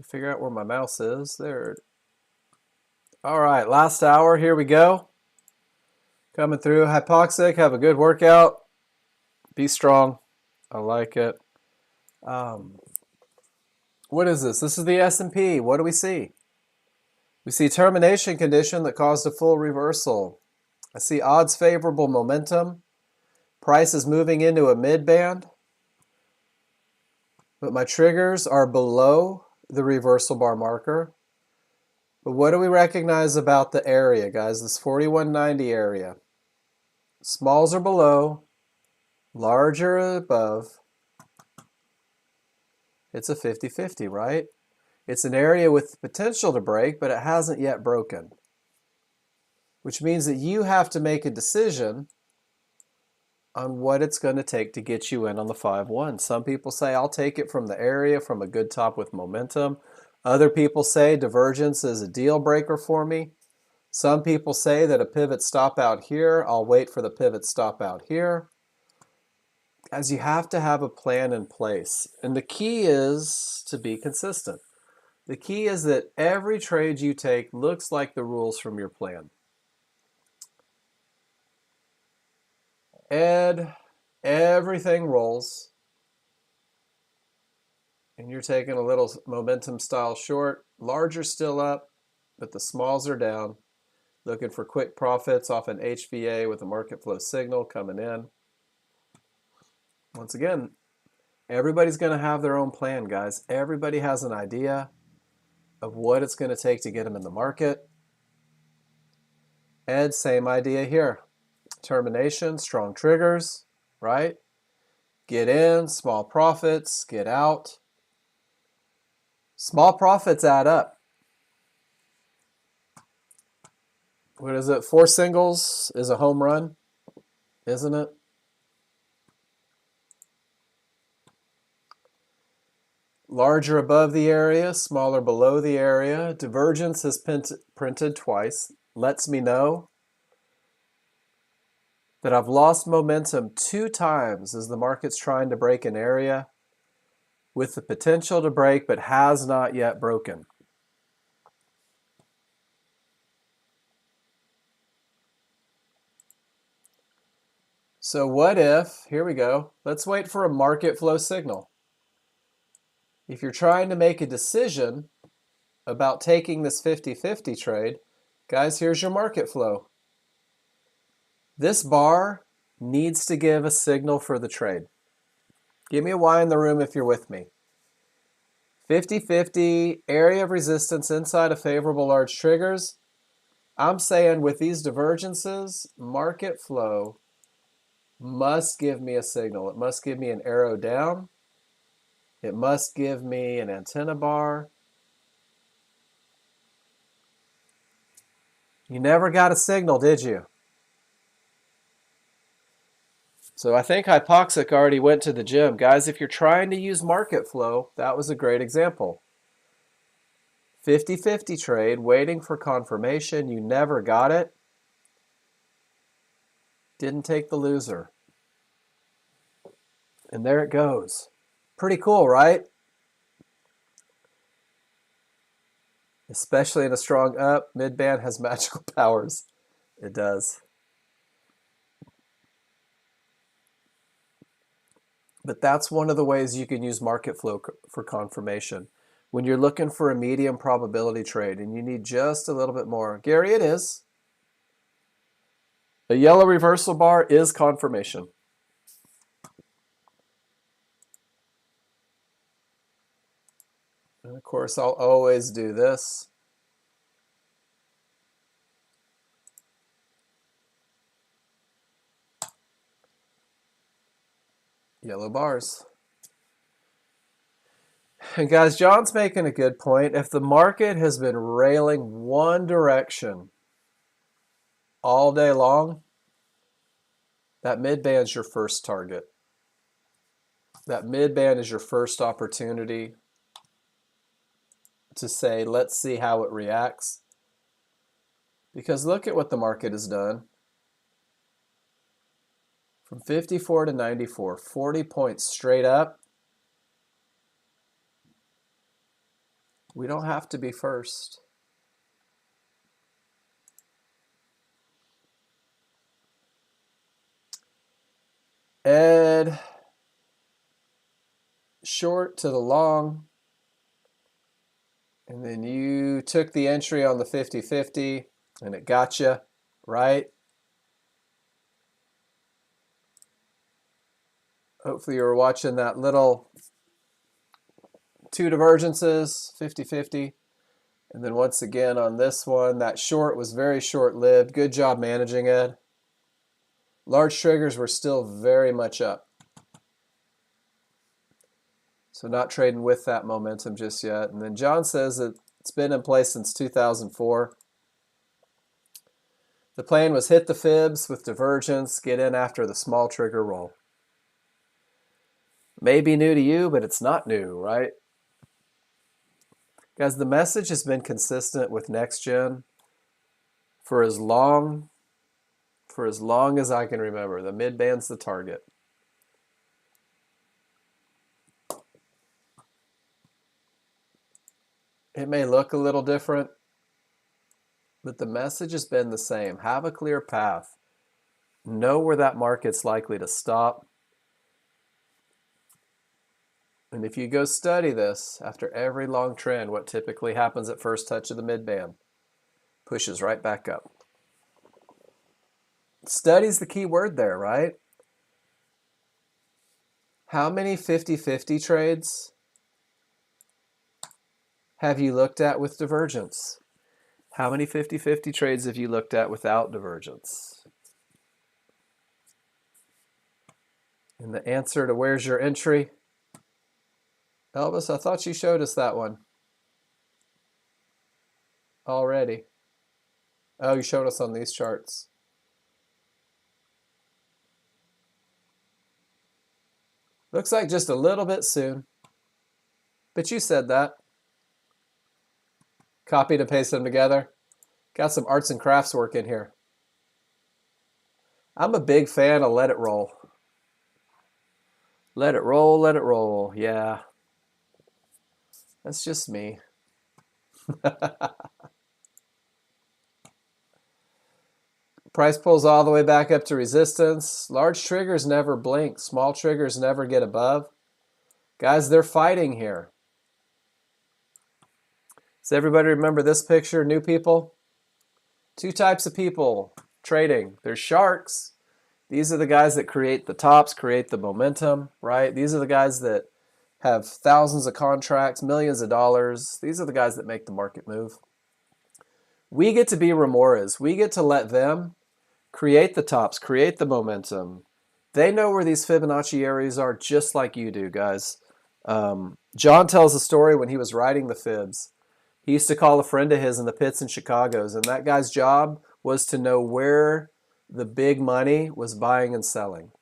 Figure out where my mouse is. There. All right, last hour. Here we go. Coming through. Hypoxic. Have a good workout. Be strong. I like it. What is this? This is the S&P. What do we see? We see termination condition that caused a full reversal. I see odds favorable momentum. Price is moving into a mid band. But my triggers are below the reversal bar marker. But what do we recognize about the area, guys? This 4190 area. Smalls are below, larger above. It's a 50-50, right? It's an area with potential to break, but it hasn't yet broken. Which means that you have to make a decision on what it's going to take to get you in on the 5-1. Some people say, I'll take it from the area, from a good top with momentum. Other people say divergence is a deal breaker for me. Some people say that a pivot stop out here, I'll wait for the pivot stop out here. As you have to have a plan in place. And the key is to be consistent. The key is that every trade you take looks like the rules from your plan. Ed, everything rolls. And you're taking a little momentum style short. Larger still up, but the smalls are down. Looking for quick profits off an HVA with a market flow signal coming in. Once again, everybody's going to have their own plan, guys. Everybody has an idea of what it's going to take to get them in the market. Ed, same idea here. Termination, strong triggers, right? Get in, small profits, get out. Small profits add up. What is it? 4 singles is a home run, isn't it? Larger above the area, smaller below the area. Divergence is printed twice. Lets me know that I've lost momentum 2 times as the market's trying to break an area with the potential to break but has not yet broken. So what if, here we go, let's wait for a market flow signal. If you're trying to make a decision about taking this 50-50 trade, guys, here's your market flow. This bar needs to give a signal for the trade. Give me a Y in the room if you're with me. 50-50, area of resistance inside of favorable large triggers. I'm saying with these divergences, market flow must give me a signal. It must give me an arrow down. It must give me an antenna bar. You never got a signal, did you? So I think Hypoxic already went to the gym. Guys, if you're trying to use market flow, that was a great example. 50-50 trade, waiting for confirmation. You never got it. Didn't take the loser. And there it goes. Pretty cool, right? Especially in a strong up, mid-band has magical powers. It does. But that's one of the ways you can use market flow for confirmation. When you're looking for a medium probability trade and you need just a little bit more. Gary, it is. A yellow reversal bar is confirmation. And of course, I'll always do this. Yellow bars. And guys, John's making a good point. If the market has been railing one direction all day long, that mid-band's your first target. That mid-band is your first opportunity to say, let's see how it reacts. Because look at what the market has done. From 54 to 94, 40 points straight up. We don't have to be first. Ed, short to the long. And then you took the entry on the 50-50 and it got you, right? Hopefully you were watching that little two divergences, 50-50. And then once again on this one, that short was very short-lived. Good job managing it. Large triggers were still very much up. So not trading with that momentum just yet. And then John says that it's been in place since 2004. The plan was hit the fibs with divergence, get in after the small trigger roll. May be new to you, but it's not new, right? Guys, the message has been consistent with Nexgen for as long as I can remember. The mid-band's the target. It may look a little different, but the message has been the same. Have a clear path. Know where that market's likely to stop. And if you go study this, after every long trend, what typically happens at first touch of the mid-band? Pushes right back up. Study's the key word there, right? How many 50-50 trades have you looked at with divergence? How many 50-50 trades have you looked at without divergence? And the answer to where's your entry? Elvis, I thought you showed us that one already. Oh, you showed us on these charts. Looks like just a little bit soon. But you said that. Copied and pasted them together. Got some arts and crafts work in here. I'm a big fan of let it roll. Let it roll, let it roll. Yeah. That's just me. Price pulls all the way back up to resistance. Large triggers never blink. Small triggers never get above. Guys, they're fighting here. Does everybody remember this picture? New people? Two types of people trading. There's sharks. These are the guys that create the tops, create the momentum, right? These are the guys that have thousands of contracts, millions of dollars. These are the guys that make the market move. We get to be remoras. We get to let them create the tops, create the momentum. They know where these Fibonacci areas are just like you do, guys. John tells a story when he was writing the fibs. He used to call a friend of his in the pits in Chicago's, and that guy's job was to know where the big money was buying and selling.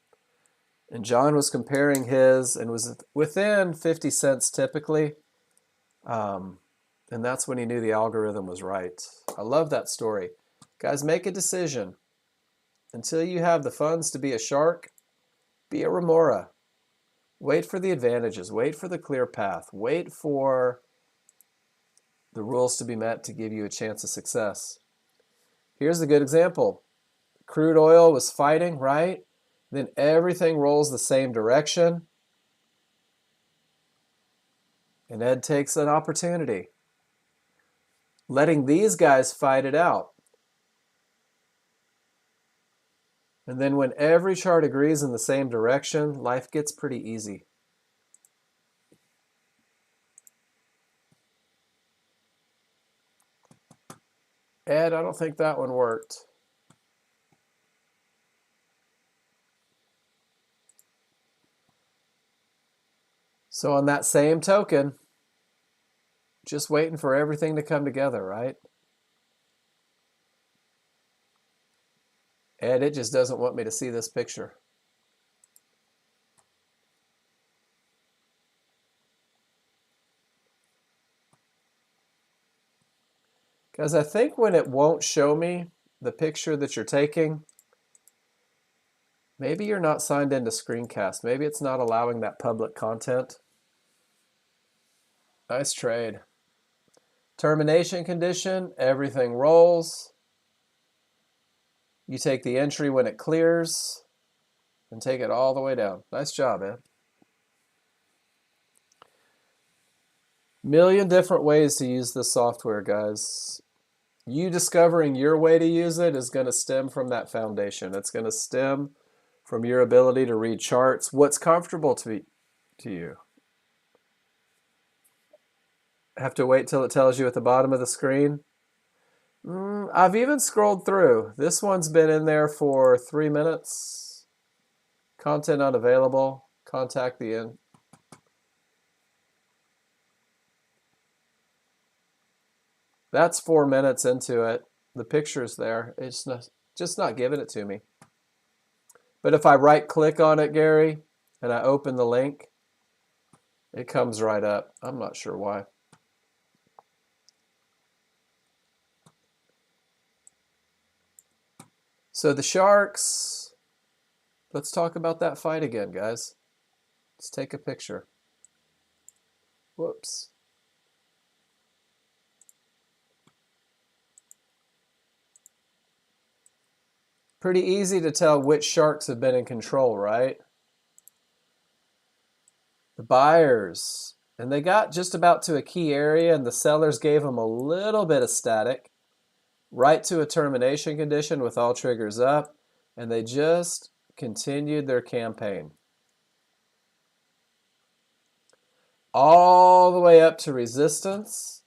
And John was comparing his and was within 50 cents typically. And that's when he knew the algorithm was right. I love that story. Guys, make a decision. Until you have the funds to be a shark, be a remora. Wait for the advantages. Wait for the clear path. Wait for the rules to be met to give you a chance of success. Here's a good example. Crude oil was fighting, right? Then everything rolls the same direction. And Ed takes an opportunity, letting these guys fight it out. And then when every chart agrees in the same direction, life gets pretty easy. Ed, I don't think that one worked. So on that same token, just waiting for everything to come together, right? Ed, it just doesn't want me to see this picture. Because I think when it won't show me the picture that you're taking, maybe you're not signed into Screencast. Maybe it's not allowing that public content. Nice trade. Termination condition, everything rolls. You take the entry when it clears and take it all the way down. Nice job, Ed. Million different ways to use this software, guys. You discovering your way to use it is going to stem from that foundation. It's going to stem from your ability to read charts. What's comfortable to you? Have to wait till it tells you at the bottom of the screen? I've even scrolled through. This one's been in there for 3 minutes. Content unavailable. Contact the end. That's 4 minutes into it. The picture's there. It's just not giving it to me. But if I right click on it, Gary, and I open the link, it comes right up. I'm not sure why. So the Sharks, let's talk about that fight again, guys. Let's take a picture. Whoops. Pretty easy to tell which Sharks have been in control, right? The buyers, and they got just about to a key area, and the sellers gave them a little bit of static, right to a termination condition with all triggers up, and they just continued their campaign. All the way up to resistance,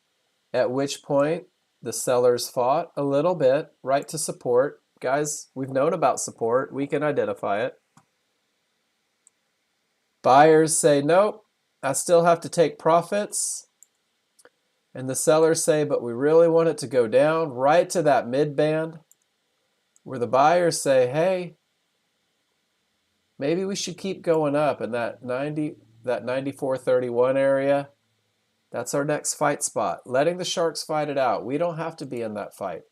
at which point the sellers fought a little bit, right to support. Guys, we've known about support. We can identify it. Buyers say, nope, I still have to take profits. And the sellers say, but we really want it to go down right to that mid band where the buyers say, hey, maybe we should keep going up in that 94.31 area. That's our next fight spot. Letting the Sharks fight it out. We don't have to be in that fight.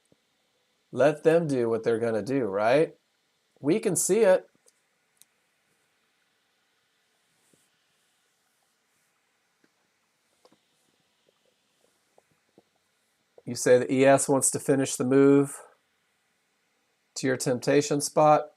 Let them do what they're going to do, right? We can see it. You say the ES wants to finish the move to your temptation spot.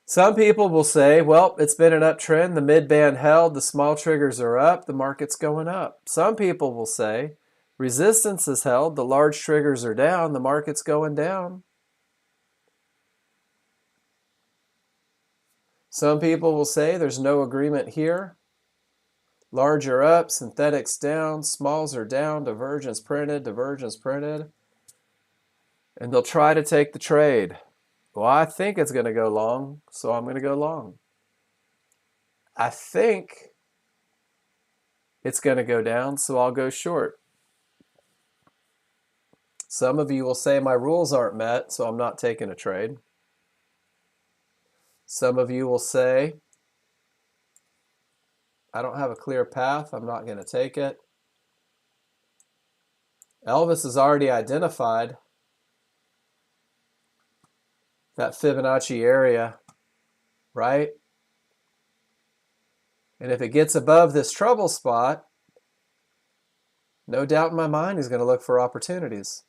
Some people will say, well, it's been an uptrend. The mid band held. The small triggers are up. The market's going up. Some people will say, resistance is held. The large triggers are down. The market's going down. Some people will say there's no agreement here. Large are up, synthetics down, smalls are down, divergence printed, and they'll try to take the trade. Well, I think it's going to go long, so I'm going to go long. I think it's going to go down, so I'll go short. Some of you will say my rules aren't met, so I'm not taking a trade. Some of you will say, I don't have a clear path, I'm not going to take it. Elvis has already identified that Fibonacci area, right? And if it gets above this trouble spot, no doubt in my mind he's going to look for opportunities.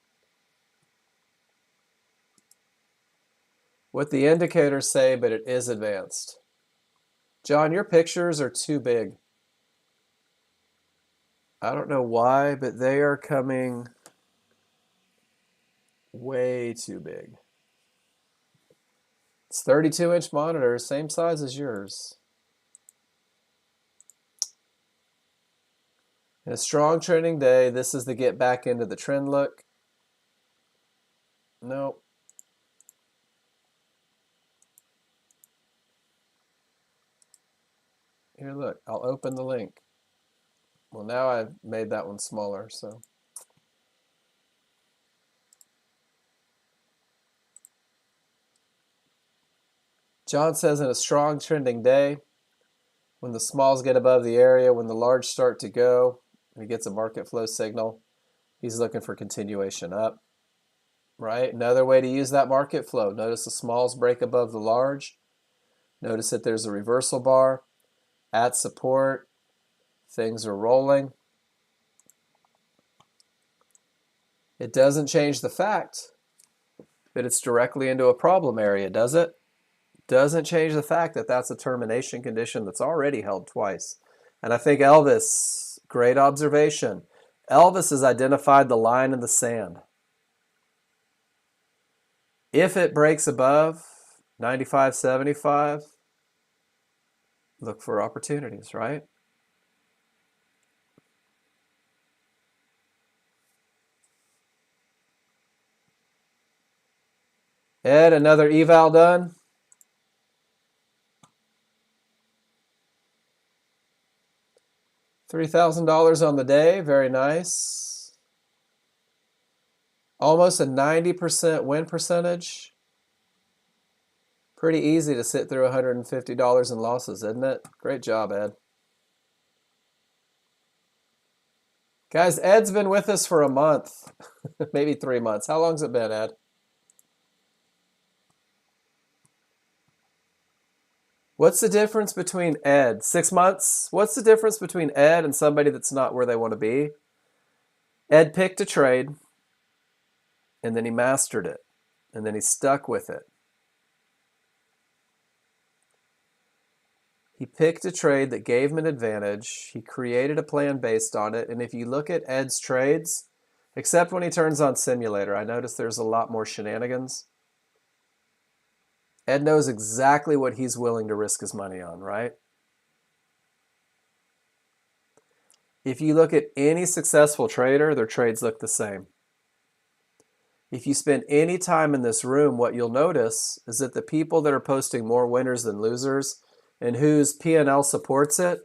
What the indicators say, but it is advanced. John, your pictures are too big. I don't know why, but they are coming way too big. It's 32-inch monitor, same size as yours. In a strong trending day, this is the get back into the trend look. Nope. Here, look, I'll open the link. Well, now I've made that one smaller, so. John says, in a strong trending day, when the smalls get above the area, when the large start to go, and he gets a market flow signal, he's looking for continuation up, right? Another way to use that market flow. Notice the smalls break above the large. Notice that there's a reversal bar at support. Things are rolling. It doesn't change the fact that it's directly into a problem area, does it? Doesn't change the fact that that's a termination condition that's already held twice. And I think Elvis, great observation. Elvis has identified the line in the sand. If it breaks above 95.75, look for opportunities, right? Ed, another eval done? $3,000 on the day, very nice. Almost a 90% win percentage. Pretty easy to sit through $150 in losses, isn't it? Great job, Ed. Guys, Ed's been with us for a month, maybe 3 months. How long's it been, Ed? What's the difference between Ed? 6 months? What's the difference between Ed and somebody that's not where they want to be? Ed picked a trade, and then he mastered it, and then he stuck with it. He picked a trade that gave him an advantage. He created a plan based on it, and if you look at Ed's trades, except when he turns on simulator, I notice there's a lot more shenanigans. Ed knows exactly what he's willing to risk his money on, right? If you look at any successful trader, their trades look the same. If you spend any time in this room, what you'll notice is that the people that are posting more winners than losers and whose P&L supports it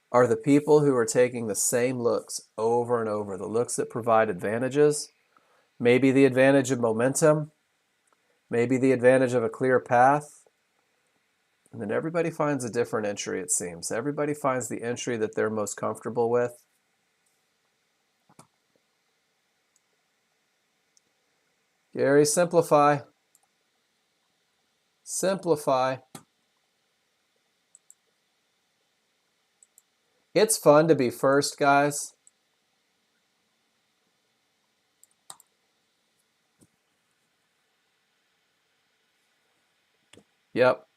are the people who are taking the same looks over and over, the looks that provide advantages, maybe the advantage of momentum, maybe the advantage of a clear path. And then everybody finds a different entry, it seems. Everybody finds the entry that they're most comfortable with. Gary, simplify. Simplify. It's fun to be first, guys. Yep.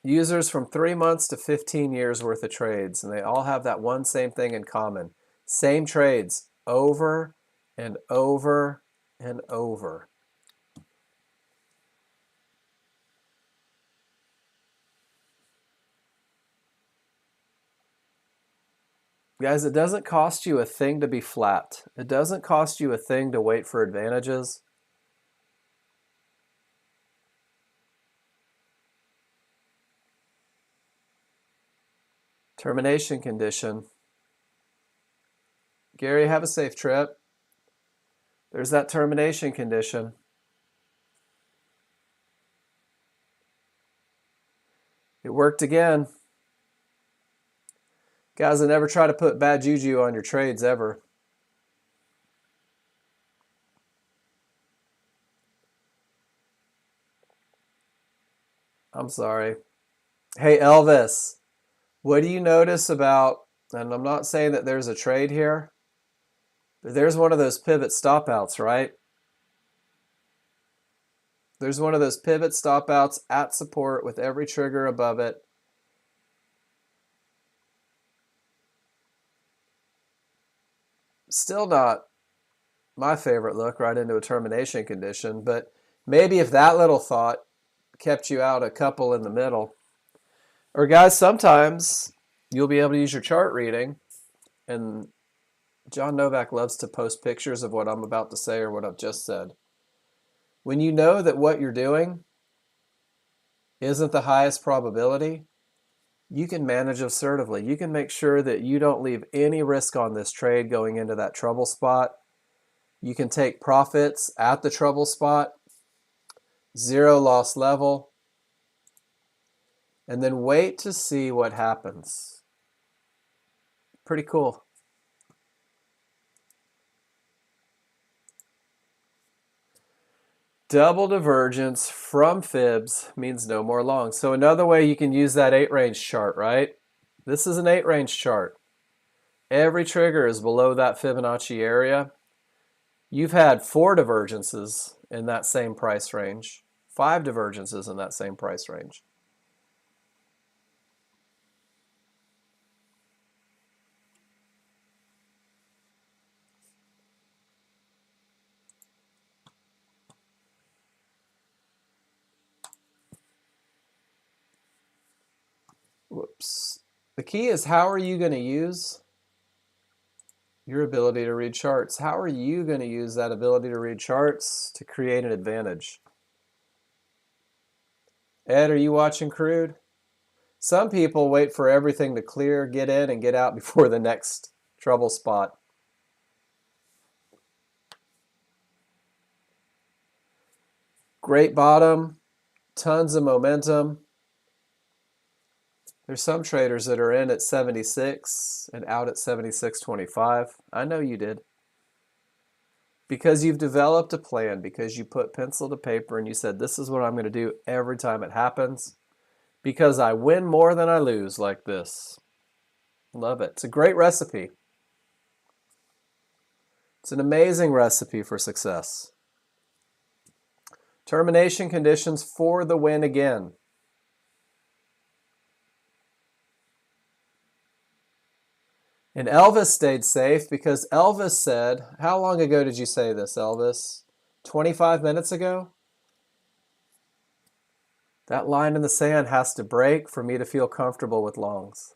Users from 3 months to 15 years worth of trades, and they all have that one same thing in common. Same trades over and over and over. Guys, it doesn't cost you a thing to be flat. It doesn't cost you a thing to wait for advantages. Termination condition. Gary, have a safe trip. There's that termination condition. It worked again. Guys, I never try to put bad juju on your trades ever. I'm sorry. Hey, Elvis, what do you notice about, and I'm not saying that there's a trade here, but there's one of those pivot stop outs, right? There's one of those pivot stop outs at support with every trigger above it. Still not my favorite look, right into a termination condition, but maybe if that little thought kept you out a couple in the middle. Or guys, sometimes you'll be able to use your chart reading, and John Novak loves to post pictures of what I'm about to say or what I've just said. When you know that what you're doing isn't the highest probability, you can manage assertively. You can make sure that you don't leave any risk on this trade going into that trouble spot. You can take profits at the trouble spot, zero loss level, and then wait to see what happens. Pretty cool. Double divergence from fibs means no more long. So another way you can use that 8-range chart, right? This is an 8-range chart. Every trigger is below that Fibonacci area. You've had 4 divergences in that same price range, 5 divergences in that same price range. Whoops. The key is, how are you going to use your ability to read charts? How are you going to use that ability to read charts to create an advantage? Ed, are you watching crude? Some people wait for everything to clear, get in and get out before the next trouble spot. Great bottom, tons of momentum. There's some traders that are in at 76 and out at 76.25. I know you did. Because you've developed a plan, because you put pencil to paper and you said, this is what I'm going to do every time it happens. Because I win more than I lose like this. Love it. It's a great recipe. It's an amazing recipe for success. Termination conditions for the win again. And Elvis stayed safe because Elvis said, how long ago did you say this, Elvis? 25 minutes ago? That line in the sand has to break for me to feel comfortable with longs.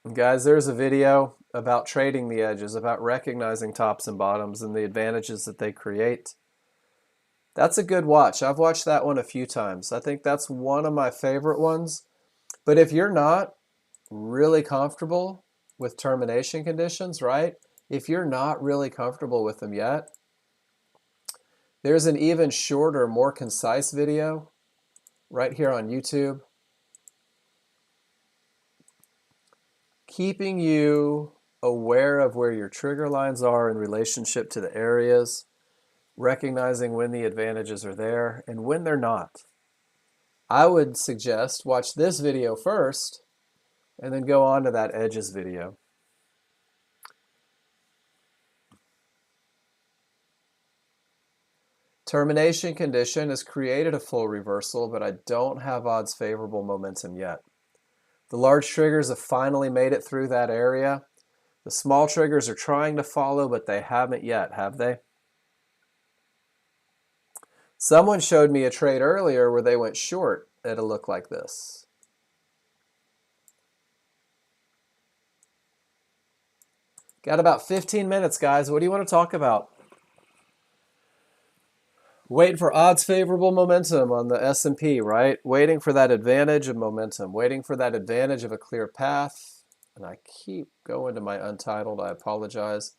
And guys, there's a video about trading the edges, about recognizing tops and bottoms and the advantages that they create. That's a good watch. I've watched that one a few times. I think that's one of my favorite ones. But if you're not really comfortable with termination conditions, right? If you're not really comfortable with them yet, there's an even shorter, more concise video right here on YouTube, keeping you aware of where your trigger lines are in relationship to the areas, recognizing when the advantages are there and when they're not. I would suggest watch this video first and then go on to that edges video. Termination condition has created a full reversal, but I don't have odds favorable momentum yet. The large triggers have finally made it through that area. The small triggers are trying to follow, but they haven't yet, have they? Someone showed me a trade earlier where they went short at a look like this. Got about 15 minutes, guys. What do you want to talk about? Waiting for odds favorable momentum on the S&P, right? Waiting for that advantage of momentum, waiting for that advantage of a clear path. And I keep going to my untitled, I apologize.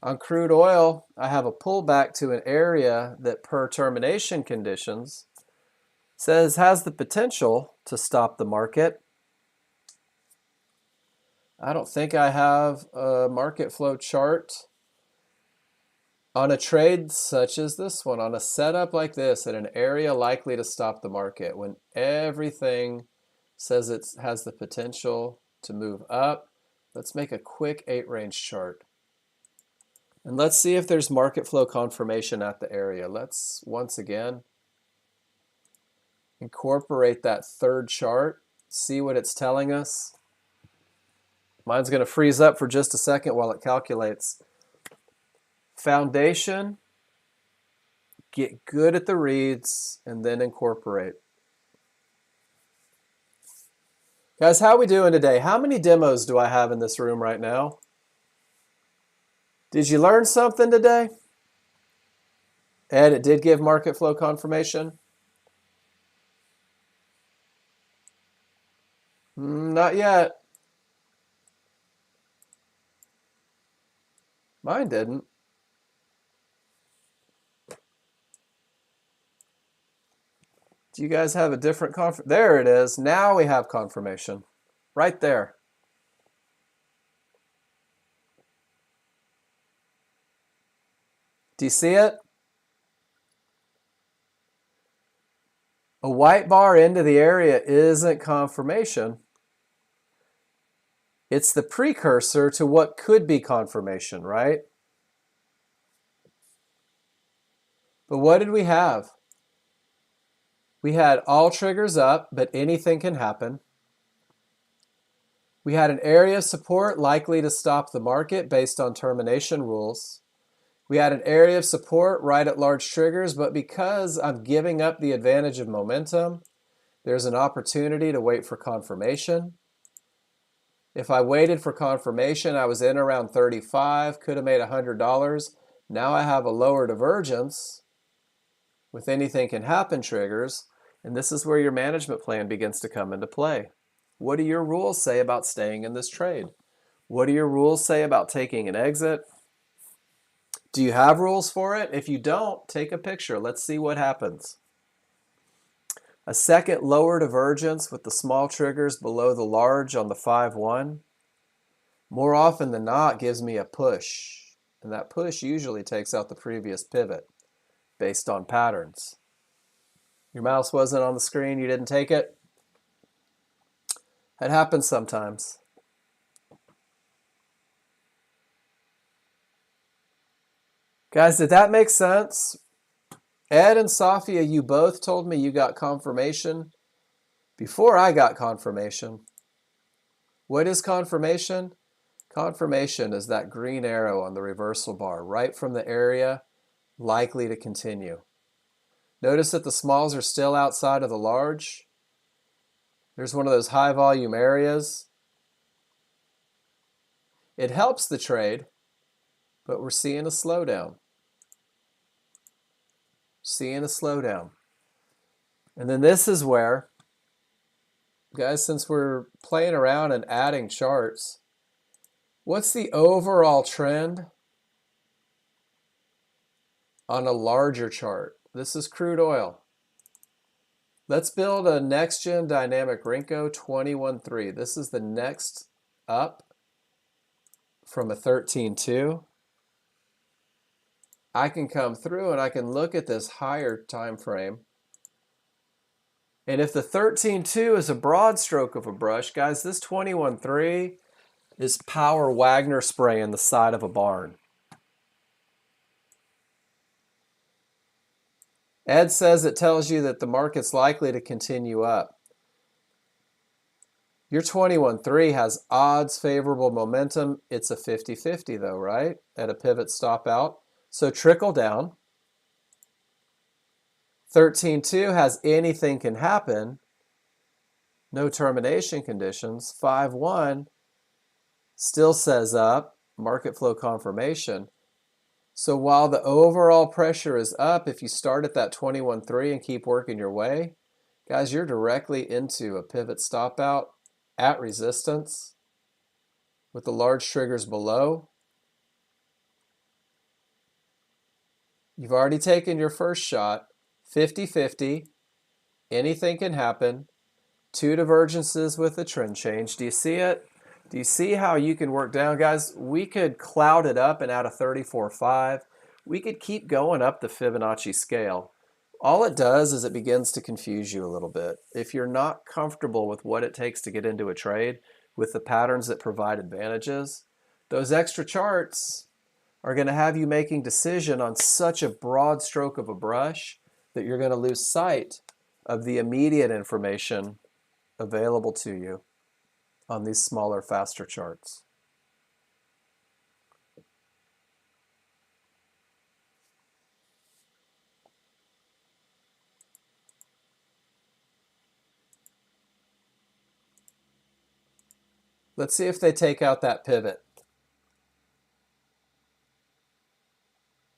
On crude oil, I have a pullback to an area that per termination conditions says has the potential to stop the market. I don't think I have a market flow chart on a trade such as this one, on a setup like this, at an area likely to stop the market, when everything says it has the potential to move up. Let's make a quick 8-range chart. And let's see if there's market flow confirmation at the area. Let's once again incorporate that third chart, see what it's telling us. Mine's going to freeze up for just a second while it calculates. Foundation, get good at the reads, and then incorporate. Guys, how are we doing today? How many demos do I have in this room right now? Did you learn something today? Ed, it did give market flow confirmation? Not yet. Mine didn't. Do you guys have a different There it is. Now we have confirmation. Right there. Do you see it? A white bar into the area isn't confirmation. It's the precursor to what could be confirmation, right? But what did we have? We had all triggers up, but anything can happen. We had an area of support likely to stop the market based on termination rules. We had an area of support right at large triggers, but because I'm giving up the advantage of momentum, there's an opportunity to wait for confirmation. If I waited for confirmation, I was in around 35, could have made $100. Now I have a lower divergence with anything can happen triggers, and this is where your management plan begins to come into play. What do your rules say about staying in this trade? What do your rules say about taking an exit? Do you have rules for it? If you don't, take a picture. Let's see what happens. A second lower divergence with the small triggers below the large on the 5-1. More often than not gives me a push. And that push usually takes out the previous pivot based on patterns. Your mouse wasn't on the screen, you didn't take it? That happens sometimes. Guys, did that make sense? Ed and Safia, you both told me you got confirmation before I got confirmation. What is confirmation? Confirmation is that green arrow on the reversal bar, right from the area likely to continue. Notice that the smalls are still outside of the large. There's one of those high volume areas. It helps the trade, but we're seeing a slowdown. Seeing a slowdown. And then this is where, guys, since we're playing around and adding charts, what's the overall trend on a larger chart? This is crude oil. Let's build a Nexgen dynamic Renko 21.3. This is the next up from a 13.2. I can come through and I can look at this higher time frame. And if the 13.2 is a broad stroke of a brush, guys, this 21.3 is power Wagner spray in the side of a barn. Ed says it tells you that the market's likely to continue up. Your 21.3 has odds favorable momentum. It's a 50-50 though, right? At a pivot stop out. So trickle down. 13.2 has anything can happen. No termination conditions. 5-1 still says up. Market flow confirmation. So while the overall pressure is up, if you start at that 21.3 and keep working your way, guys, you're directly into a pivot stop out at resistance with the large triggers below. You've already taken your first shot, 50-50, anything can happen, two divergences with a trend change. Do you see it? Do you see how you can work down? Guys, we could cloud it up and add a 34.5. We could keep going up the Fibonacci scale. All it does is it begins to confuse you a little bit. If you're not comfortable with what it takes to get into a trade, with the patterns that provide advantages, those extra charts are going to have you making decision on such a broad stroke of a brush that you're going to lose sight of the immediate information available to you on these smaller, faster charts. Let's see if they take out that pivot.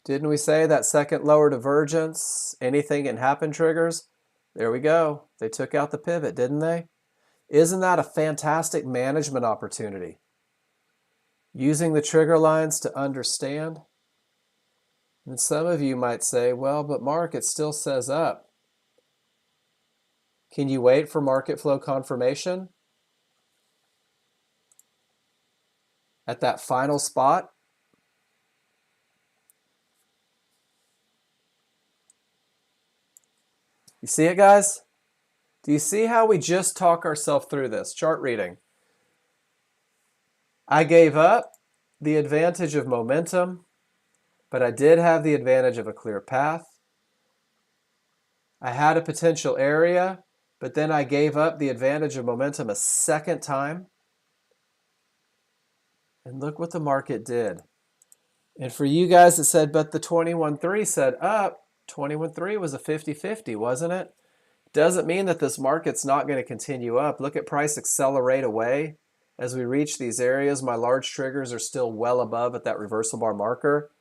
Didn't we say that second lower divergence, anything can happen triggers? There we go. They took out the pivot, didn't they? Isn't that a fantastic management opportunity? Using the trigger lines to understand. And some of you might say, well, but Mark, it still says up. Can you wait for market flow confirmation at that final spot? You see it, guys? Do you see how we just talk ourselves through this? Chart reading. I gave up the advantage of momentum, but I did have the advantage of a clear path. I had a potential area, but then I gave up the advantage of momentum a second time. And look what the market did. And for you guys that said, but the 21.3 said up, 21.3 was a 50-50, wasn't it? Doesn't mean that this market's not going to continue up. Look at price accelerate away. As we reach these areas, my large triggers are still well above at that reversal bar marker.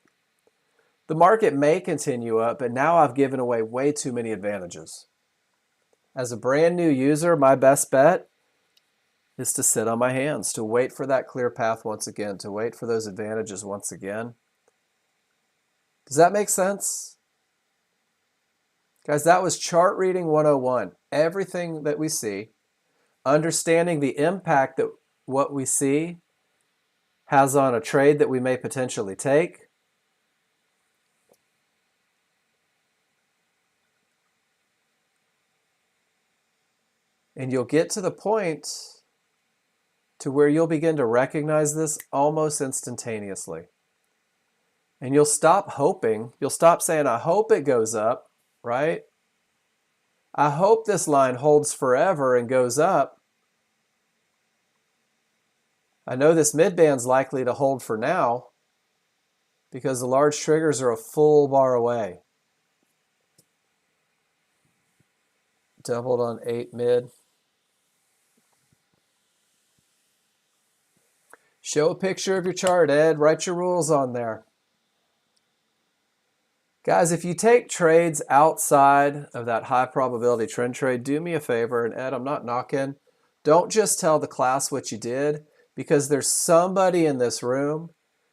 The market may continue up, but now I've given away way too many advantages. As a brand new user, my best bet is to sit on my hands, to wait for that clear path once again, to wait for those advantages once again. Does that make sense? Guys, that was chart reading 101. Everything that we see, understanding the impact that what we see has on a trade that we may potentially take. And you'll get to the point to where you'll begin to recognize this almost instantaneously. And you'll stop hoping. You'll stop saying, I hope it goes up, right? I hope this line holds forever and goes up. I know this midband's likely to hold for now because the large triggers are a full bar away. Doubled on 8 mid. Show a picture of your chart, Ed. Write your rules on there. Guys, if you take trades outside of that high probability trend trade, do me a favor, and Ed, I'm not knocking. Don't just tell the class what you did, because there's somebody in this room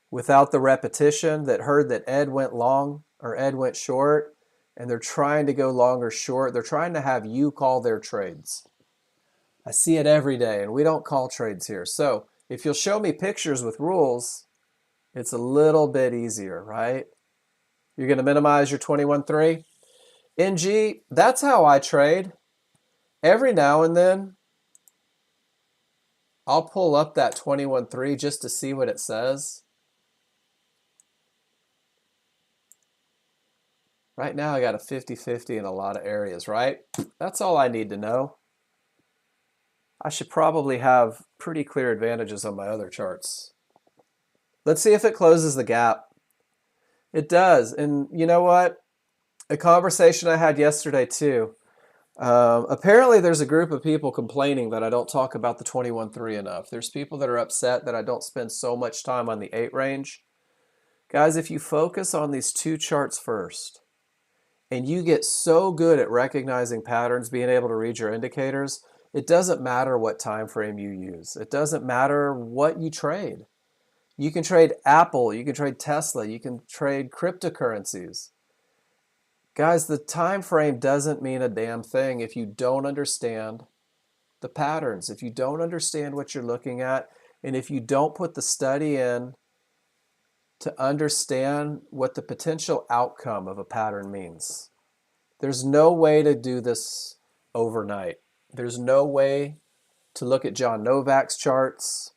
without the repetition that heard that Ed went long or Ed went short, and they're trying to go long or short. They're trying to have you call their trades. I see it every day, and we don't call trades here. So if you'll show me pictures with rules, it's a little bit easier, right? You're going to minimize your 21.3. NG, that's how I trade. Every now and then, I'll pull up that 21.3 just to see what it says. Right now, I got a 50-50 in a lot of areas, right? That's all I need to know. I should probably have pretty clear advantages on my other charts. Let's see if it closes the gap. It does. And you know what? A conversation I had yesterday too. Apparently there's a group of people complaining that I don't talk about the 21.3 enough. There's people that are upset that I don't spend so much time on the 8 range. Guys, if you focus on these two charts first, and you get so good at recognizing patterns, being able to read your indicators, it doesn't matter what time frame you use. It doesn't matter what you trade. You can trade Apple, you can trade Tesla, you can trade cryptocurrencies. Guys, the time frame doesn't mean a damn thing if you don't understand the patterns, if you don't understand what you're looking at, and if you don't put the study in to understand what the potential outcome of a pattern means. There's no way to do this overnight. There's no way to look at John Novak's charts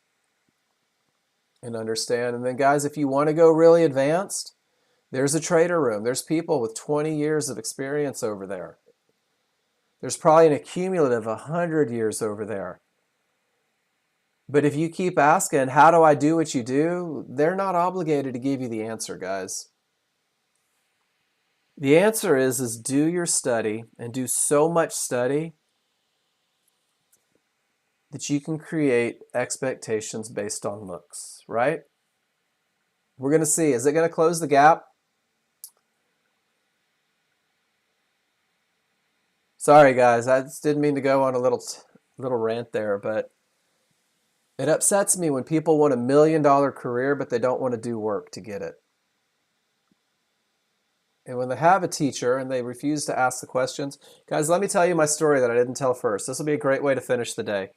and understand. And then guys, if you want to go really advanced, there's a trader room. There's people with 20 years of experience over there. There's probably an accumulative 100 years over there. But if you keep asking, how do I do what you do? They're not obligated to give you the answer, guys. The answer is do your study and do so much study that you can create expectations based on looks, right? We're going to see, is it going to close the gap? Sorry, guys, I just didn't mean to go on a little rant there, but it upsets me when people want $1 million career, but they don't want to do work to get it. And when they have a teacher and they refuse to ask the questions, guys, let me tell you my story that I didn't tell first. This will be a great way to finish the day.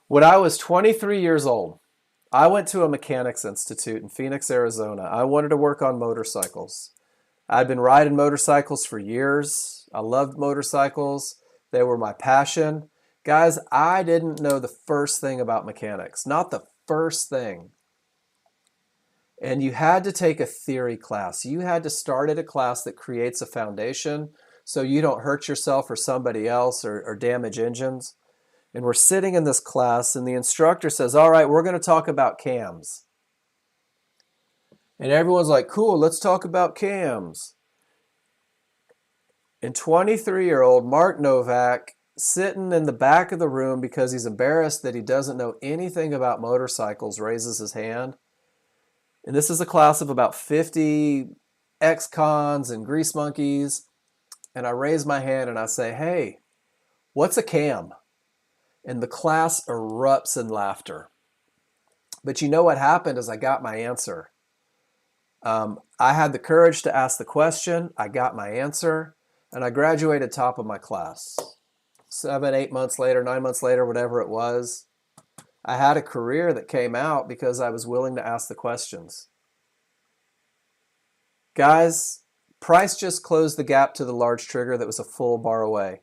When I was 23 years old, I went to a mechanics institute in Phoenix, Arizona. I wanted to work on motorcycles. I'd been riding motorcycles for years. I loved motorcycles. They were my passion. Guys, I didn't know the first thing about mechanics, not the first thing. And you had to take a theory class. You had to start at a class that creates a foundation so you don't hurt yourself or somebody else or damage engines. And we're sitting in this class and the instructor says, all right, we're going to talk about cams. And everyone's like, cool, let's talk about cams. And 23-year-old Mark Novak, sitting in the back of the room because he's embarrassed that he doesn't know anything about motorcycles, raises his hand. And this is a class of about 50 ex-cons and grease monkeys. And I raise my hand and I say, hey, what's a cam? And the class erupts in laughter. But you know what happened is I got my answer. I had the courage to ask the question. I got my answer. And I graduated top of my class. 7, 8 months later, 9 months later, whatever it was. I had a career that came out because I was willing to ask the questions. Guys, price just closed the gap to the large trigger that was a full bar away.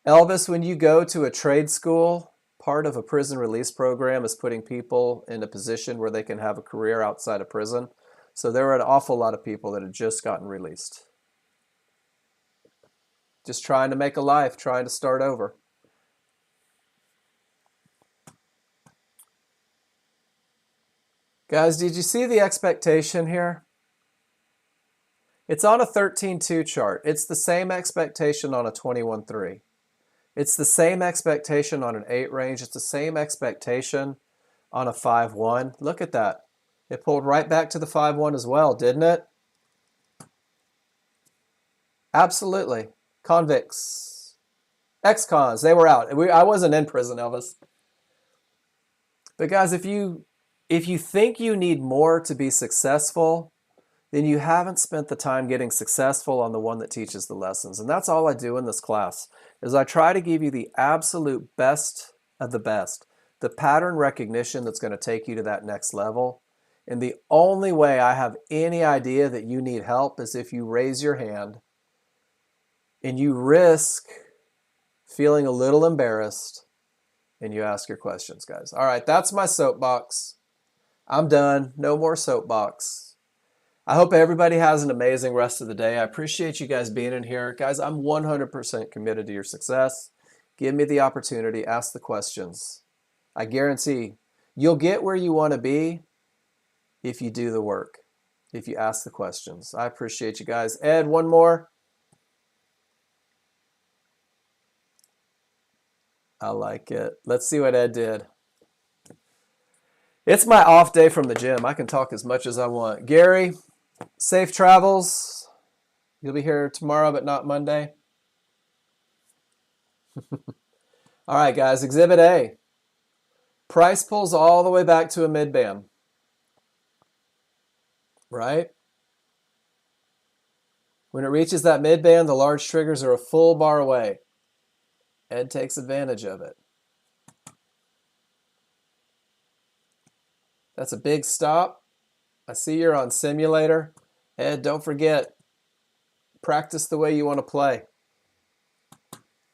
Elvis, when you go to a trade school, part of a prison release program is putting people in a position where they can have a career outside of prison. So there were an awful lot of people that had just gotten released. Just trying to make a life, trying to start over. Guys, did you see the expectation here? It's on a 13.2 chart. It's the same expectation on a 21.3. It's the same expectation on an 8 range. It's the same expectation on a 5.1. Look at that. It pulled right back to the 5.1 as well, didn't it? Absolutely. Convicts. Ex-cons, they were out. I wasn't in prison, Elvis. But guys, if you think you need more to be successful, then you haven't spent the time getting successful on the one that teaches the lessons. And that's all I do in this class, is I try to give you the absolute best of the best, the pattern recognition that's going to take you to that next level. And the only way I have any idea that you need help is if you raise your hand and you risk feeling a little embarrassed and you ask your questions, guys. All right, that's my soapbox. I'm done. No more soapbox. I hope everybody has an amazing rest of the day. I appreciate you guys being in here. Guys, I'm 100% committed to your success. Give me the opportunity. Ask the questions. I guarantee you'll get where you want to be if you do the work, if you ask the questions. I appreciate you guys. Ed, one more. I like it. Let's see what Ed did. It's my off day from the gym. I can talk as much as I want. Gary, safe travels. You'll be here tomorrow, but not Monday. All right, guys, Exhibit A. Price pulls all the way back to a mid-band. Right? When it reaches that mid-band, the large triggers are a full bar away. Ed takes advantage of it. That's a big stop. I see you're on simulator. Ed, don't forget, practice the way you want to play.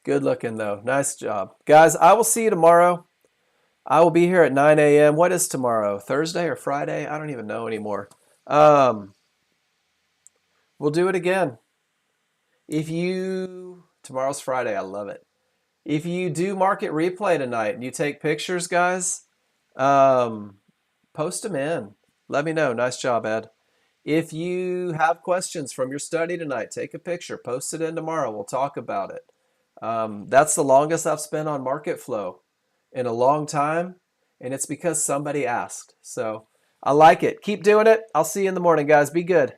Good looking though. Nice job. Guys, I will see you tomorrow. I will be here at 9 a.m. What is tomorrow? Thursday or Friday? I don't even know anymore. We'll do it again. Tomorrow Tomorrow's Friday. I love it. If you do market replay tonight and you take pictures, guys, post them in. Let me know. Nice job, Ed. If you have questions from your study tonight, take a picture, post it in tomorrow. We'll talk about it. That's the longest I've spent on market flow in a long time, and it's because somebody asked. So I like it. Keep doing it. I'll see you in the morning, guys. Be good.